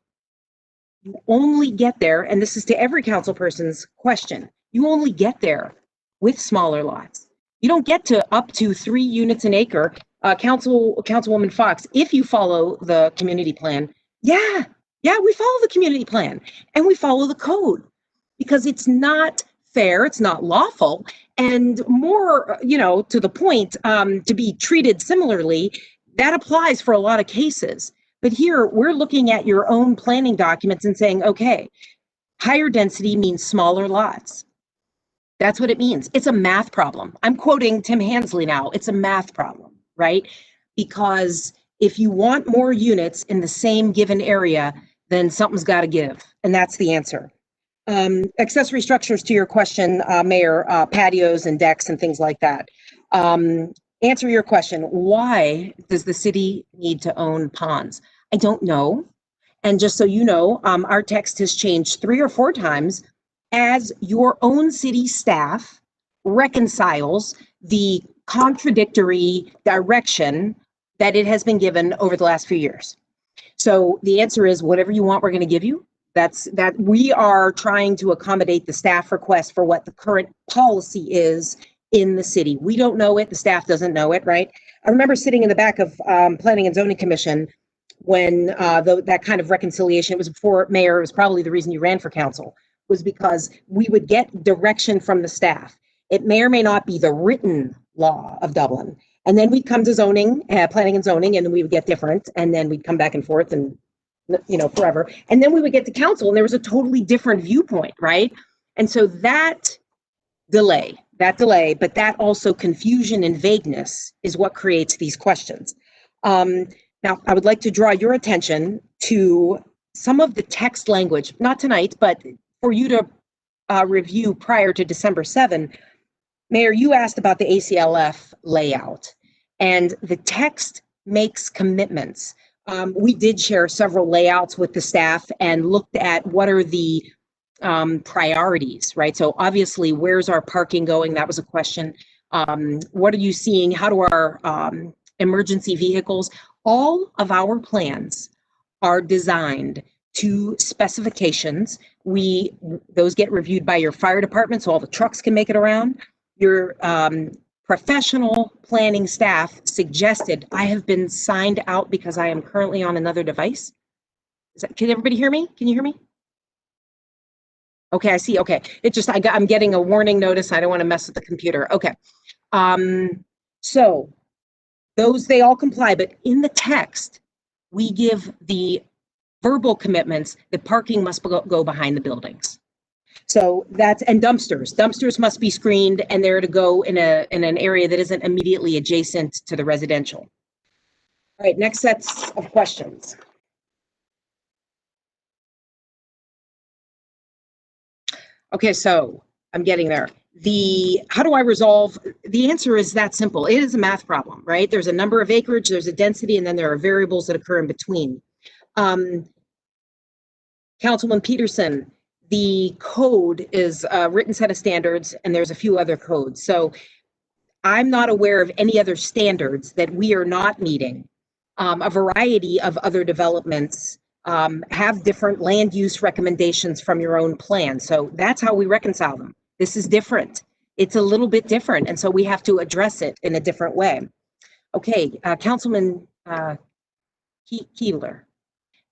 You only get there, and this is to every council person's question, you only get there with smaller lots. You don't get to up to 3 units an acre. Councilwoman Fox, if you follow the community plan, yeah, we follow the community plan and we follow the code because it's not fair, it's not lawful, and more, to the point, to be treated similarly, that applies for a lot of cases. But here we're looking at your own planning documents and saying, okay, higher density means smaller lots. That's what it means. It's a math problem. I'm quoting Tim Hansley now. It's a math problem, right? Because if you want more units in the same given area, then something's got to give. And that's the answer. Accessory structures, to your question, Mayor, patios and decks and things like that. Answer your question. Why does the city need to own ponds? I don't know. And just so you know, our text has changed 3 or 4 times as your own city staff reconciles the contradictory direction that it has been given over the last few years. So the answer is whatever you want, we're going to give you. That we are trying to accommodate the staff request for what the current policy is in the city. We don't know it. The staff doesn't know it, right? I remember sitting in the back of Planning and Zoning Commission when that kind of reconciliation, it was before Mayor, it was probably the reason you ran for council, was because we would get direction from the staff. It may or may not be the written law of Dublin. And then we'd come to zoning, planning and zoning, and we would get different. And then we'd come back and forth and, forever. And then we would get to council and there was a totally different viewpoint, right? And so that delay, but that also confusion and vagueness is what creates these questions. Now, I would like to draw your attention to some of the text language, not tonight, but for you to review prior to December 7. Mayor, you asked about the ACLF layout, and the text makes commitments we did share several layouts with the staff and looked at what are the priorities, right? So obviously, where's our parking going? That was a question. What are you seeing? How do our emergency vehicles? All of our plans are designed to specifications. Those get reviewed by your fire department, so all the trucks can make it around. Your professional planning staff suggested, I have been signed out because I am currently on another device. Can everybody hear me? Can you hear me? Okay, I see. Okay, I'm getting a warning notice. I don't want to mess with the computer. Okay, so those, they all comply, but in the text, we give the verbal commitments that parking must go behind the buildings. So and dumpsters must be screened, and they're to go in an area that isn't immediately adjacent to the residential. All right, next sets of questions. Okay, so I'm getting there. How do I resolve? The answer is that simple. It is a math problem, right? There's a number of acreage, there's a density, and then there are variables that occur in between. Councilman Peterson, the code is a written set of standards, and there's a few other codes. So I'm not aware of any other standards that we are not meeting. A variety of other developments have different land use recommendations from your own plan. So that's how we reconcile them. This is different. It's a little bit different. And so we have to address it in a different way. Okay, Councilman Keeler,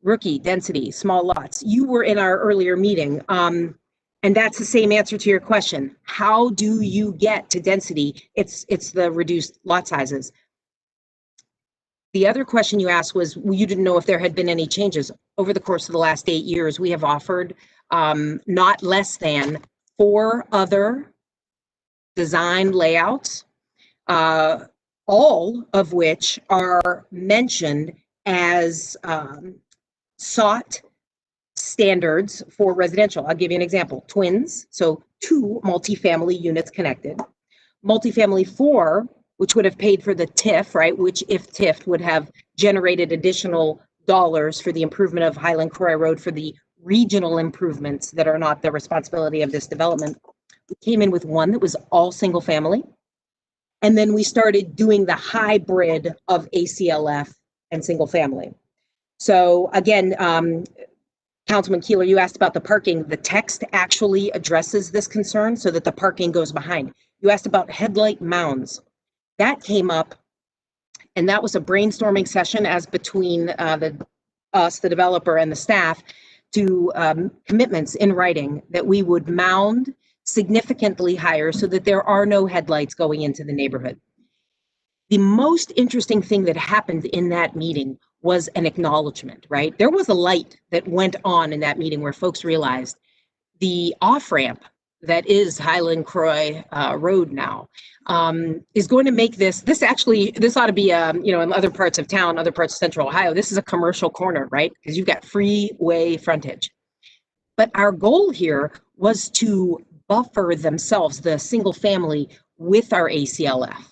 rookie, density, small lots. You were in our earlier meeting, and that's the same answer to your question. How do you get to density? It's the reduced lot sizes. The other question you asked was, you didn't know if there had been any changes. Over the course of the last 8 years, we have offered not less than 4 other design layouts, all of which are mentioned as sought standards for residential. I'll give you an example. Twins, so 2 multifamily units connected. Multifamily 4, which would have paid for the TIF, right? Which, if TIF, would have generated additional dollars for the improvement of Highland Croy Road for the regional improvements that are not the responsibility of this development. We came in with 1 that was all single family. And then we started doing the hybrid of ACLF and single family. So again, Councilman Keeler, you asked about the parking. The text actually addresses this concern so that the parking goes behind. You asked about headlight mounds. That came up, and that was a brainstorming session as between us, the developer, and the staff to commitments in writing that we would mound significantly higher so that there are no headlights going into the neighborhood. The most interesting thing that happened in that meeting was an acknowledgement, right? There was a light that went on in that meeting where folks realized the off-ramp that is Highland Croy Road now is going to make this ought to be, in other parts of town, other parts of Central Ohio, this is a commercial corner, right? Because you've got freeway frontage. But our goal here was to buffer themselves, the single family, with our ACLF,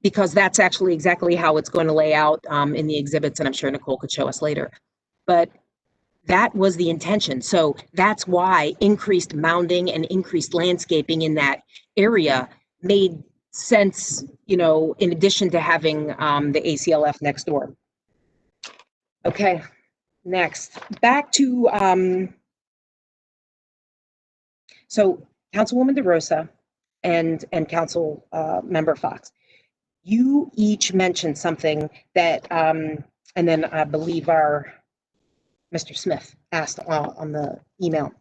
because that's actually exactly how it's going to lay out in the exhibits, and I'm sure Nicole could show us later. But that was the intention. So that's why increased mounding and increased landscaping in that area made sense, in addition to having the ACLF next door. Okay, next, back to, so Councilwoman DeRosa and Council Member Fox, you each mentioned something that, and then I believe our Mr. Smith asked on the email.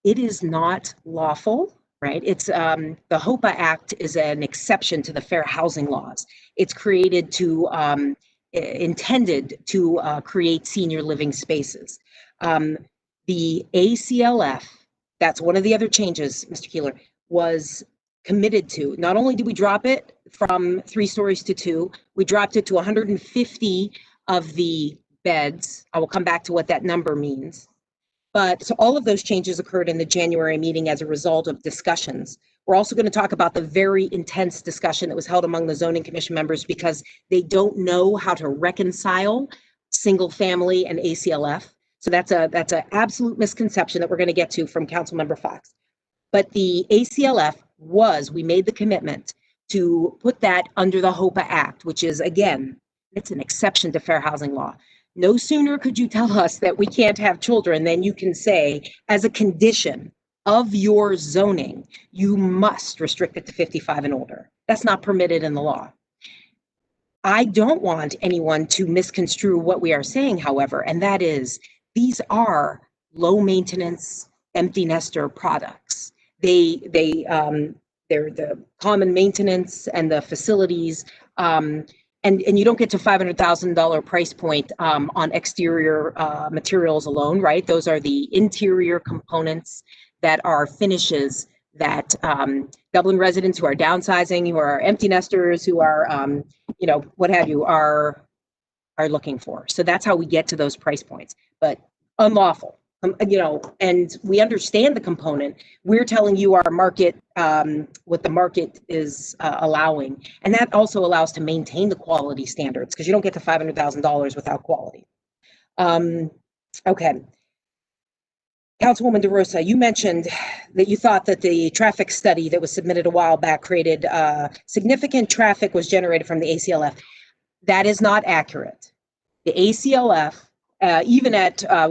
It is not lawful, right? It's the HOPA Act is an exception to the fair housing laws. It's created to, intended to create senior living spaces. The ACLF, that's one of the other changes, Mr. Keeler, was committed to. Not only did we drop it from 3 stories to 2, we dropped it to 150 of the beds. I will come back to what that number means. But so all of those changes occurred in the January meeting as a result of discussions We're also going to talk about the very intense discussion that was held among the zoning commission members because they don't know how to reconcile single family and ACLF. So that's an absolute misconception that we're going to get to from Councilmember Fox. But the ACLF we made the commitment to put that under the HOPA Act, which is, again, it's an exception to fair housing law. No sooner could you tell us that we can't have children than you can say, as a condition of your zoning, you must restrict it to 55 and older. That's not permitted in the law. I don't want anyone to misconstrue what we are saying, however, and that is these are low maintenance empty nester products. They're the common maintenance and the facilities, and you don't get to $500,000 price point on exterior materials alone, right? Those are the interior components that are finishes that Dublin residents who are downsizing, who are empty nesters, who are, what have you, are looking for. So that's how we get to those price points, but unlawful. And we understand the component. We're telling you our market, what the market is allowing. And that also allows to maintain the quality standards because you don't get to $500,000 without quality. Okay. Councilwoman DeRosa, you mentioned that you thought that the traffic study that was submitted a while back created significant traffic was generated from the ACLF. That is not accurate. The ACLF,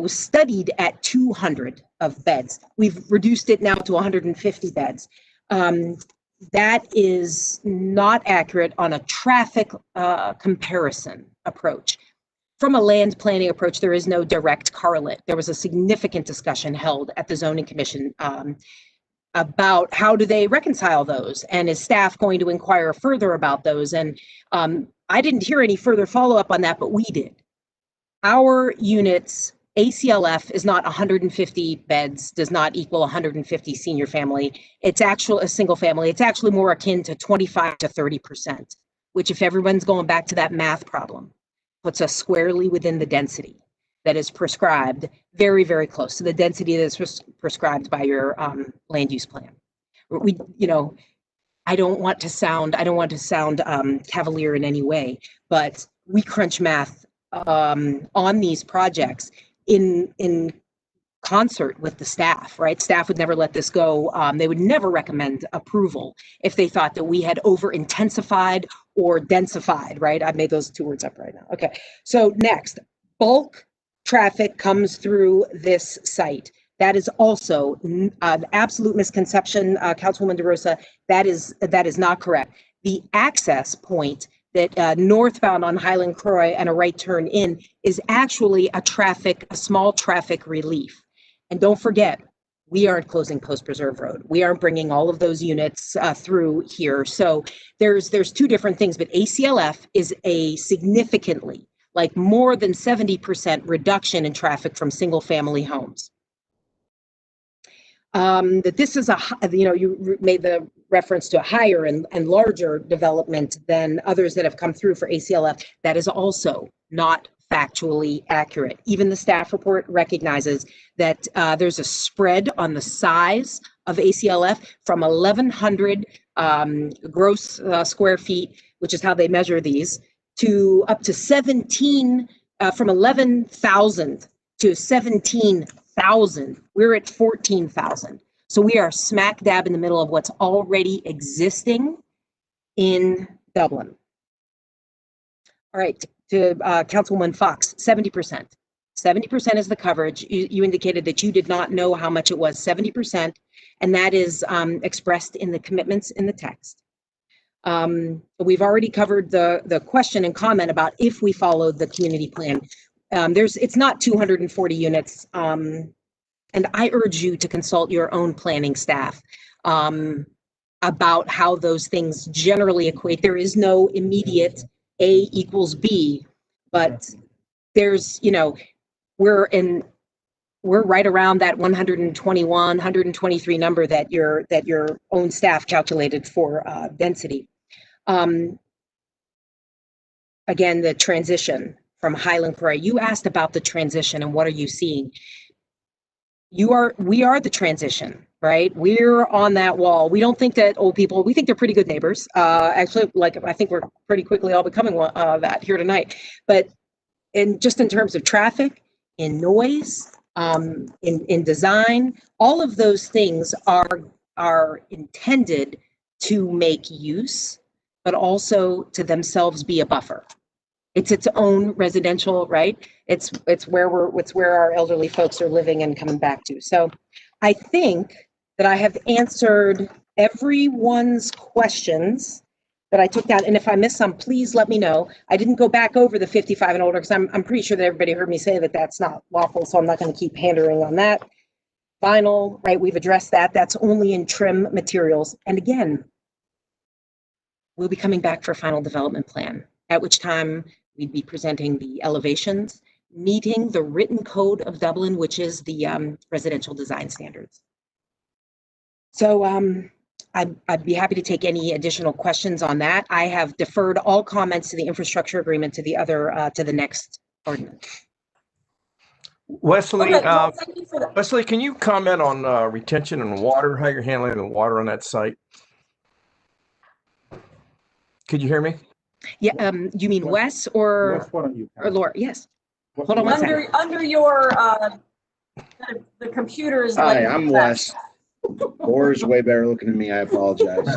was studied at 200 of beds. We've reduced it now to 150 beds. That is not accurate on a traffic comparison approach. From a land planning approach, there is no direct correlate. There was a significant discussion held at the Zoning Commission about how do they reconcile those, and is staff going to inquire further about those? And I didn't hear any further follow-up on that, but we did. Our units, ACLF is not 150 beds, does not equal 150 senior family. It's actually a single family. It's actually more akin to 25 to 30%, which if everyone's going back to that math problem, puts us squarely within the density that is prescribed, very, very close to the density that is prescribed by your land use plan. I don't want to sound cavalier in any way, but we crunch math on these projects in concert with the staff, right? Staff would never let this go. They would never recommend approval if they thought that we had over intensified or densified, right? I've made those two words up right now. Okay, so next, bulk traffic comes through this site. That is also an absolute misconception, Councilwoman DeRosa. That is not correct. The access point that northbound on Highland Croy and a right turn in is actually a small traffic relief. And don't forget, we aren't closing Post Preserve Road. We aren't bringing all of those units through here. So there's two different things, but ACLF is a significantly, like more than 70% reduction in traffic from single family homes. That this is you made the reference to a higher and larger development than others that have come through for ACLF. That is also not factually accurate. Even the staff report recognizes that there's a spread on the size of ACLF from 1,100 gross square feet, which is how they measure these, to up to 17, from 11,000 to 17,000. We're at 14,000. So we are smack dab in the middle of what's already existing in Dublin. All right, to Councilwoman Fox, 70%. 70% is the coverage. You indicated that you did not know how much it was, 70%, and that is expressed in the commitments in the text. We've already covered the question and comment about if we followed the community plan. It's not 240 units, and I urge you to consult your own planning staff about how those things generally equate. There is no immediate A equals B, but there's, we're right around that 121, 123 number that your own staff calculated for density. Again, the transition from Highland Prairie. You asked about the transition and what are you seeing? We are the transition. right? We're on that wall. We don't think that old people, we think they're pretty good neighbors. Actually, like, I think we're pretty quickly all becoming that here tonight. But just in terms of traffic, in noise, in design, all of those things are intended to make use, but also to themselves be a buffer. It's its own residential, right? It's where our elderly folks are living and coming back to. So I think that I have answered everyone's questions that I took down. And if I missed some, please let me know. I didn't go back over the 55 and older because I'm pretty sure that everybody heard me say that that's not lawful. So I'm not going to keep pandering on that. Vinyl, right? We've addressed that. That's only in trim materials. And again, we'll be coming back for a final development plan, at which time we'd be presenting the elevations, meeting the written code of Dublin, which is the residential design standards. So I'd be happy to take any additional questions on that. I have deferred all comments to the infrastructure agreement to the next ordinance. Wesley, Okay, well, thank you for that. Wesley, can you comment on retention and water, how you're handling the water on that site? Could you hear me? Yeah, you mean Wes or Laura? Yes. Hold on one second. Under your, the computer is like. Hi, I'm Wes. Laura's way better looking than me. I apologize.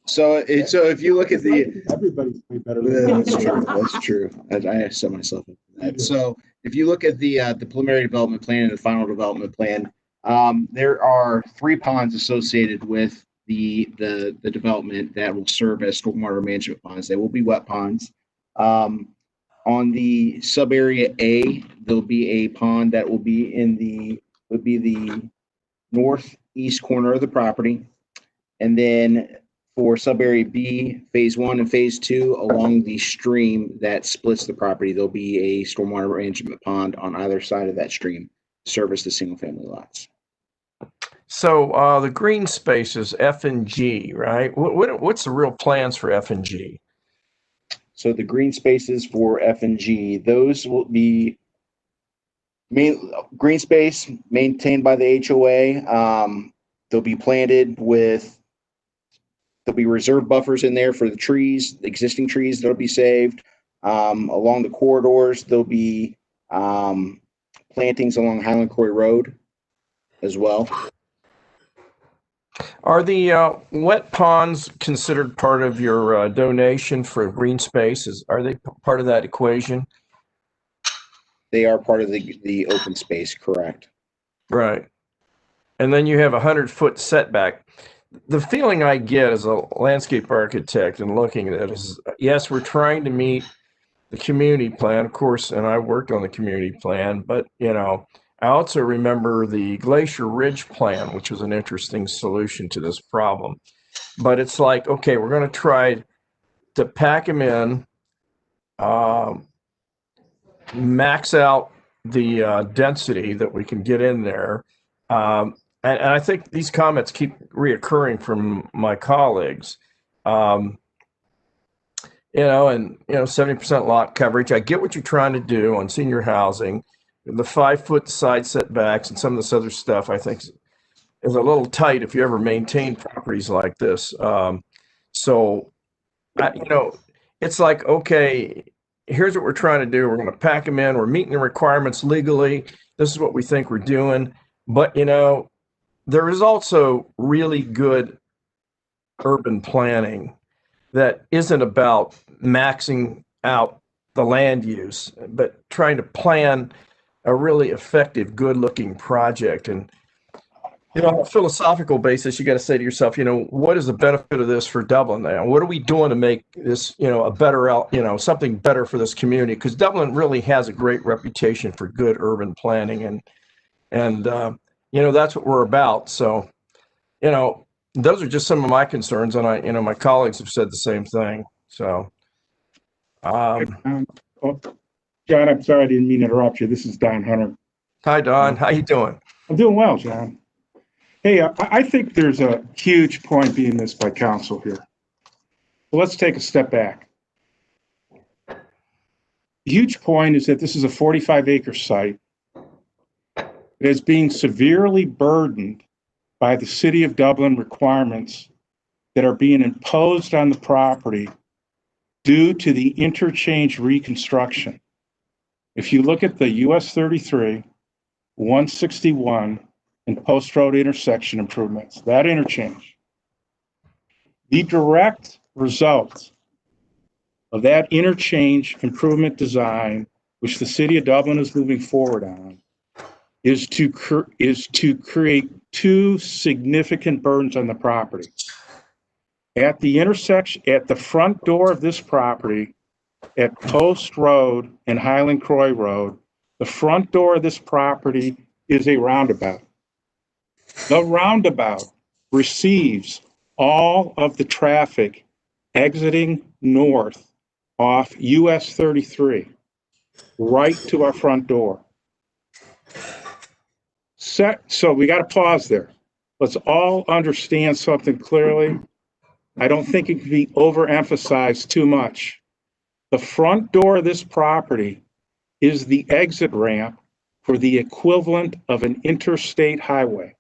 So if you look at the, everybody's way better. That's true. That's true. I set myself up for that. So if you look at the preliminary development plan and the final development plan, there are 3 ponds associated with the development that will serve as stormwater management ponds. They will be wet ponds. On the sub area A, there'll be a pond that will be the northeast corner of the property. And then for sub area B, phase 1 and phase 2, along the stream that splits the property, there'll be a stormwater management pond on either side of that stream to service the single family lots. So the green space is F and G, right? What's the real plans for F and G? So the green spaces for F and G, those will be green space maintained by the HOA. They'll be planted with, there'll be reserve buffers in there for the trees, the existing trees that'll be saved. Along the corridors, there'll be plantings along Highland Quarry Road as well. Are the wet ponds considered part of your donation for green spaces? Are they part of that equation? They are part of the open space, correct? Right. And then you have 100-foot setback. The feeling I get as a landscape architect and looking at it is, yes, we're trying to meet the community plan, of course, and I worked on the community plan, but, you know, I also remember the Glacier Ridge plan, which was an interesting solution to this problem. But it's like, okay, we're going to try to pack them in, max out the density that we can get in there. And I think these comments keep reoccurring from my colleagues. You know, and, you know, 70% lot coverage. I get what you're trying to do on senior housing. The 5-foot side setbacks and some of this other stuff, I think, is a little tight if you ever maintain properties like this. So, you know, it's like, okay, here's what we're trying to do. We're going to pack them in. We're meeting the requirements legally. This is what we think we're doing. But, you know, there is also really good urban planning that isn't about maxing out the land use, but trying to plan a really effective, good-looking project. And, you know, on a philosophical basis, you got to say to yourself, you know, what is the benefit of this for Dublin now? What are we doing to make this, you know, a better, you know, something better for this community? Because Dublin really has a great reputation for good urban planning, and you know, that's what we're about. So, you know, those are just some of my concerns, and you know, my colleagues have said the same thing. So, John, I'm sorry, I didn't mean to interrupt you. This is Don Hunter. Hi, Don. How you doing? I'm doing well, John. Hey, I think there's a huge point being missed by council here. So let's take a step back. The huge point is that this is a 45-acre site that is being severely burdened by the City of Dublin requirements that are being imposed on the property due to the interchange reconstruction. If you look at the US 33, 161, and Post Road intersection improvements, that interchange, the direct result of that interchange improvement design, which the City of Dublin is moving forward on, is to create two significant burdens on the property. At the intersection, at the front door of this property, at Post Road and Highland Croy Road, the front door of this property is a roundabout. The roundabout receives all of the traffic exiting north off US 33 right to our front door. So we got to pause there. Let's all understand something clearly. I don't think it can be overemphasized too much. The front door of this property is the exit ramp for the equivalent of an interstate highway.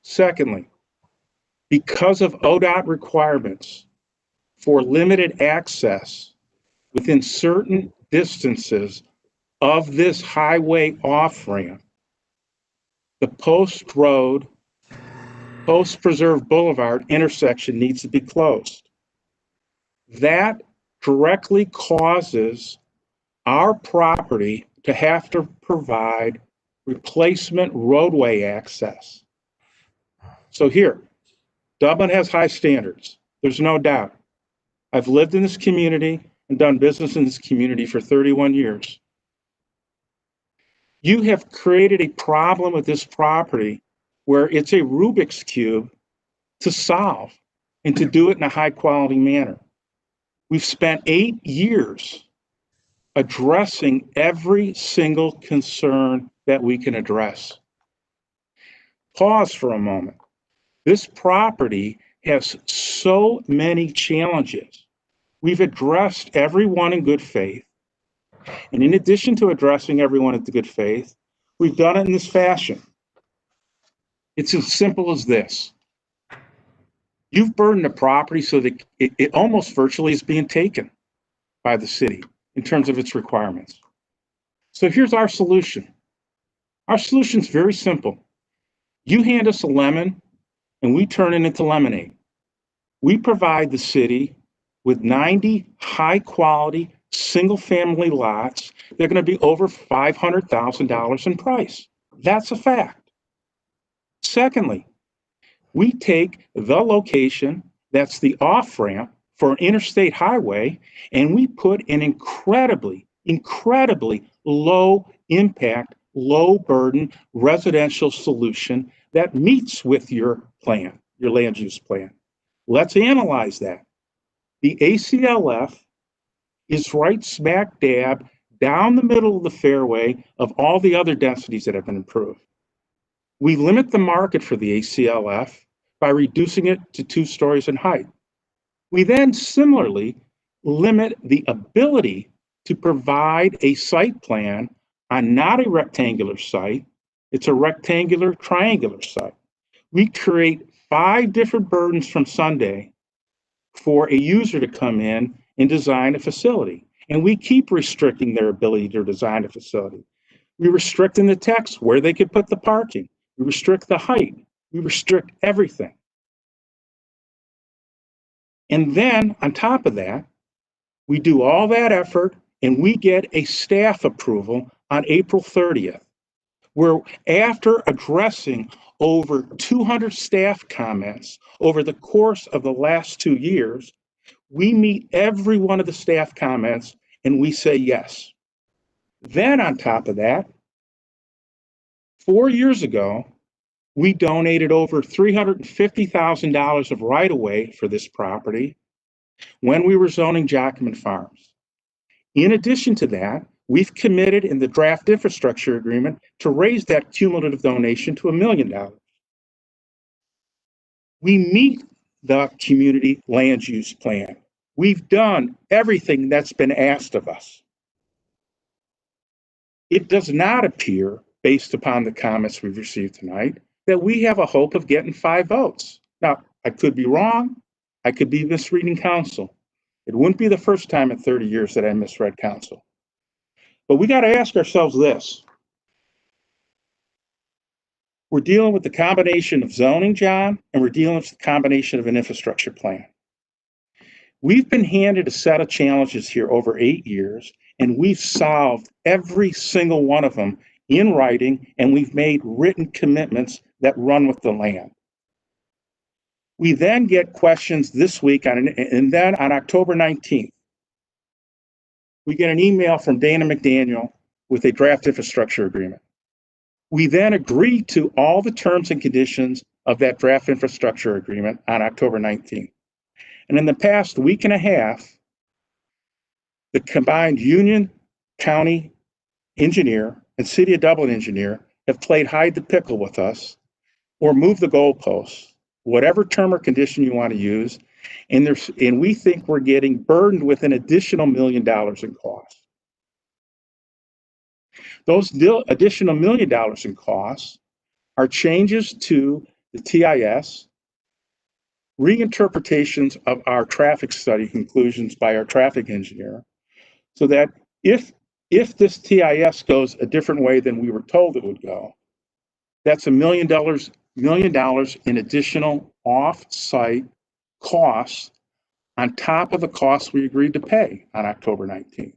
Secondly, because of ODOT requirements for limited access within certain distances of this highway off-ramp, the Post Road, Post Preserve Boulevard intersection needs to be closed. That directly causes our property to have to provide replacement roadway access. So here, Dublin has high standards. There's no doubt. I've lived in this community and done business in this community for 31 years. You have created a problem with this property where it's a Rubik's Cube to solve and to do it in a high quality manner. We've spent 8 years addressing every single concern that we can address. Pause for a moment. This property has so many challenges. We've addressed everyone in good faith. And in addition to addressing everyone in good faith, we've done it in this fashion. It's as simple as this. You've burdened the property so that it almost virtually is being taken by the city in terms of its requirements. So here's our solution. Our solution is very simple. You hand us a lemon and we turn it into lemonade. We provide the city with 90 high quality single family lots. They're going to be over $500,000 in price. That's a fact. Secondly, we take the location that's the off-ramp for an interstate highway, and we put an incredibly low impact, low burden residential solution that meets with your plan, your land use plan. Let's analyze that. The ACLF is right smack dab down the middle of the fairway of all the other densities that have been improved. We limit the market for the ACLF by reducing it to 2 stories in height. We then similarly limit the ability to provide a site plan on not a rectangular site. It's a rectangular triangular site. We create 5 different burdens from Sunday for a user to come in and design a facility. And we keep restricting their ability to design a facility. We restrict in the text where they could put the parking. We restrict the height. We restrict everything. And then on top of that, we do all that effort and we get a staff approval on April 30th, where after addressing over 200 staff comments over the course of the last 2 years, we meet every one of the staff comments and we say yes. Then on top of that, 4 years ago, we donated over $350,000 of right-of-way for this property when we were zoning Jackman Farms. In addition to that, we've committed in the draft infrastructure agreement to raise that cumulative donation to $1 million. We meet the community land use plan. We've done everything that's been asked of us. It does not appear, based upon the comments we've received tonight, that we have a hope of getting 5 votes. Now, I could be wrong. I could be misreading council. It wouldn't be the first time in 30 years that I misread council. But we got to ask ourselves this. We're dealing with the combination of zoning, John, and we're dealing with the combination of an infrastructure plan. We've been handed a set of challenges here over 8 years, and we've solved every single one of them in writing, and we've made written commitments that run with the land. We then get questions this week, and then on October 19th, we get an email from Dana McDaniel with a draft infrastructure agreement. We then agree to all the terms and conditions of that draft infrastructure agreement on October 19th. And in the past week and a half, the combined Union County engineer and City of Dublin engineer have played hide the pickle with us or moved the goalposts, whatever term or condition you want to use. And we think we're getting burdened with an additional $1 million in costs. Those additional $1 million in costs are changes to the TIS, reinterpretations of our traffic study conclusions by our traffic engineer, so that if this TIS goes a different way than we were told it would go, that's $1 million in additional off-site costs on top of the costs we agreed to pay on October 19th.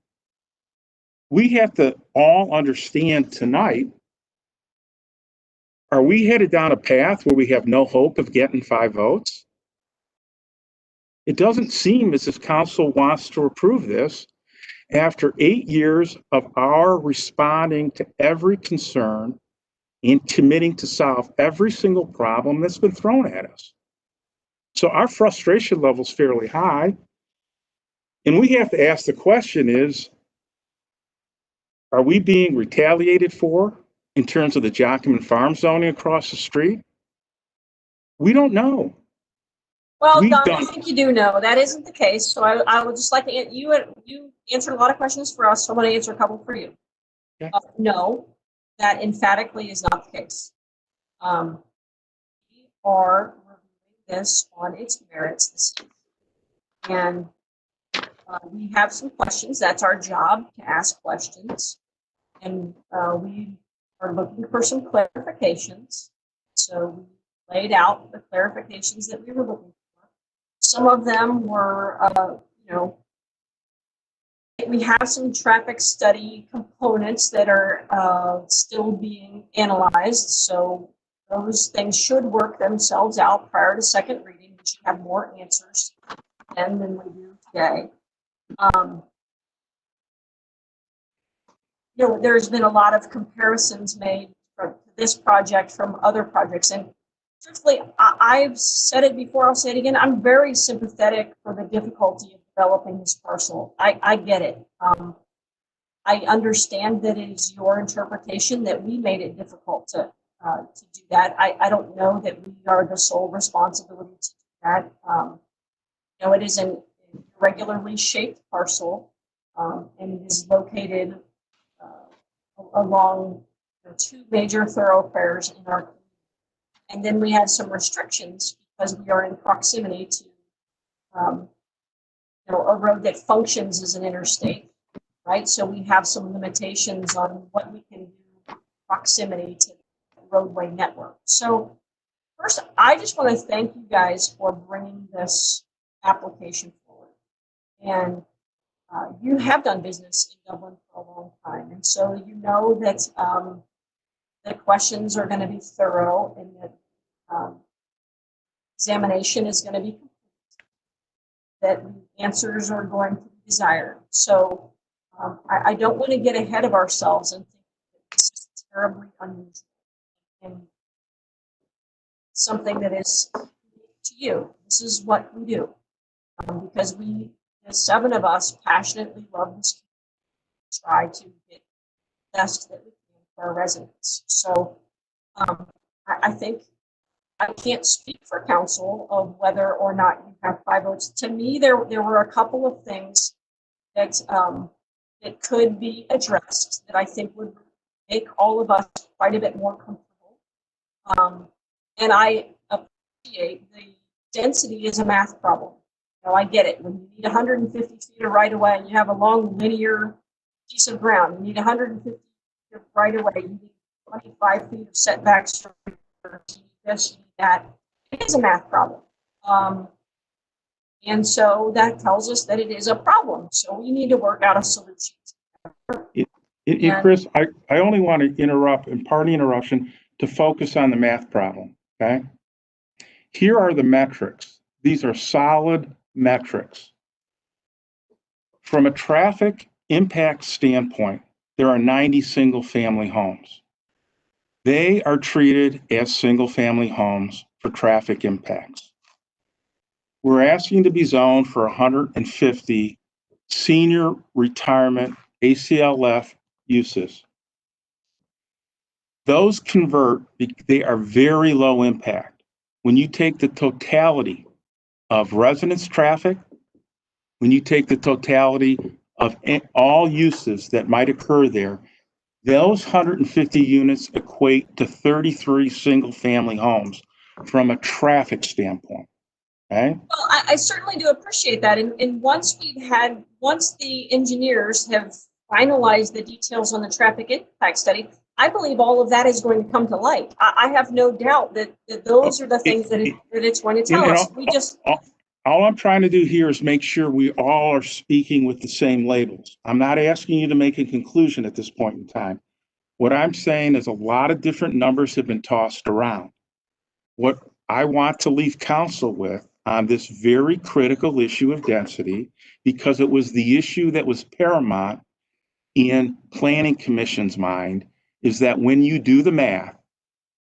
We have to all understand tonight, are we headed down a path where we have no hope of getting 5 votes? It doesn't seem as if council wants to approve this after 8 years of our responding to every concern and committing to solve every single problem that's been thrown at us. So our frustration level is fairly high. And we have to ask the question is, are we being retaliated for in terms of the Jockman Farm zoning across the street? We don't know. Well, Don, I think you do know that isn't the case. So I would just like to, you answered a lot of questions for us. So I want to answer a couple for you. Okay. No, that emphatically is not the case. We are reviewing this on its merits this year. And we have some questions. That's our job, to ask questions. And we are looking for some clarifications. So we laid out the clarifications that we were looking for. Some of them were, we have some traffic study components that are still being analyzed. So those things should work themselves out prior to second reading. We should have more answers then than we do today. There's been a lot of comparisons made from this project from other projects. And truthfully, I've said it before, I'll say it again. I'm very sympathetic for the difficulty of developing this parcel. I get it. I understand that it is your interpretation that we made it difficult to do that. I don't know that we are the sole responsibility to do that. It is an irregularly shaped parcel, and it is located along 2 major thoroughfares in our community. And then we have some restrictions because we are in proximity to a road that functions as an interstate, right? So we have some limitations on what we can do proximity to the roadway network. So first, I just want to thank you guys for bringing this application forward. And you have done business in Dublin for a long time. And so you know that the questions are going to be thorough and that examination is going to be complete, that the answers are going to be desired. So I don't want to get ahead of ourselves and think that this is terribly unusual and something that is to you. This is what we do because we, the 7 of us, passionately love this community, try to get the best that we can for our residents. So I think I can't speak for council of whether or not you have 5 votes. To me, there were a couple of things that that could be addressed that I think would make all of us quite a bit more comfortable. And I appreciate the density is a math problem. I get it. When you need 150 feet of right of way and you have a long linear piece of ground, you need 150 feet of right of way, you need 25 feet of setbacks from this, you need that. It is a math problem. And so that tells us that it is a problem. So we need to work out a solution. Chris, I only want to interrupt, and pardon the interruption, to focus on the math problem, okay? Here are the metrics. These are solid metrics. From a traffic impact standpoint, there are 90 single-family homes. They are treated as single-family homes for traffic impacts. We're asking to be zoned for 150 senior retirement ACLF uses. Those convert, they are very low impact. When you take the totality of residence traffic, when you take the totality of all uses that might occur there, those 150 units equate to 33 single-family homes from a traffic standpoint. Okay? Well, I certainly do appreciate that. And once the engineers have finalized the details on the traffic impact study, I believe all of that is going to come to light. I have no doubt that those are the things that it's going to tell us. All I'm trying to do here is make sure we all are speaking with the same labels. I'm not asking you to make a conclusion at this point in time. What I'm saying is a lot of different numbers have been tossed around. What I want to leave council with on this very critical issue of density, because it was the issue that was paramount in Planning Commission's mind, is that when you do the math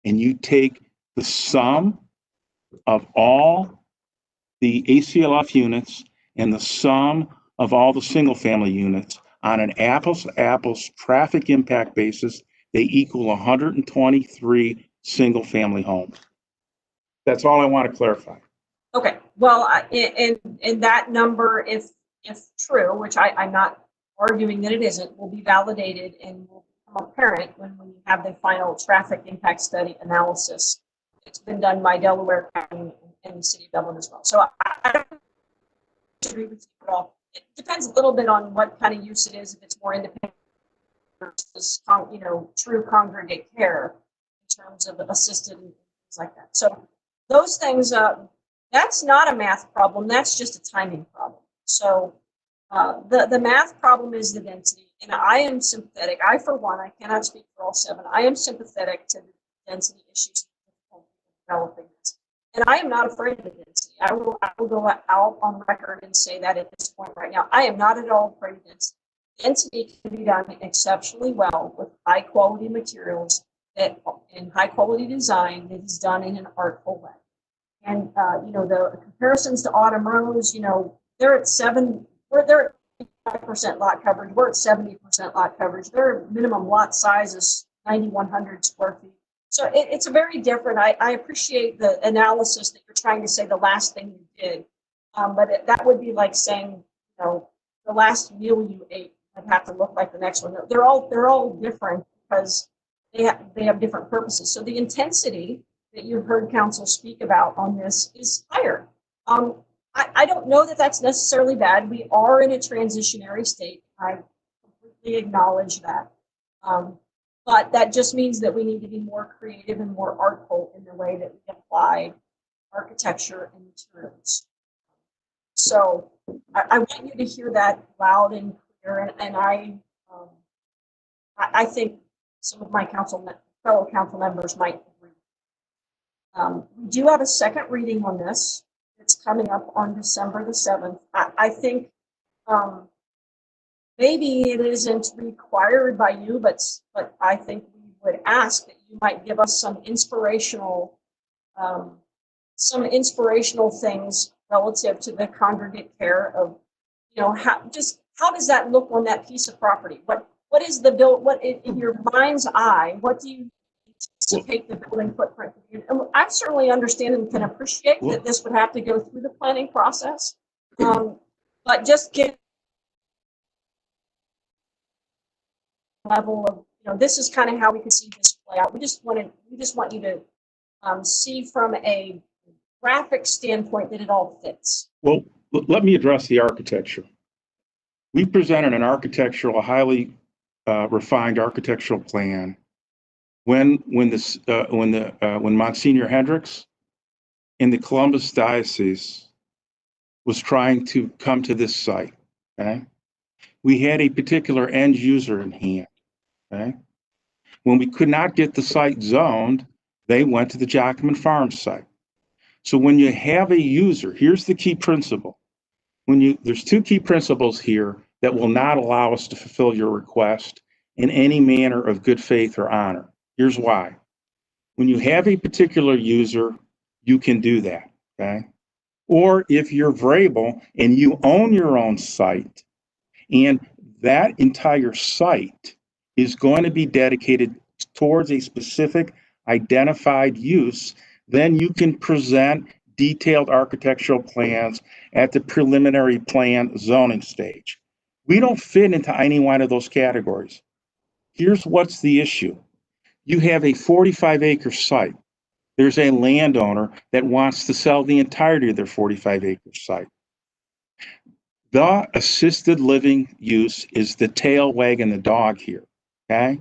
and you take the sum of all the ACLF units and the sum of all the single family units on an apples to apples traffic impact basis, they equal 123 single family homes. That's all I want to clarify. Okay, well, and that number, if true, which I'm not arguing that it isn't, will be validated and will become apparent when we have the final traffic impact study analysis. It's been done by Delaware County and the City of Dublin as well. So I don't agree with you at all. It depends a little bit on what kind of use it is, if it's more independent versus, true congregate care in terms of assisted and things like that. So those things, that's not a math problem. That's just a timing problem. So the math problem is the density, and I am sympathetic. I, for one, I cannot speak for all seven. I am sympathetic to the density issues developing this, and I am not afraid of the density. I will go out on record and say that at this point right now, I am not at all afraid of density. Density can be done exceptionally well with high quality materials and high quality design that is done in an artful way. And the comparisons to Autumn Rose, they're at 5% lot coverage. We're at 70% lot coverage. Their minimum lot size is 9,100 square feet. So it's a very different. I appreciate the analysis that you're trying to say the last thing you did, but that would be like saying, the last meal you ate would have to look like the next one. They're all different because they have different purposes. So the intensity that you've heard council speak about on this is higher. I don't know that that's necessarily bad. We are in a transitionary state. I completely acknowledge that. But that just means that we need to be more creative and more artful in the way that we apply architecture and materials. So I want you to hear that loud and clear. And I think some of my fellow council members might agree. We do have a second reading on this. It's coming up on December the 7th. I think maybe it isn't required by you, but I think we would ask that you might give us some inspirational things relative to the congregate care of, how does that look on that piece of property? What is the build? What in your mind's eye? What do you anticipate the building footprint to be? And I certainly understand and can appreciate that this would have to go through the planning process, but just get level of, this is kind of how we can see this play out. We just want you to see from a graphic standpoint that it all fits. Well, let me address the architecture. We presented a highly refined architectural plan when Monsignor Hendricks in the Columbus Diocese was trying to come to this site. Okay, we had a particular end user in hand. Okay, when we could not get the site zoned, they went to the Jackman Farms site. So when you have a user, here's the key principle. There's two key principles here that will not allow us to fulfill your request in any manner of good faith or honor. Here's why. When you have a particular user, you can do that, okay? Or if you're Vrabel and you own your own site, and that entire site is going to be dedicated towards a specific identified use, then you can present detailed architectural plans at the preliminary plan zoning stage. We don't fit into any one of those categories. Here's what's the issue. You have a 45-acre site. There's a landowner that wants to sell the entirety of their 45-acre site. The assisted living use is the tail wagging the dog here, okay?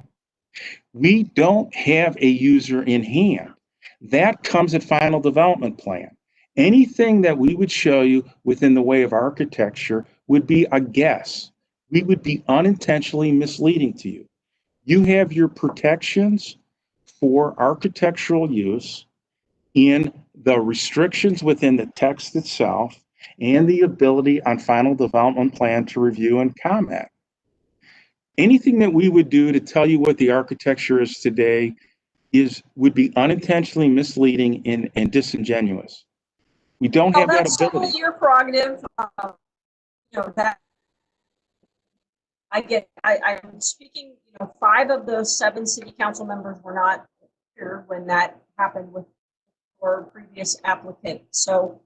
We don't have a user in hand. That comes at final development plan. Anything that we would show you within the way of architecture would be a guess. We would be unintentionally misleading to you. You have your protections for architectural use in the restrictions within the text itself and the ability on final development plan to review and comment. Anything that we would do to tell you what the architecture is today would be unintentionally misleading and disingenuous. We don't have that That's ability. totally your prerogative. That I get. I'm speaking. 5 of the 7 city council members were not here when that happened with our previous applicant. So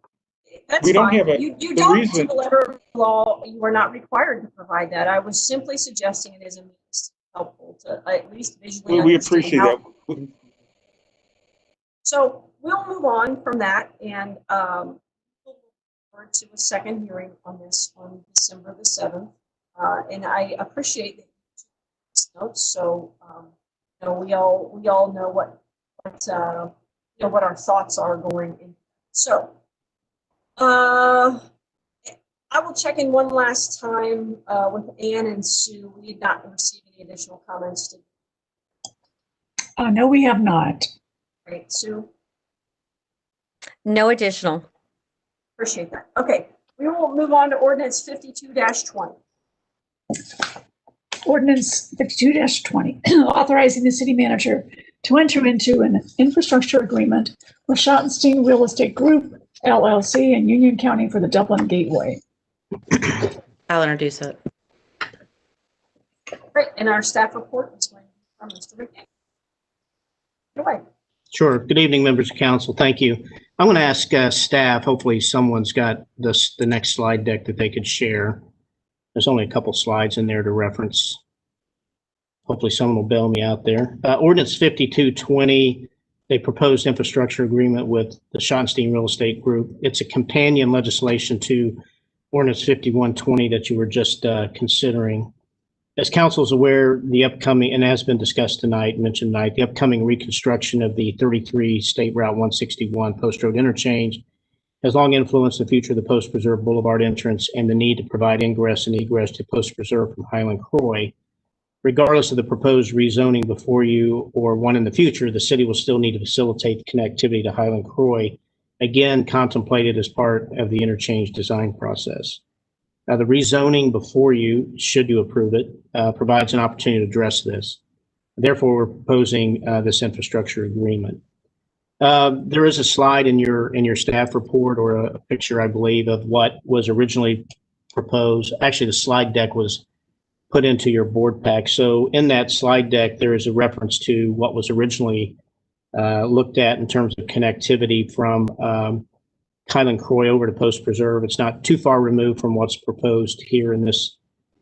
that's We don't fine. have a- You the don't reason- to the letter of law. You are not required to provide that. I was simply suggesting it is a means helpful to at least visually. We understand appreciate how- that. So we'll move on from that and we'll look forward to a second hearing on this on December the 7th. And I appreciate that you took these notes. So we all know what our thoughts are going in. So I will check in one last time with Ann and Sue. We did not receive any additional comments. No, we have not. Great, Sue. No additional. Appreciate that. Okay, we will move on to ordinance 52-20. Ordinance 52-20, authorizing the city manager to enter into an infrastructure agreement with Schottenstein Real Estate Group, LLC, in Union County for the Dublin Gateway. I'll introduce it. Great, and our staff report is going to be from Mr. McCann. Go away. Sure. Good evening, members of council. Thank you. I'm going to ask staff, hopefully someone's got the next slide deck that they could share. There's only a couple slides in there to reference. Hopefully someone will bail me out there. Ordinance 5220, they proposed infrastructure agreement with the Schottenstein Real Estate Group. It's a companion legislation to Ordinance 5120 that you were just considering. As council is aware, the upcoming, and has been discussed tonight, mentioned tonight, the upcoming reconstruction of the 33 State Route 161 Post Road interchange has long influenced the future of the Post Preserve Boulevard entrance and the need to provide ingress and egress to Post Preserve from Highland Croy. Regardless of the proposed rezoning before you or one in the future, the city will still need to facilitate connectivity to Highland Croy, again contemplated as part of the interchange design process. The rezoning before you, should you approve it, provides an opportunity to address this. Therefore, we're proposing this infrastructure agreement. There is a slide in your staff report, or a picture, I believe, of what was originally proposed. Actually, the slide deck was put into your board pack. So in that slide deck, there is a reference to what was originally looked at in terms of connectivity from Highland Croy over to Post Preserve. It's not too far removed from what's proposed here in this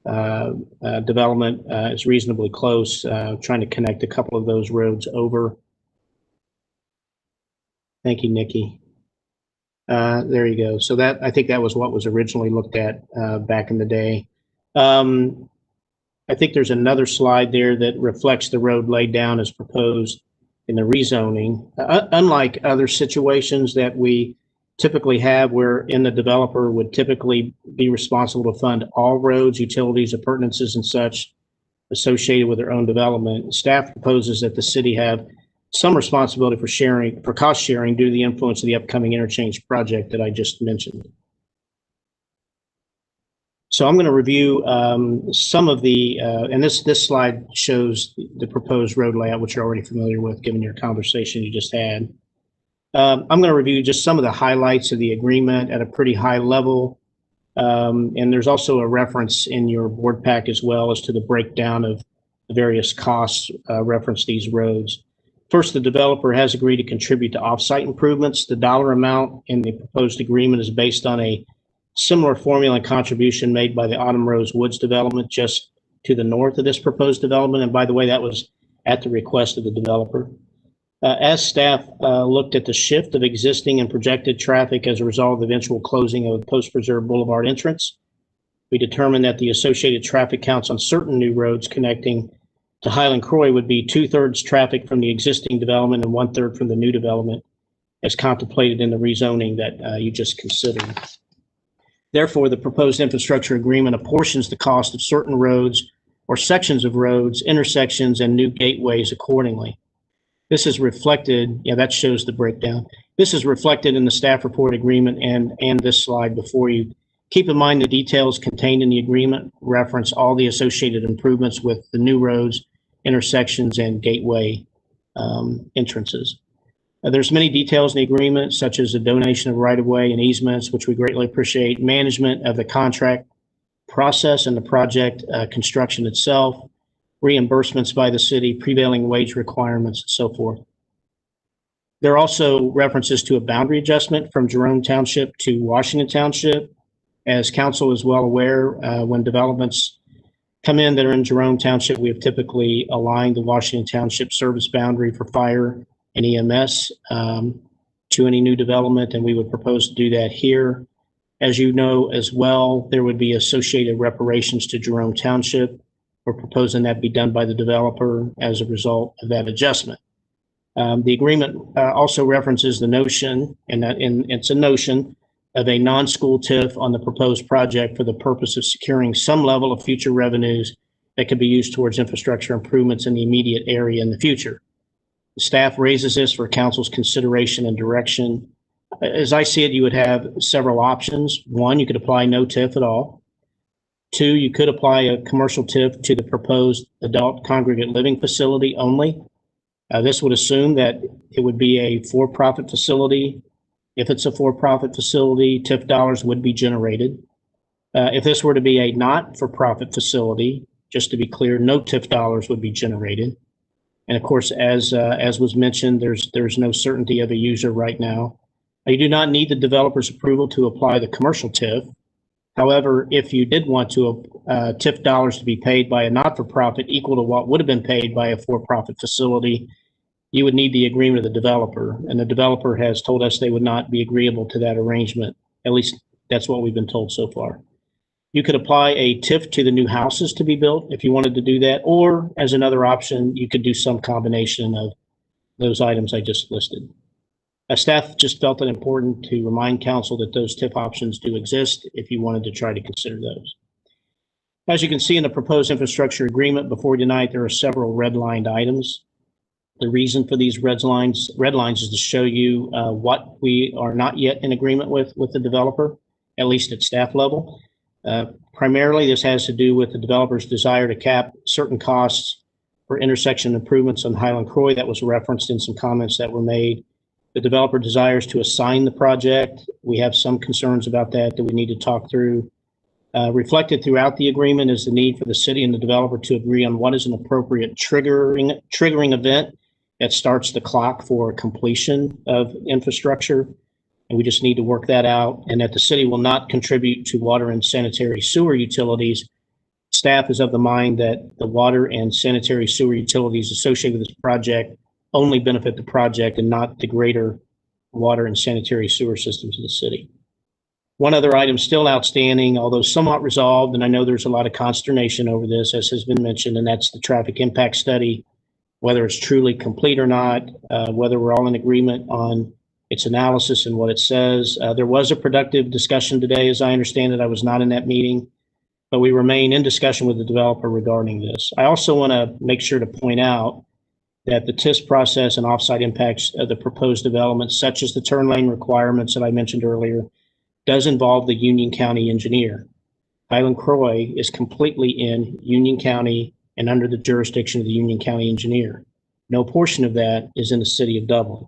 development. It's reasonably close, trying to connect a couple of those roads over. Thank you, Nikki. There you go. So that, I think that was what was originally looked at back in the day. I think there's another slide there that reflects the road laid down as proposed in the rezoning. Unlike other situations that we typically have wherein the developer would typically be responsible to fund all roads, utilities, appurtenances, and such associated with their own development, staff proposes that the city have some responsibility for cost sharing due to the influence of the upcoming interchange project that I just mentioned. So I'm going to review some of the, and this slide shows the proposed road layout, which you're already familiar with, given your conversation you just had. I'm going to review just some of the highlights of the agreement at a pretty high level. And there's also a reference in your board pack as well as to the breakdown of the various costs reference these roads. First, the developer has agreed to contribute to offsite improvements. The dollar amount in the proposed agreement is based on a similar formula and contribution made by the Autumn Rose Woods development just to the north of this proposed development. And by the way, that was at the request of the developer. As staff looked at the shift of existing and projected traffic as a result of the eventual closing of Post Preserve Boulevard entrance, we determined that the associated traffic counts on certain new roads connecting to Highland Croy would be 2/3 traffic from the existing development and 1/3 from the new development, as contemplated in the rezoning that you just considered. Therefore, the proposed infrastructure agreement apportions the cost of certain roads or sections of roads, intersections, and new gateways accordingly. This is reflected, yeah, that shows the breakdown. This is reflected in the staff report agreement and this slide before you. Keep in mind the details contained in the agreement reference all the associated improvements with the new roads, intersections, and gateway entrances. There's many details in the agreement, such as the donation of right-of-way and easements, which we greatly appreciate, management of the contract process and the project construction itself, reimbursements by the city, prevailing wage requirements, and so forth. There are also references to a boundary adjustment from Jerome Township to Washington Township. As council is well aware, when developments come in that are in Jerome Township, we have typically aligned the Washington Township service boundary for fire and EMS to any new development, and we would propose to do that here. As you know as well, there would be associated reparations to Jerome Township. We're proposing that be done by the developer as a result of that adjustment. The agreement also references the notion, and it's a notion, of a non-school TIF on the proposed project for the purpose of securing some level of future revenues that could be used towards infrastructure improvements in the immediate area in the future. The staff raises this for council's consideration and direction. As I see it, you would have several options. One, you could apply no TIF at all. Two, you could apply a commercial TIF to the proposed adult congregate living facility only. This would assume that it would be a for-profit facility. If it's a for-profit facility, TIF dollars would be generated. If this were to be a not-for-profit facility, just to be clear, no TIF dollars would be generated. And of course, as was mentioned, there's no certainty of a user right now. You do not need the developer's approval to apply the commercial TIF. However, if you did want to TIF dollars to be paid by a not-for-profit equal to what would have been paid by a for-profit facility, you would need the agreement of the developer. And the developer has told us they would not be agreeable to that arrangement. At least that's what we've been told so far. You could apply a TIF to the new houses to be built if you wanted to do that, or as another option, you could do some combination of those items I just listed. Staff just felt it important to remind council that those TIF options do exist if you wanted to try to consider those. As you can see in the proposed infrastructure agreement before you tonight, there are several redlined items. The reason for these red lines is to show you what we are not yet in agreement with the developer, at least at staff level. Primarily, this has to do with the developer's desire to cap certain costs for intersection improvements on Highland Croy that was referenced in some comments that were made. The developer desires to assign the project. We have some concerns about that we need to talk through. Reflected throughout the agreement is the need for the city and the developer to agree on what is an appropriate triggering event that starts the clock for completion of infrastructure. And we just need to work that out, and that the city will not contribute to water and sanitary sewer utilities. Staff is of the mind that the water and sanitary sewer utilities associated with this project only benefit the project and not the greater water and sanitary sewer systems of the city. One other item still outstanding, although somewhat resolved, and I know there's a lot of consternation over this, as has been mentioned, and that's the traffic impact study, whether it's truly complete or not, whether we're all in agreement on its analysis and what it says. There was a productive discussion today, as I understand it. I was not in that meeting, but we remain in discussion with the developer regarding this. I also want to make sure to point out that the TIS process and offsite impacts of the proposed developments, such as the turn lane requirements that I mentioned earlier, does involve the Union County engineer. Highland Croy is completely in Union County and under the jurisdiction of the Union County engineer. No portion of that is in the city of Dublin.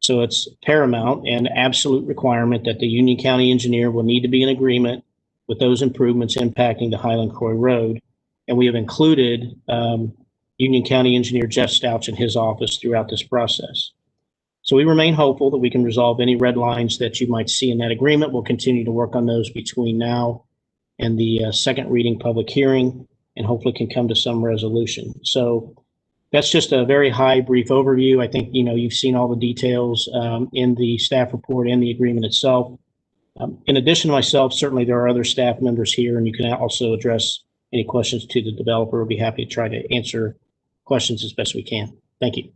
So it's paramount and absolute requirement that the Union County engineer will need to be in agreement with those improvements impacting the Highland Croy Road. And we have included Union County engineer Jeff Stouch in his office throughout this process. So we remain hopeful that we can resolve any red lines that you might see in that agreement. We'll continue to work on those between now and the second reading public hearing, and hopefully can come to some resolution. So that's just a very high, brief overview. I think, you've seen all the details in the staff report and the agreement itself. In addition to myself, certainly there are other staff members here, and you can also address any questions to the developer. We'll be happy to try to answer questions as best we can. Thank you.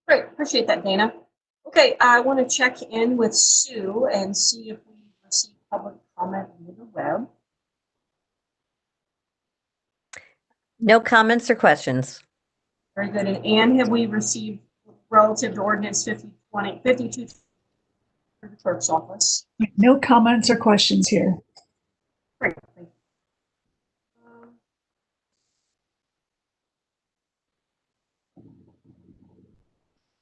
Great, appreciate that, Dana. Okay, I want to check in with Sue and see if we received public comment via the web. No comments or questions. Very good. And Anne, have we received relative to ordinance 52 from the clerk's office? No comments or questions here. Great. Thank you.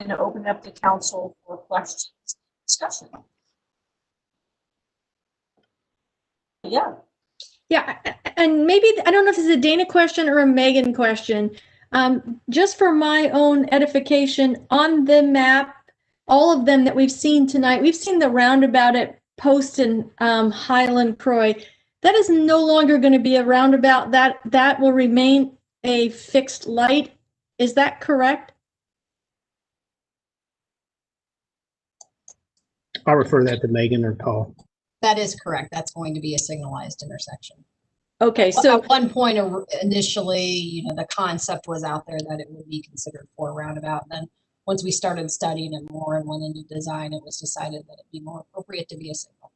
And open up to council for questions, discussion. Yeah. Yeah, and maybe, I don't know if this is a Dana question or a Megan question. Just for my own edification, on the map, all of them that we've seen tonight, we've seen the roundabout at Post and Highland Croy. That is no longer going to be a roundabout. That will remain a fixed light. Is that correct? I'll refer that to Megan or Paul. That is correct. That's going to be a signalized intersection. Okay, so at one point initially, the concept was out there that it would be considered for a roundabout. And then once we started studying it more and went into design, it was decided that it'd be more appropriate to be a signal.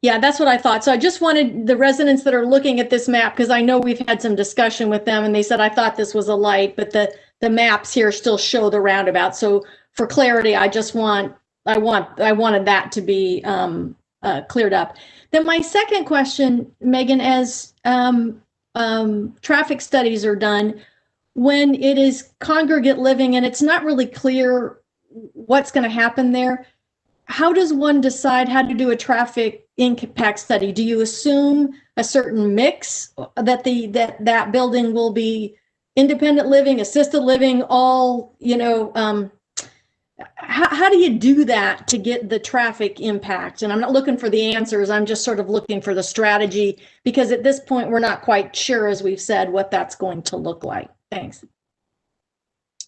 Yeah, that's what I thought. So I just wanted the residents that are looking at this map, because I know we've had some discussion with them and they said, I thought this was a light, but the maps here still show the roundabout. So for clarity, I wanted that to be cleared up. Then my second question, Megan, as traffic studies are done, when it is congregate living and it's not really clear what's going to happen there, how does one decide how to do a traffic impact study? Do you assume a certain mix that that building will be independent living, assisted living, all, how do you do that to get the traffic impact? And I'm not looking for the answers. I'm just sort of looking for the strategy, because at this point, we're not quite sure, as we've said, what that's going to look like. Thanks.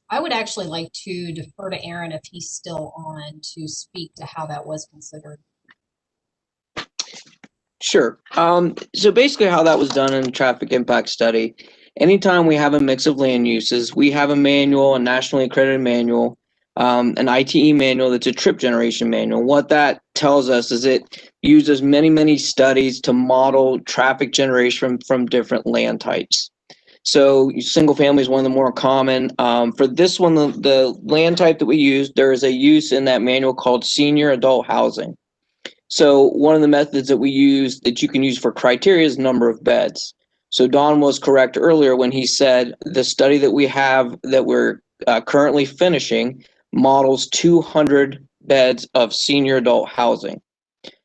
I would actually like to defer to Aaron, if he's still on, to speak to how that was considered. Sure. So basically how that was done in a traffic impact study, anytime we have a mix of land uses, we have a manual, a nationally accredited manual, an ITE manual that's a trip generation manual. What that tells us is it uses many studies to model traffic generation from different land types. So single family is one of the more common. For this one, the land type that we use, there is a use in that manual called senior adult housing. So one of the methods that we use that you can use for criteria is number of beds. So Don was correct earlier when he said the study that we have that we're currently finishing models 200 beds of senior adult housing.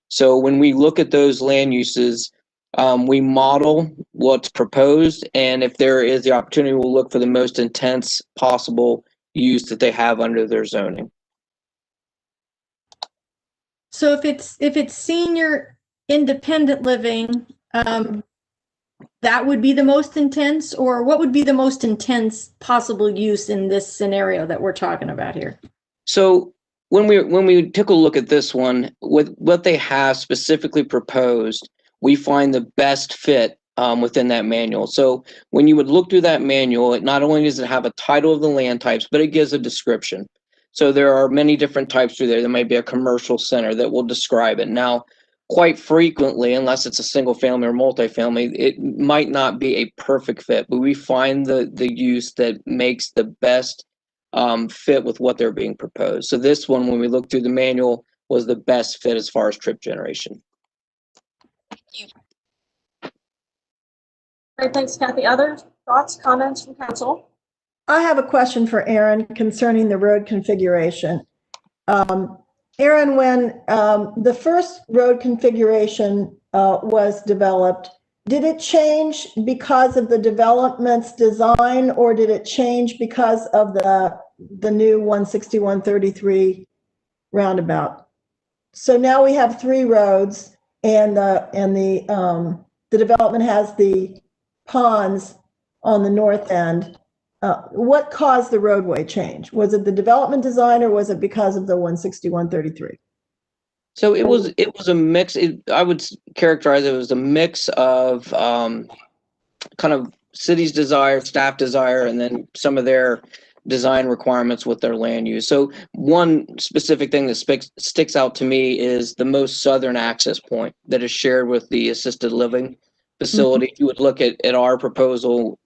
So when we look at those land uses, we model what's proposed, and if there is the opportunity, we'll look for the most intense possible use that they have under their zoning. So if it's senior independent living, that would be the most intense, or what would be the most intense possible use in this scenario that we're talking about here? So when we take a look at this one, with what they have specifically proposed, we find the best fit within that manual. So when you would look through that manual, it not only does it have a title of the land types, but it gives a description. So there are many different types through there. There might be a commercial center that will describe it. Now, quite frequently, unless it's a single family or multifamily, it might not be a perfect fit, but we find the use that makes the best fit with what they're being proposed. So this one, when we looked through the manual, was the best fit as far as trip generation. Great, thanks, Kathy. Other thoughts, comments from council? I have a question for Aaron concerning the road configuration. Aaron, when the first road configuration was developed, did it change because of the development's design, or did it change because of the new 16133 roundabout? So now we have 3 roads, and the development has the ponds on the north end. What caused the roadway change? Was it the development design, or was it because of the 16133? So it was a mix. I would characterize it as a mix of kind of city's desire, staff desire, and then some of their design requirements with their land use. So one specific thing that sticks out to me is the most southern access point that is shared with the assisted living facility. If you would look at our proposal,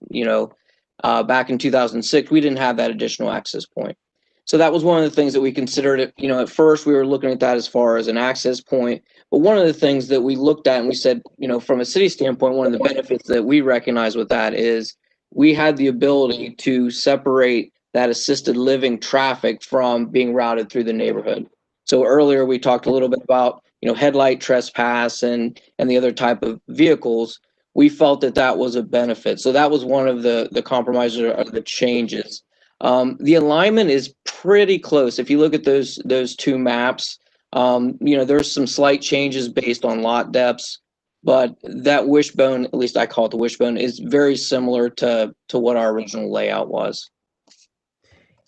back in 2006, we didn't have that additional access point. So that was one of the things that we considered it. At first we were looking at that as far as an access point, but one of the things that we looked at and we said, from a city standpoint, one of the benefits that we recognize with that is we had the ability to separate that assisted living traffic from being routed through the neighborhood. So earlier we talked a little bit about, headlight trespass and the other type of vehicles. We felt that was a benefit. So that was one of the compromises or the changes. The alignment is pretty close. If you look at those 2 maps, there's some slight changes based on lot depths, but that wishbone, at least I call it the wishbone, is very similar to what our original layout was.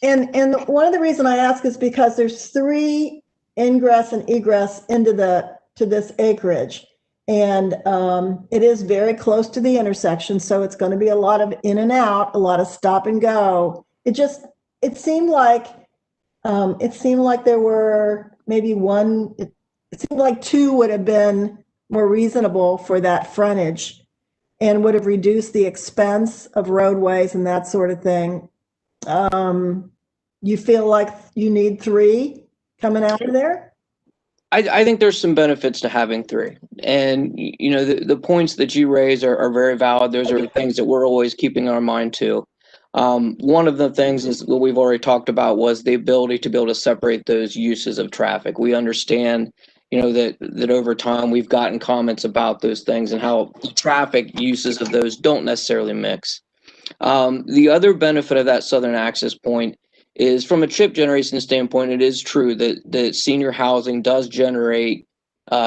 And one of the reasons I ask is because there's 3 ingress and egress to this acreage. And it is very close to the intersection, so it's going to be a lot of in and out, a lot of stop and go. It seemed like there were maybe one. It seemed like 2 would have been more reasonable for that frontage, and would have reduced the expense of roadways and that sort of thing. You feel like you need 3 coming out of there? I think there's some benefits to having 3. And, the points that you raise are very valid. Those are things that we're always keeping our mind to. One of the things is what we've already talked about was the ability to be able to separate those uses of traffic. We understand, that over time we've gotten comments about those things and how the traffic uses of those don't necessarily mix. The other benefit of that southern access point is from a trip generation standpoint, it is true that senior housing does generate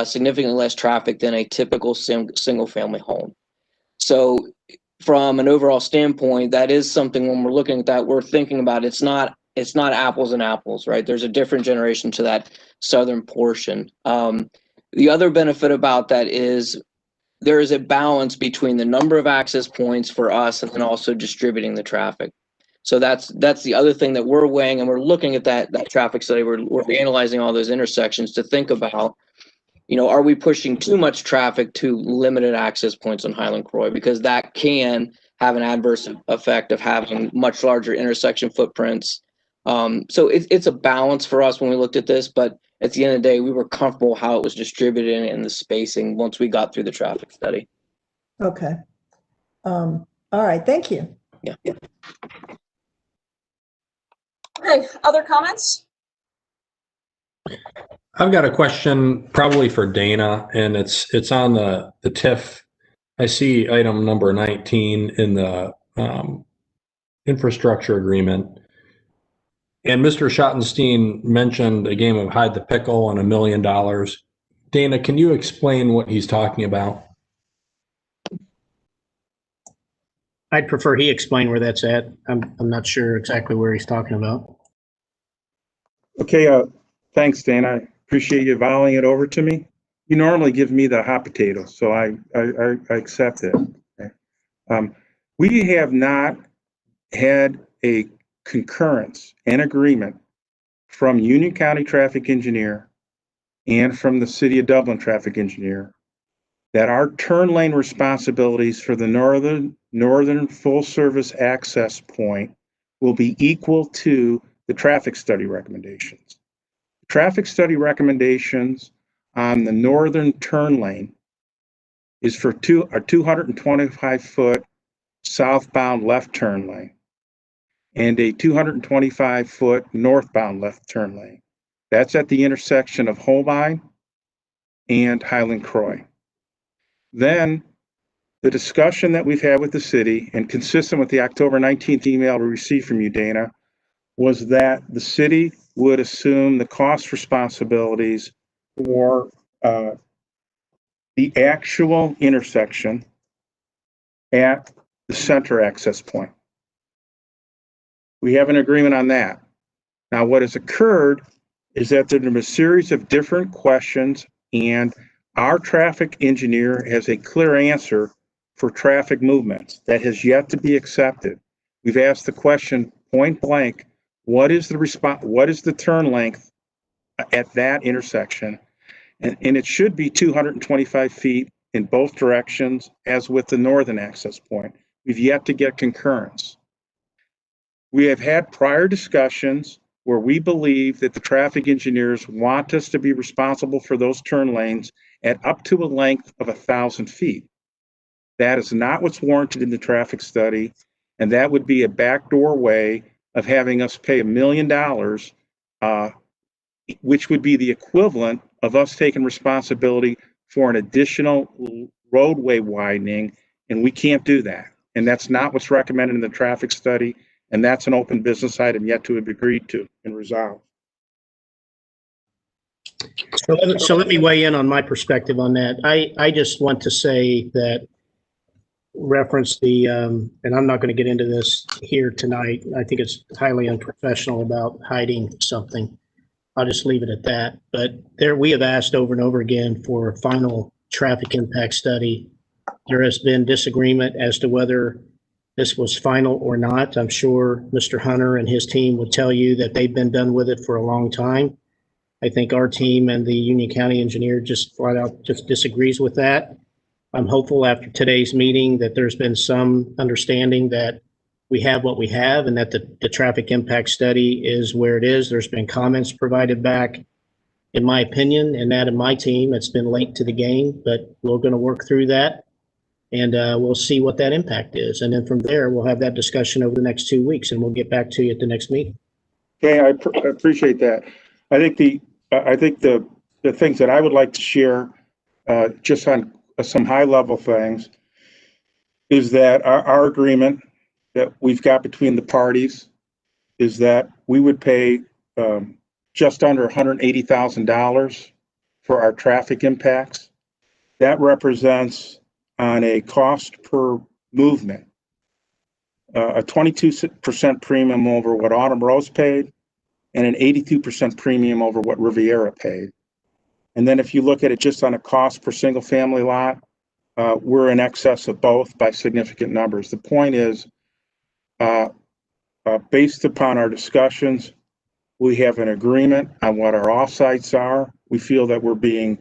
significantly less traffic than a typical single family home. So from an overall standpoint, that is something when we're looking at that, we're thinking about it's not apples and apples, right? There's a different generation to that southern portion. The other benefit about that is there is a balance between the number of access points for us and then also distributing the traffic. So that's the other thing that we're weighing, and we're looking at that traffic study. We're analyzing all those intersections to think about, are we pushing too much traffic to limited access points on Highland Croy? Because that can have an adverse effect of having much larger intersection footprints. So it's a balance for us when we looked at this, but at the end of the day, we were comfortable how it was distributed and the spacing once we got through the traffic study. Okay. All right. Thank you. Yeah. Okay, other comments? I've got a question probably for Dana, and it's on the TIF. I see item number 19 in the infrastructure agreement. And Mr. Schottenstein mentioned a game of hide the pickle and $1 million. Dana, can you explain what he's talking about? I'd prefer he explain where that's at. I'm not sure exactly where he's talking about. Okay, thanks, Dan. I appreciate you volleying it over to me. You normally give me the hot potato, so I accept it. Okay. We have not had a concurrence and agreement from Union County Traffic Engineer and from the City of Dublin Traffic Engineer that our turn lane responsibilities for the northern full service access point will be equal to the traffic study recommendations. Traffic study recommendations on the northern turn lane is for a 225-foot southbound left turn lane and a 225-foot northbound left turn lane. That's at the intersection of Holbein and Highland Croy. Then the discussion that we've had with the city, and consistent with the October 19th email we received from you, Dana, was that the city would assume the cost responsibilities for the actual intersection at the center access point. We have an agreement on that. Now, what has occurred is that there have been a series of different questions, and our traffic engineer has a clear answer for traffic movements that has yet to be accepted. We've asked the question point blank, what is the turn length at that intersection? And it should be 225 feet in both directions, as with the northern access point. We've yet to get concurrence. We have had prior discussions where we believe that the traffic engineers want us to be responsible for those turn lanes at up to a length of 1,000 feet. That is not what's warranted in the traffic study, and that would be a backdoor way of having us pay $1 million, which would be the equivalent of us taking responsibility for an additional roadway widening, and we can't do that. And that's not what's recommended in the traffic study, and that's an open business item yet to be agreed to and resolved. So let me weigh in on my perspective on that. I just want to say that reference the, and I'm not going to get into this here tonight. I think it's highly unprofessional about hiding something. I'll just leave it at that. But there, we have asked over and over again for a final traffic impact study. There has been disagreement as to whether this was final or not. I'm sure Mr. Hunter and his team would tell you that they've been done with it for a long time. I think our team and the Union County engineer just flat out just disagrees with that. I'm hopeful after today's meeting that there's been some understanding that we have what we have and that the traffic impact study is where it is. There's been comments provided back, in my opinion, and that of my team. It's been late to the game, but we're going to work through that and we'll see what that impact is. And then from there, we'll have that discussion over the next 2 weeks and we'll get back to you at the next meeting. Okay, I appreciate that. I think the things that I would like to share just on some high level things is that our agreement that we've got between the parties is that we would pay just under $180,000 for our traffic impacts. That represents on a cost per movement a 22% premium over what Autumn Rose paid and an 82% premium over what Riviera paid. And then if you look at it just on a cost per single family lot, we're in excess of both by significant numbers. The point is, based upon our discussions, we have an agreement on what our offsites are. We feel that we're being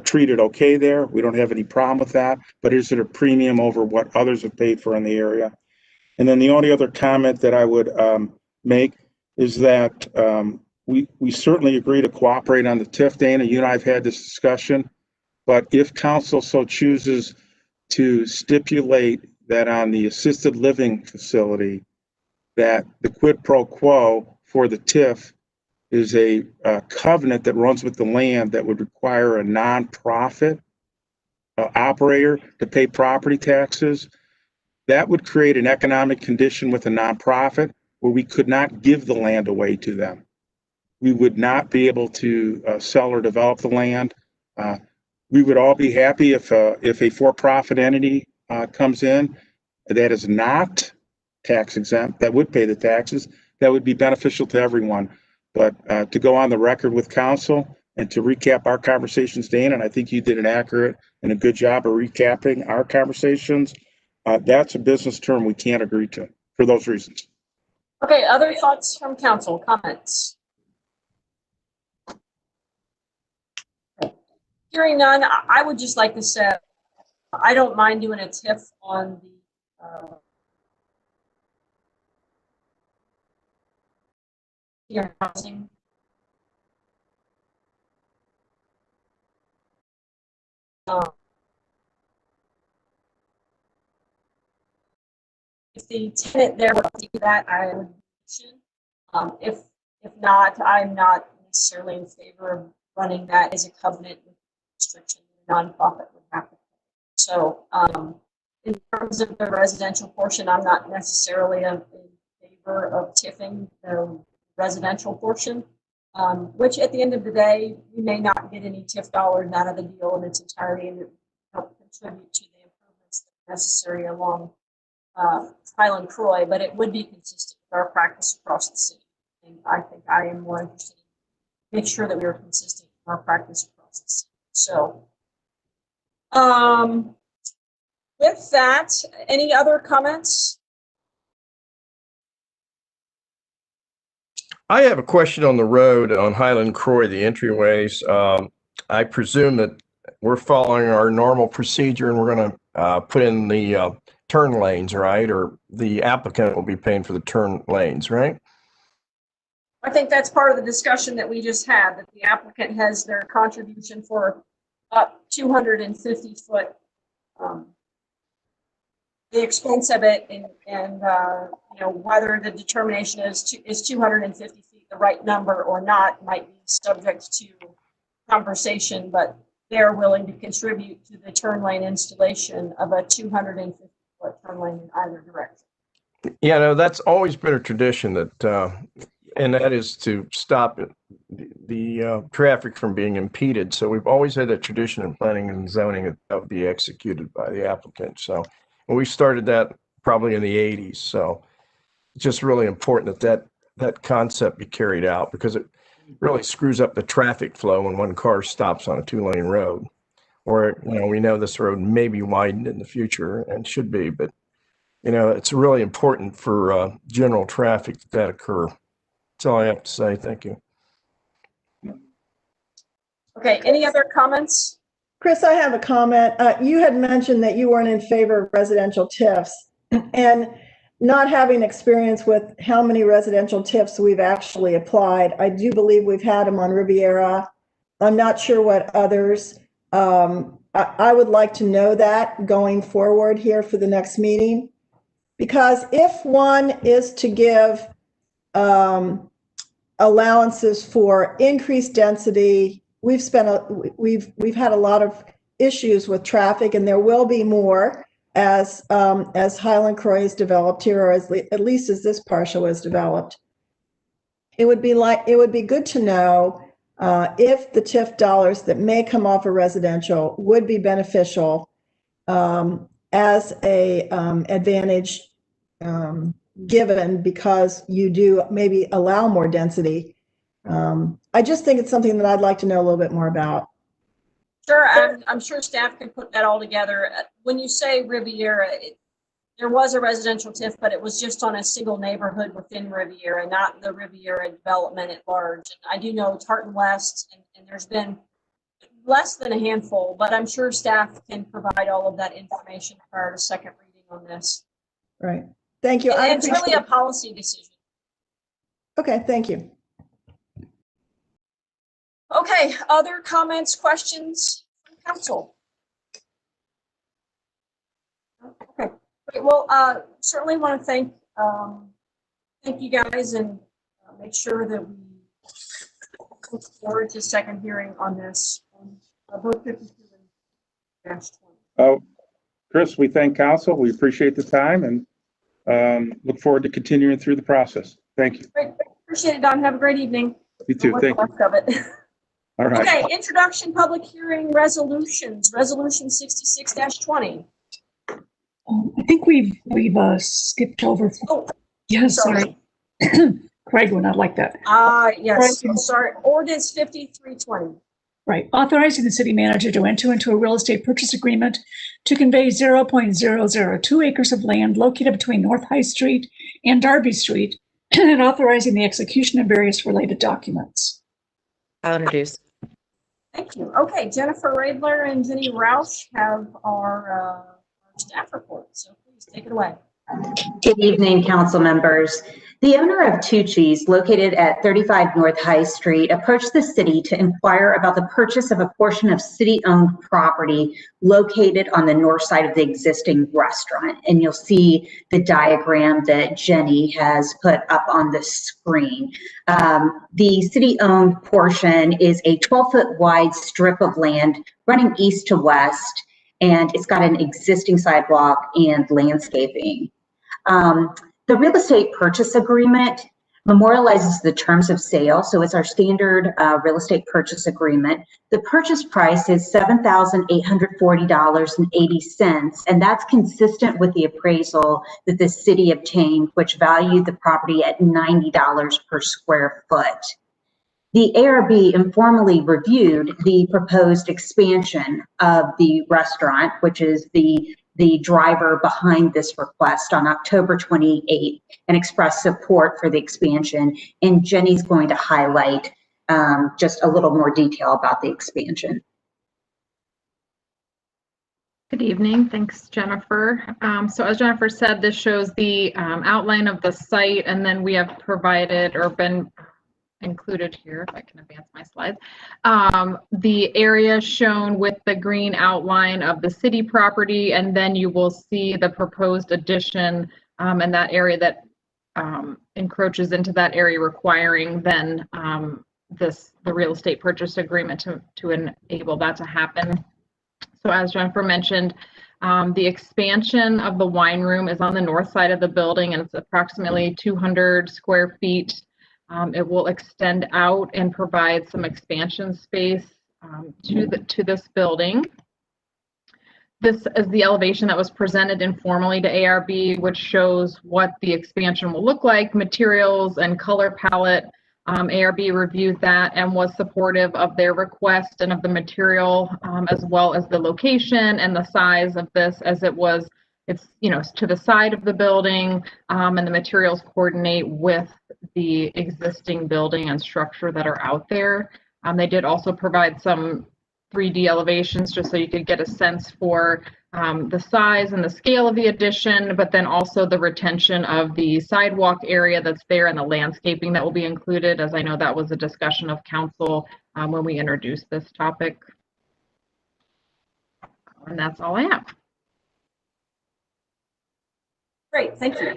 treated okay there. We don't have any problem with that, but is it a premium over what others have paid for in the area? And then the only other comment that I would make is that we certainly agree to cooperate on the TIF. Dana, you and I have had this discussion, but if council so chooses to stipulate that on the assisted living facility, that the quid pro quo for the TIF is a covenant that runs with the land that would require a nonprofit operator to pay property taxes, that would create an economic condition with a nonprofit where we could not give the land away to them. We would not be able to sell or develop the land. We would all be happy if a for-profit entity comes in that is not tax exempt, that would pay the taxes, that would be beneficial to everyone. but to go on the record with council and to recap our conversations, Dan, and I think you did an accurate and a good job of recapping our conversations. That's a business term we can't agree to for those reasons. Okay, other thoughts from council, comments? Hearing none, I would just like to say, I don't mind doing a TIF on the housing. If the tenant there would do that, I would. If not, I'm not necessarily in favor of running that as a covenant with restriction the nonprofit would have to pay. So in terms of the residential portion, I'm not necessarily in favor of TIFing the residential portion, which at the end of the day, we may not get any TIF dollars out of the deal in its entirety and help contribute to the improvements that are necessary along Highland Croy, but it would be consistent with our practice across the city. And I think I am more interested in make sure that we are consistent in our practice across the city. So with that, any other comments? I have a question on the road on Highland Croy, the entryways. I presume that we're following our normal procedure and we're going to put in the turn lanes, right? Or the applicant will be paying for the turn lanes, right? I think that's part of the discussion that we just had, that the applicant has their contribution for up 250 foot, the expense of it, and you know, whether the determination is 250 feet the right number or not might be subject to conversation, but they're willing to contribute to the turn lane installation of a 250 foot turn lane in either direction. Yeah, no, that's always been a tradition that, and that is to stop the traffic from being impeded. So we've always had that tradition in planning and zoning that would be executed by the applicant. So we started that probably in the 80s. So it's just really important that concept be carried out, because it really screws up the traffic flow when one car stops on a 2-lane road. Or, you know, we know this road may be widened in the future and should be, but you know, it's really important for general traffic that occur. That's all I have to say. Thank you. Okay, any other comments? Chris, I have a comment. You had mentioned that you weren't in favor of residential TIFs, and not having experience with how many residential TIFs we've actually applied. I do believe we've had them on Riviera. I'm not sure what others. I would like to know that going forward here for the next meeting. Because if one is to give allowances for increased density, we've had a lot of issues with traffic, and there will be more as Highland Croy is developed here, or at least as this partial is developed. It would be good to know if the TIF dollars that may come off of residential would be beneficial as a advantage given because you do maybe allow more density. I just think it's something that I'd like to know a little bit more about. Sure, I'm sure staff can put that all together. When you say Riviera, there was a residential TIF, but it was just on a single neighborhood within Riviera, not the Riviera development at large. And I do know Tartan West, and there's been less than a handful, but I'm sure staff can provide all of that information prior to second reading on this. Right. Thank you. And it's really a policy decision. Okay, thank you. Okay, other comments, questions from council? Okay, great. Well, certainly want to thank you guys, and make sure that we look forward to second hearing on this. Both 52 and -20. Oh, Chris, we thank council. We appreciate the time and look forward to continuing through the process. Thank you. Great. Appreciate it, Don. Have a great evening. You too. Thank you. Of it. All right. Okay, introduction, public hearing, resolutions. Resolution 66-20. I think we've skipped over. Oh, yes, sorry. Craig would not like that. Yes, I'm sorry, ordinance 5320. Right. Authorizing the city manager to enter into a real estate purchase agreement to convey 0.002 acres of land located between North High Street and Darby Street, and authorizing the execution of various related documents. I'll introduce. Thank you. Okay, Jennifer Radler and Jenny Rouse have our staff report, so please take it away. Good evening, council members. The owner of Tucci's, located at 35 North High Street, approached the city to inquire about the purchase of a portion of city-owned property located on the north side of the existing restaurant. And you'll see the diagram that Jenny has put up on the screen. The city-owned portion is a 12-foot wide strip of land running east to west, and it's got an existing sidewalk and landscaping. The real estate purchase agreement memorializes the terms of sale. So it's our standard real estate purchase agreement. The purchase price is $7,840.80, and that's consistent with the appraisal that the city obtained, which valued the property at $90 per square foot. The ARB informally reviewed the proposed expansion of the restaurant, which is the driver behind this request, on October 28th, and expressed support for the expansion. And Jenny's going to highlight just a little more detail about the expansion. Good evening. Thanks, Jennifer. So as Jennifer said, this shows the outline of the site, and then we have provided or been included here, if I can advance my slides, the area shown with the green outline of the city property, and then you will see the proposed addition and that area that encroaches into that area, requiring then the real estate purchase agreement to enable that to happen. So as Jennifer mentioned, the expansion of the wine room is on the north side of the building, and it's approximately 200 square feet. It will extend out and provide some expansion space to this building. This is the elevation that was presented informally to ARB, which shows what the expansion will look like, materials and color palette. ARB reviewed that and was supportive of their request and of the material, as well as the location and the size of this, as it's to the side of the building, and the materials coordinate with the existing building and structure that are out there. They did also provide some 3D elevations just so you could get a sense for the size and the scale of the addition, but then also the retention of the sidewalk area that's there and the landscaping that will be included, as I know that was a discussion of council when we introduced this topic. And that's all I have. Great, thank you.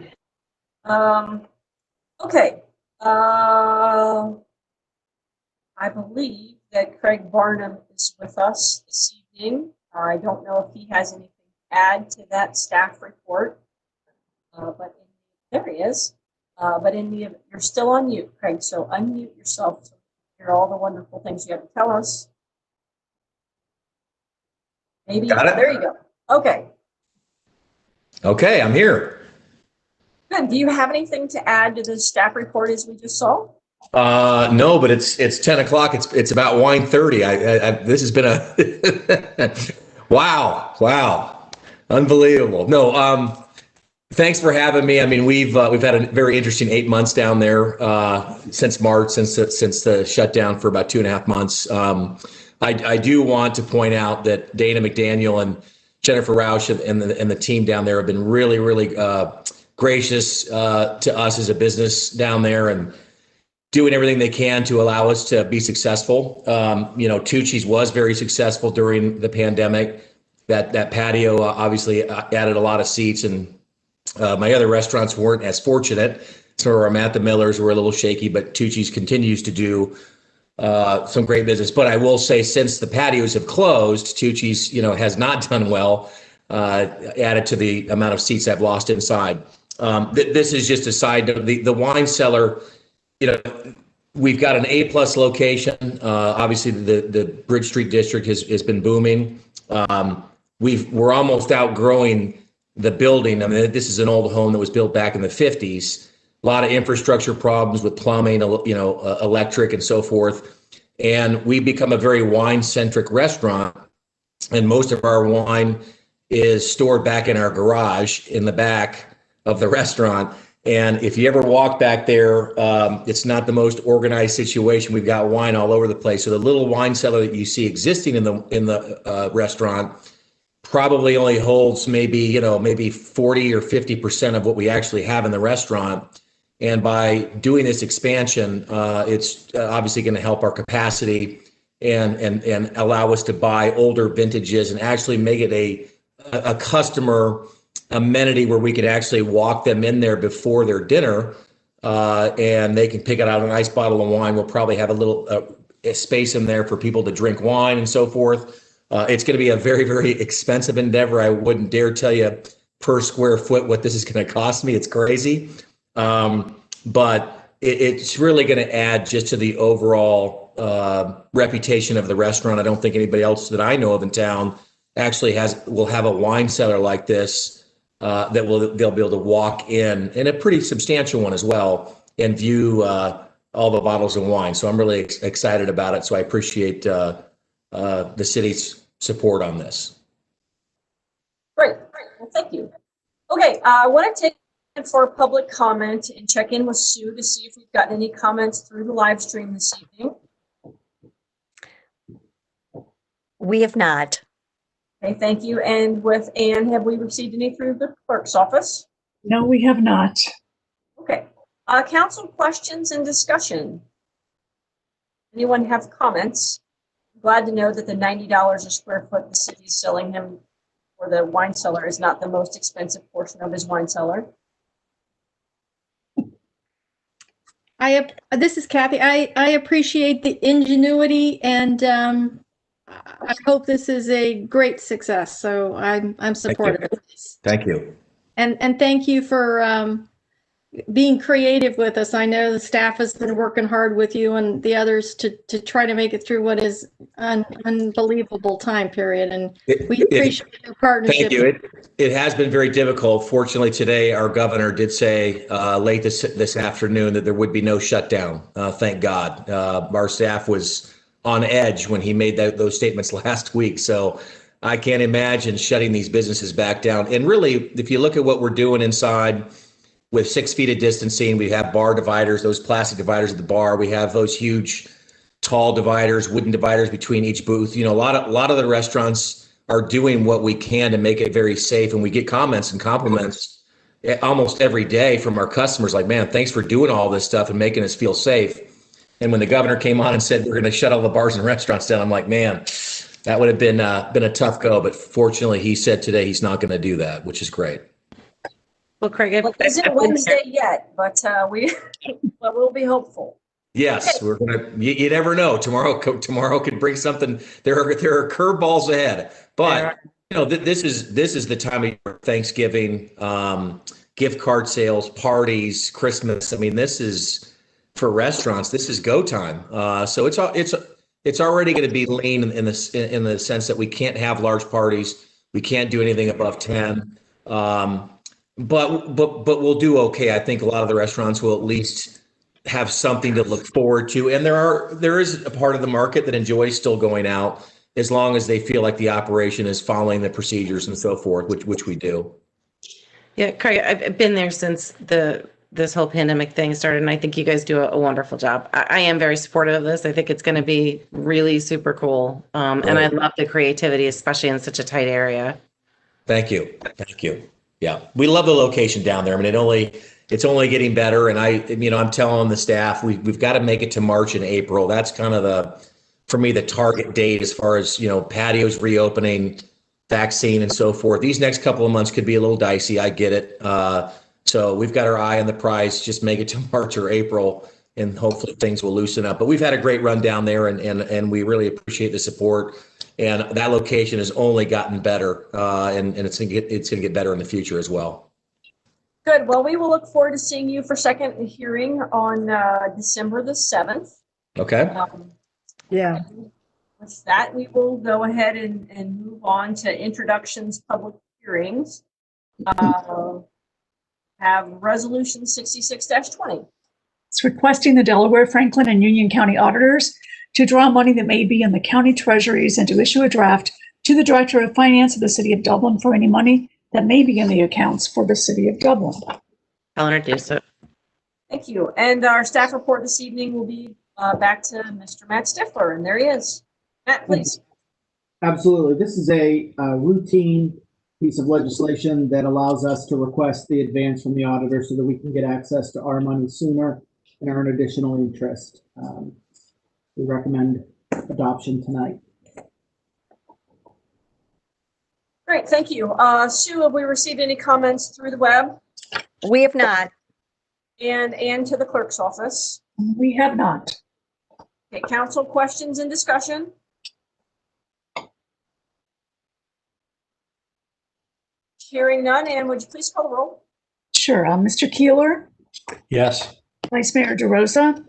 Okay. I believe that Craig Barnum is with us this evening. I don't know if he has anything to add to that staff report, but there he is. But you're still on mute, Craig, so unmute yourself so you hear all the wonderful things you have to tell us. Maybe, got it? There you go. Okay. Okay, I'm here. Good. Do you have anything to add to the staff report as we just saw? No, but it's 10 o'clock. It's about wine 30. This has been a wow, unbelievable. No, thanks for having me. I mean, we've had a very interesting 8 months down there since March, since the shutdown for about 2.5 months. I do want to point out that Dana McDaniel and Jennifer Rausch and the team down there have been really gracious to us as a business down there and doing everything they can to allow us to be successful. Tucci's was very successful during the pandemic. That patio obviously added a lot of seats, and my other restaurants weren't as fortunate. Some of our Matt the Millers were a little shaky, but Tucci's continues to do some great business. But I will say, since the patios have closed, Tucci's has not done well, added to the amount of seats I've lost inside. This is just a side note. The wine cellar, we've got an A+ location. Obviously, the Bridge Street district has been booming. We're almost outgrowing the building. I mean, this is an old home that was built back in the 50s. a lot of infrastructure problems with plumbing, electric and so forth. And we become a very wine-centric restaurant. And most of our wine is stored back in our garage in the back of the restaurant. And if you ever walk back there, it's not the most organized situation. We've got wine all over the place. So the little wine cellar that you see existing in the restaurant probably only holds maybe 40 or 50% of what we actually have in the restaurant. And by doing this expansion, it's obviously going to help our capacity and allow us to buy older vintages and actually make it a customer amenity where we could actually walk them in there before their dinner, and they can pick out a nice bottle of wine. We'll probably have a little space in there for people to drink wine and so forth. It's going to be a very, very expensive endeavor. I wouldn't dare tell you per square foot what this is going to cost me. It's crazy. But it's really going to add just to the overall reputation of the restaurant. I don't think anybody else that I know of in town actually will have a wine cellar like this that they'll be able to walk in, and a pretty substantial one as well, and view all the bottles of wine. So I'm really excited about it. So I appreciate the city's support on this. Great. Well, thank you. Okay, I want to take for public comment and check in with Sue to see if we've gotten any comments through the live stream this evening. We have not. Okay, thank you. And with Anne, have we received any through the clerk's office? No, we have not. Okay. Council questions and discussion. Anyone have comments? I'm glad to know that the $90 a square foot the city is selling him for the wine cellar is not the most expensive portion of his wine cellar. This is Kathy. I appreciate the ingenuity, and I hope this is a great success. So I'm supportive of this. Thank you. And thank you for being creative with us. I know the staff has been working hard with you and the others to try to make it through what is an unbelievable time period. And we appreciate your partnership. Thank you. It has been very difficult. Fortunately, today our governor did say late this afternoon that there would be no shutdown. Thank God. Our staff was on edge when he made those statements last week. So I can't imagine shutting these businesses back down. And really, if you look at what we're doing inside, with 6 feet of distancing, we have bar dividers, those plastic dividers at the bar. We have those huge, tall dividers, wooden dividers between each booth. You know, a lot of the restaurants are doing what we can to make it very safe, and we get comments and compliments almost every day from our customers, like, "Man, thanks for doing all this stuff and making us feel safe." And when the governor came on and said we're going to shut all the bars and restaurants down, I'm like, man, that would have been a tough go. But fortunately, he said today he's not going to do that, which is great. Well, Craig, Well, it isn't Wednesday yet, but but we'll be hopeful. Yes, we're gonna. You never know. Tomorrow could bring something. There are curveballs ahead, but you know this is the time of year, Thanksgiving, gift card sales, parties, Christmas. I mean, this is for restaurants. This is go time. So it's already going to be lean in the sense that we can't have large parties. We can't do anything above 10. But we'll do okay. I think a lot of the restaurants will at least have something to look forward to. And there is a part of the market that enjoys still going out as long as they feel like the operation is following the procedures and so forth, which we do. Yeah, Craig, I've been there since this whole pandemic thing started, and I think you guys do a wonderful job. I am very supportive of this. I think it's going to be really super cool. And I love the creativity, especially in such a tight area. Thank you. Thank you. Yeah, we love the location down there. I mean, it's only getting better. And I'm telling the staff, we've got to make it to March and April. That's kind of for me, the target date as far as, patios reopening, vaccine and so forth. These next couple of months could be a little dicey. I get it. So we've got our eye on the prize. Just make it to March or April, and hopefully things will loosen up. But we've had a great run down there, and we really appreciate the support. And that location has only gotten better, and it's going to get better in the future as well. Good. Well, we will look forward to seeing you for second hearing on December the 7th. Okay. Yeah. With that, we will go ahead and move on to introductions, public hearings. I have Resolution 66-20. It's requesting the Delaware, Franklin, and Union County auditors to draw money that may be in the county treasuries and to issue a draft to the Director of Finance of the City of Dublin for any money that may be in the accounts for the City of Dublin. I'll introduce it. Thank you. And our staff report this evening will be back to Mr. Matt Stifler, and there he is. Matt, please. Absolutely. This is a routine piece of legislation that allows us to request the advance from the auditor so that we can get access to our money sooner and earn additional interest. We recommend adoption tonight. Great, thank you. Sue, have we received any comments through the web? We have not. And to the clerk's office? We have not. Okay, council questions and discussion? Hearing none, Ann, would you please call the roll? Sure. Mr. Keeler, Yes. Vice Mayor DeRosa,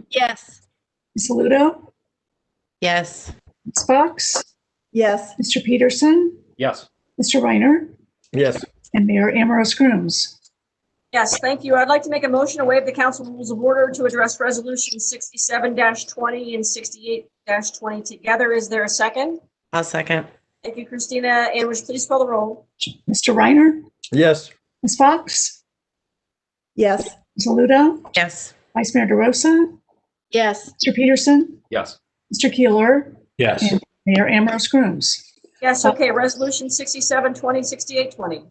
Yes. Ms. Ludo, Yes. Ms. Fox, Yes. Mr. Peterson, Yes. Mr. Reiner, Yes. and Mayor Ambrose Grooms. Yes, thank you. I'd like to make a motion to waive the council rules of order to address Resolution 67-20 and 68-20 together. Is there a second? I'll second. Thank you, Christina. And would you please call the roll? Mr. Reiner, Yes. Ms. Fox, Yes. Ms. Ludo, Yes. Vice Mayor DeRosa, Yes. Mr. Peterson, Yes. Mr. Keeler, Yes. and Mayor Ambrose Grooms. Yes, okay. Resolution 67-20, 68-20.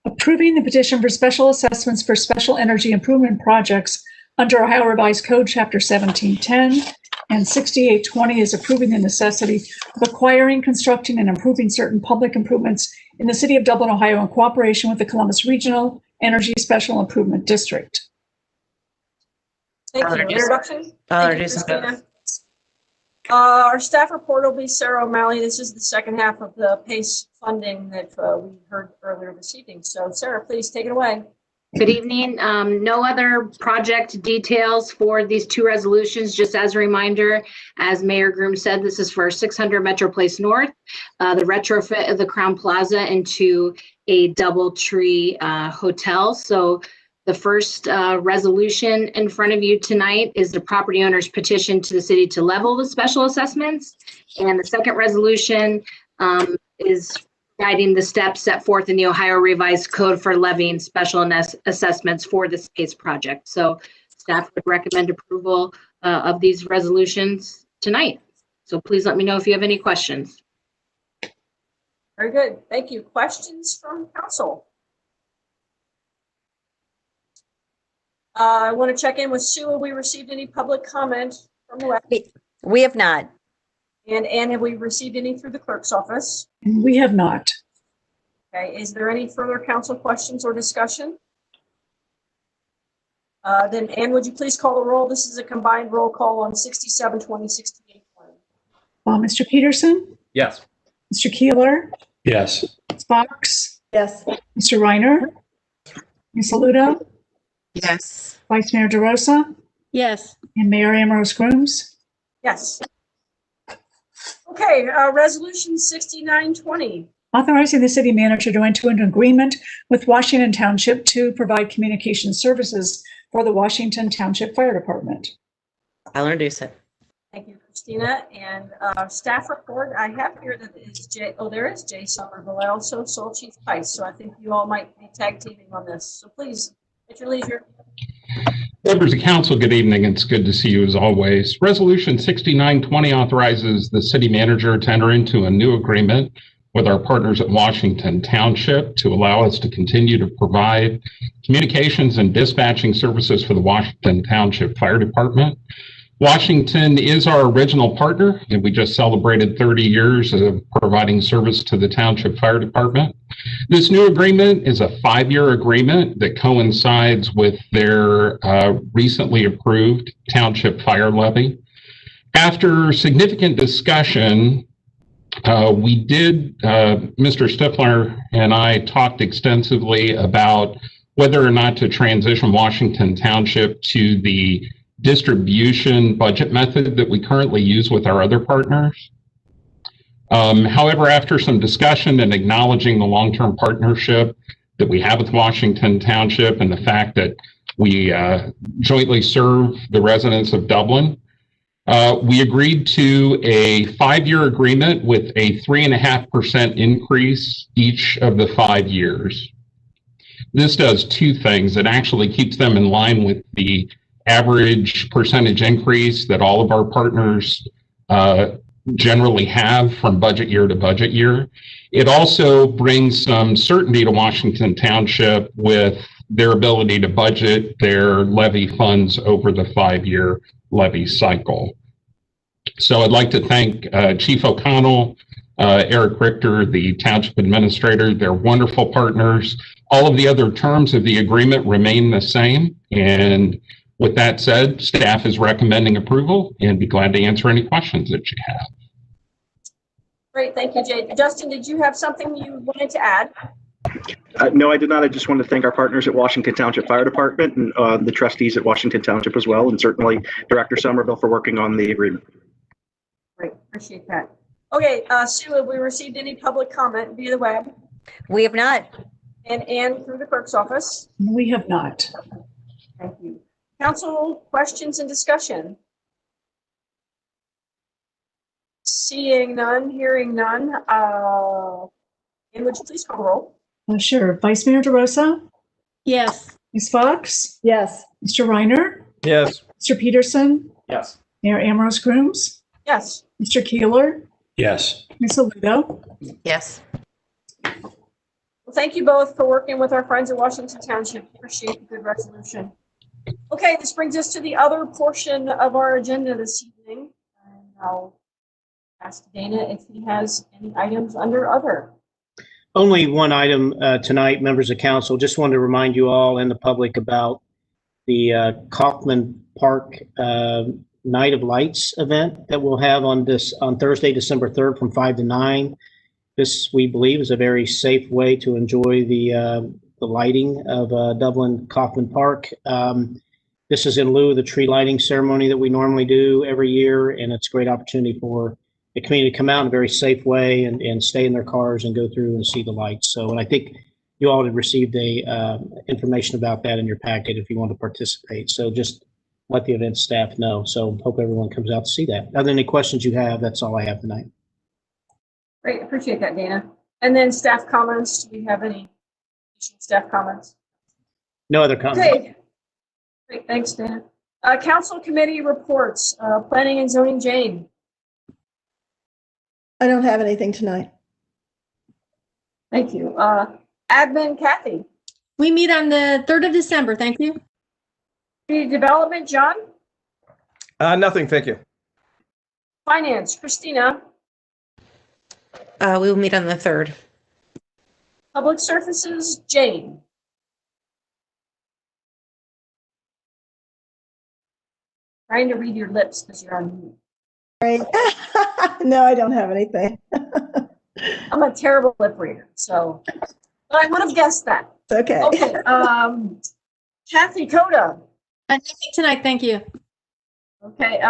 Approving the petition for special assessments for special energy improvement projects under Ohio Revised Code, Chapter 1710, and 6820 is approving the necessity of acquiring, constructing, and improving certain public improvements in the City of Dublin, Ohio, in cooperation with the Columbus Regional Energy Special Improvement District. Thank you. Introduction? Thank you, Introduce Christina. Our staff report will be Sarah O'Malley. This is the second half of the PACE funding that we heard earlier this evening. So Sarah, please take it away. Good evening. No other project details for these two resolutions. Just as a reminder, as Mayor Groom said, this is for 600 Metro Place North, the retrofit of the Crown Plaza into a DoubleTree hotel. So the first resolution in front of you tonight is the property owner's petition to the city to level the special assessments. And the second resolution is guiding the steps set forth in the Ohio Revised Code for levying special assessments for this PACE project. So staff would recommend approval of these resolutions tonight. So please let me know if you have any questions. Very good. Thank you. Questions from council? I want to check in with Sue. Have we received any public comment from the web? We have not. And Ann, have we received any through the clerk's office? We have not. Okay, is there any further council questions or discussion? Then Ann, would you please call the roll? This is a combined roll call on 67-20, 68-20. Mr. Peterson, Yes. Mr. Keeler, Yes. Ms. Fox, Yes. Mr. Reiner, Ms. Ludo, Yes. Vice Mayor DeRosa, Yes. and Mayor Ambrose Grooms. Yes. Okay, resolution 69-20. Authorizing the city manager to enter into an agreement with Washington Township to provide communication services for the Washington Township Fire Department. I'll introduce it. Thank you, Christina. And staff report, I have here that is Jay. Oh, there is Jay Somerville. I also saw Chief Tice, so I think you all might be tag teaming on this. So please, at your leisure. Members of council, good evening. It's good to see you as always. Resolution 6920 authorizes the city manager to enter into a new agreement with our partners at Washington Township to allow us to continue to provide communications and dispatching services for the Washington Township Fire Department. Washington is our original partner, and we just celebrated 30 years of providing service to the Township Fire Department. This new agreement is a 5-year agreement that coincides with their recently approved Township Fire Levy. After significant discussion, Mr. Stifler and I talked extensively about whether or not to transition Washington Township to the distribution budget method that we currently use with our other partners. However, after some discussion and acknowledging the long-term partnership that we have with Washington Township and the fact that we jointly serve the residents of Dublin. We agreed to a 5-year agreement with a 3.5% increase each of the 5 years. This does two things. It actually keeps them in line with the average percentage increase that all of our partners generally have from budget year to budget year. It also brings some certainty to Washington Township with their ability to budget their levy funds over the 5-year levy cycle. So I'd like to thank Chief O'Connell, Eric Richter, the Township Administrator. They're wonderful partners. All of the other terms of the agreement remain the same. And with that said, staff is recommending approval and be glad to answer any questions that you have. Great, thank you, Jay. Justin, did you have something you wanted to add? No, I did not. I just want to thank our partners at Washington Township Fire Department and the trustees at Washington Township as well, and certainly Director Somerville for working on the agreement. Great, appreciate that. Okay, Sue, have we received any public comment via the web? We have not. And through the clerk's office? We have not. Thank you. Council questions and discussion? Seeing none, hearing none. And would you please call the roll? Sure. Vice Mayor DeRosa? Yes. Ms. Fox? Yes. Mr. Reiner? Yes. Mr. Peterson? Yes. Mayor Ambrose Grooms? Yes. Mr. Keeler? Yes. Ms. Aludo? Yes. Well, thank you both for working with our friends at Washington Township. Appreciate the good resolution. Okay, this brings us to the other portion of our agenda this evening. And I'll ask Dana if he has any items under other. Only one item tonight, members of council. Just wanted to remind you all and the public about the Kaufman Park Night of Lights event that we'll have on Thursday, December 3rd from 5 to 9. This, we believe, is a very safe way to enjoy the lighting of Dublin Kaufman Park. This is in lieu of the tree lighting ceremony that we normally do every year, and it's a great opportunity for the community to come out in a very safe way and stay in their cars and go through and see the lights. So, and I think you all have received information about that in your packet if you want to participate. So just let the event staff know. So hope everyone comes out to see that. Are there any questions you have? That's all I have tonight. Great, appreciate that, Dana. And then staff comments. Do we have any staff comments? No other comments. Okay. Great, thanks, Dana. Council committee reports. Planning and zoning, Jane. I don't have anything tonight. Thank you. Admin, Kathy. We meet on the 3rd of December. Thank you. Community development, John. Nothing, thank you. Finance, Christina. We will meet on the 3rd. Public services, Jane. Trying to read your lips because you're on mute. Right. No, I don't have anything. I'm a terrible lip reader, so but I would have guessed that. Okay. Okay. Kathy, Coda. Nothing tonight. Thank you. Okay.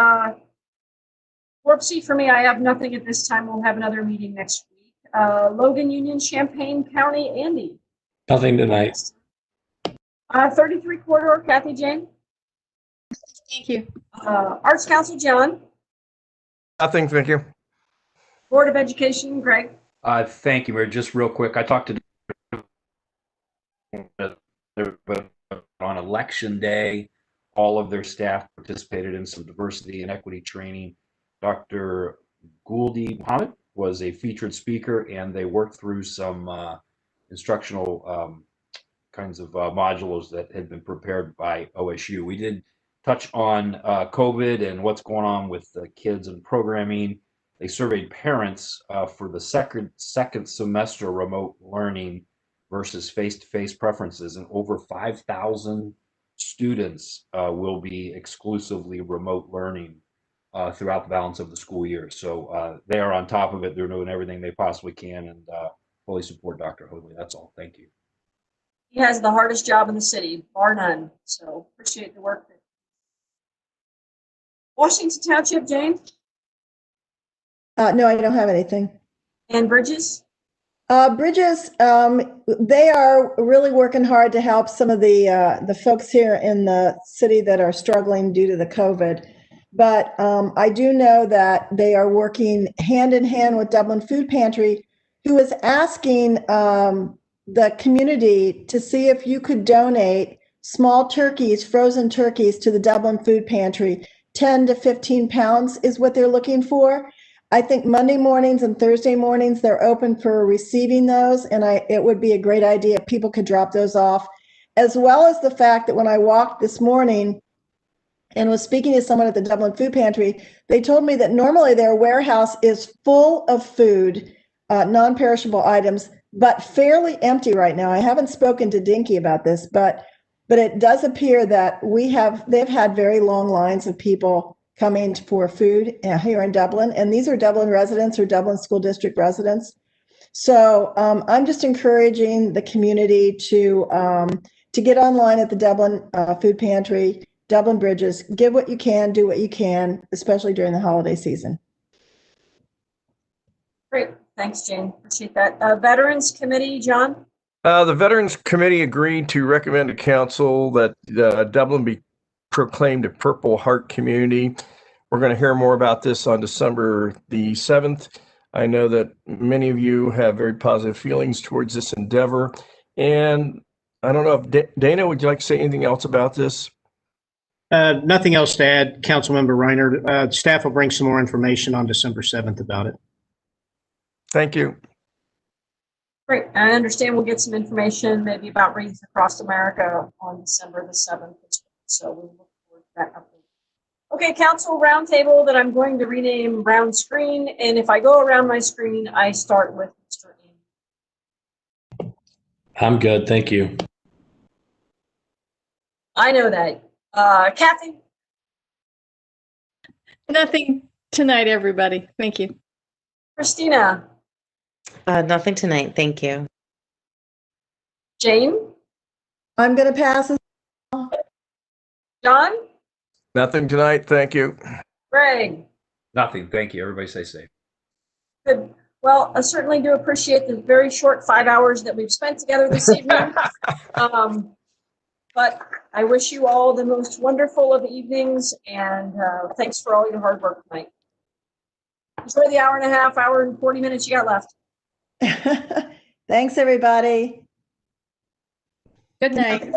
Whoopsie for me. I have nothing at this time. We'll have another meeting next week. Logan Union, Champaign County, Andy. Nothing tonight. 33 corridor, Kathy Jane. Thank you. Arts Council, John. Nothing, thank you. Board of Education, Greg. Thank you, Mayor. Just real quick, I talked to on election day. All of their staff participated in some diversity and equity training. Dr. Gouldi Muhammad was a featured speaker, and they worked through some instructional kinds of modules that had been prepared by OSU. We did touch on COVID and what's going on with the kids and programming. They surveyed parents for the second semester remote learning versus face-to-face preferences, and over 5,000 students will be exclusively remote learning throughout the balance of the school year. So they are on top of it. They're doing everything they possibly can, and fully support Dr. Hoadley. That's all. Thank you. He has the hardest job in the city, bar none. So appreciate the work. Washington Township, Jane. No, I don't have anything. And Bridges. Bridges, they are really working hard to help some of the folks here in the city that are struggling due to the COVID. But I do know that they are working hand in hand with Dublin Food Pantry, who is asking the community to see if you could donate small turkeys, frozen turkeys, to the Dublin Food Pantry. 10 to 15 pounds is what they're looking for. I think Monday mornings and Thursday mornings, they're open for receiving those. And it would be a great idea if people could drop those off, as well as the fact that when I walked this morning and was speaking to someone at the Dublin Food Pantry, they told me that normally their warehouse is full of food, non-perishable items, but fairly empty right now. I haven't spoken to Dinky about this, but it does appear that they've had very long lines of people coming for food here in Dublin, and these are Dublin residents or Dublin School District residents. So I'm just encouraging the community to get online at the Dublin Food Pantry, Dublin Bridges, give what you can, do what you can, especially during the holiday season. Great, thanks, Jane. Appreciate that. Veterans Committee, John? The Veterans Committee agreed to recommend to council that Dublin be proclaimed a Purple Heart community. We're going to hear more about this on December the 7th. I know that many of you have very positive feelings towards this endeavor. And I don't know if Dana, would you like to say anything else about this? Nothing else to add, Councilmember Reiner. Staff will bring some more information on December 7th about it. Thank you. Great. I understand we'll get some information maybe about Wreaths Across America on December the 7th. So we look forward to that update. Okay, council roundtable that I'm going to rename round screen. And if I go around my screen, I start with Mr. Amy. I'm good, thank you. I know that. Kathy? Nothing tonight, everybody. Thank you. Christina? Nothing tonight. Thank you. Jane? I'm going to pass. John? Nothing tonight. Thank you. Greg? Nothing. Thank you. Everybody stay safe. Good. Well, I certainly do appreciate the very short 5 hours that we've spent together this evening. But I wish you all the most wonderful of evenings, and thanks for all your hard work tonight. Enjoy the hour and a half, hour and 40 minutes you got left. Thanks, everybody. Good night.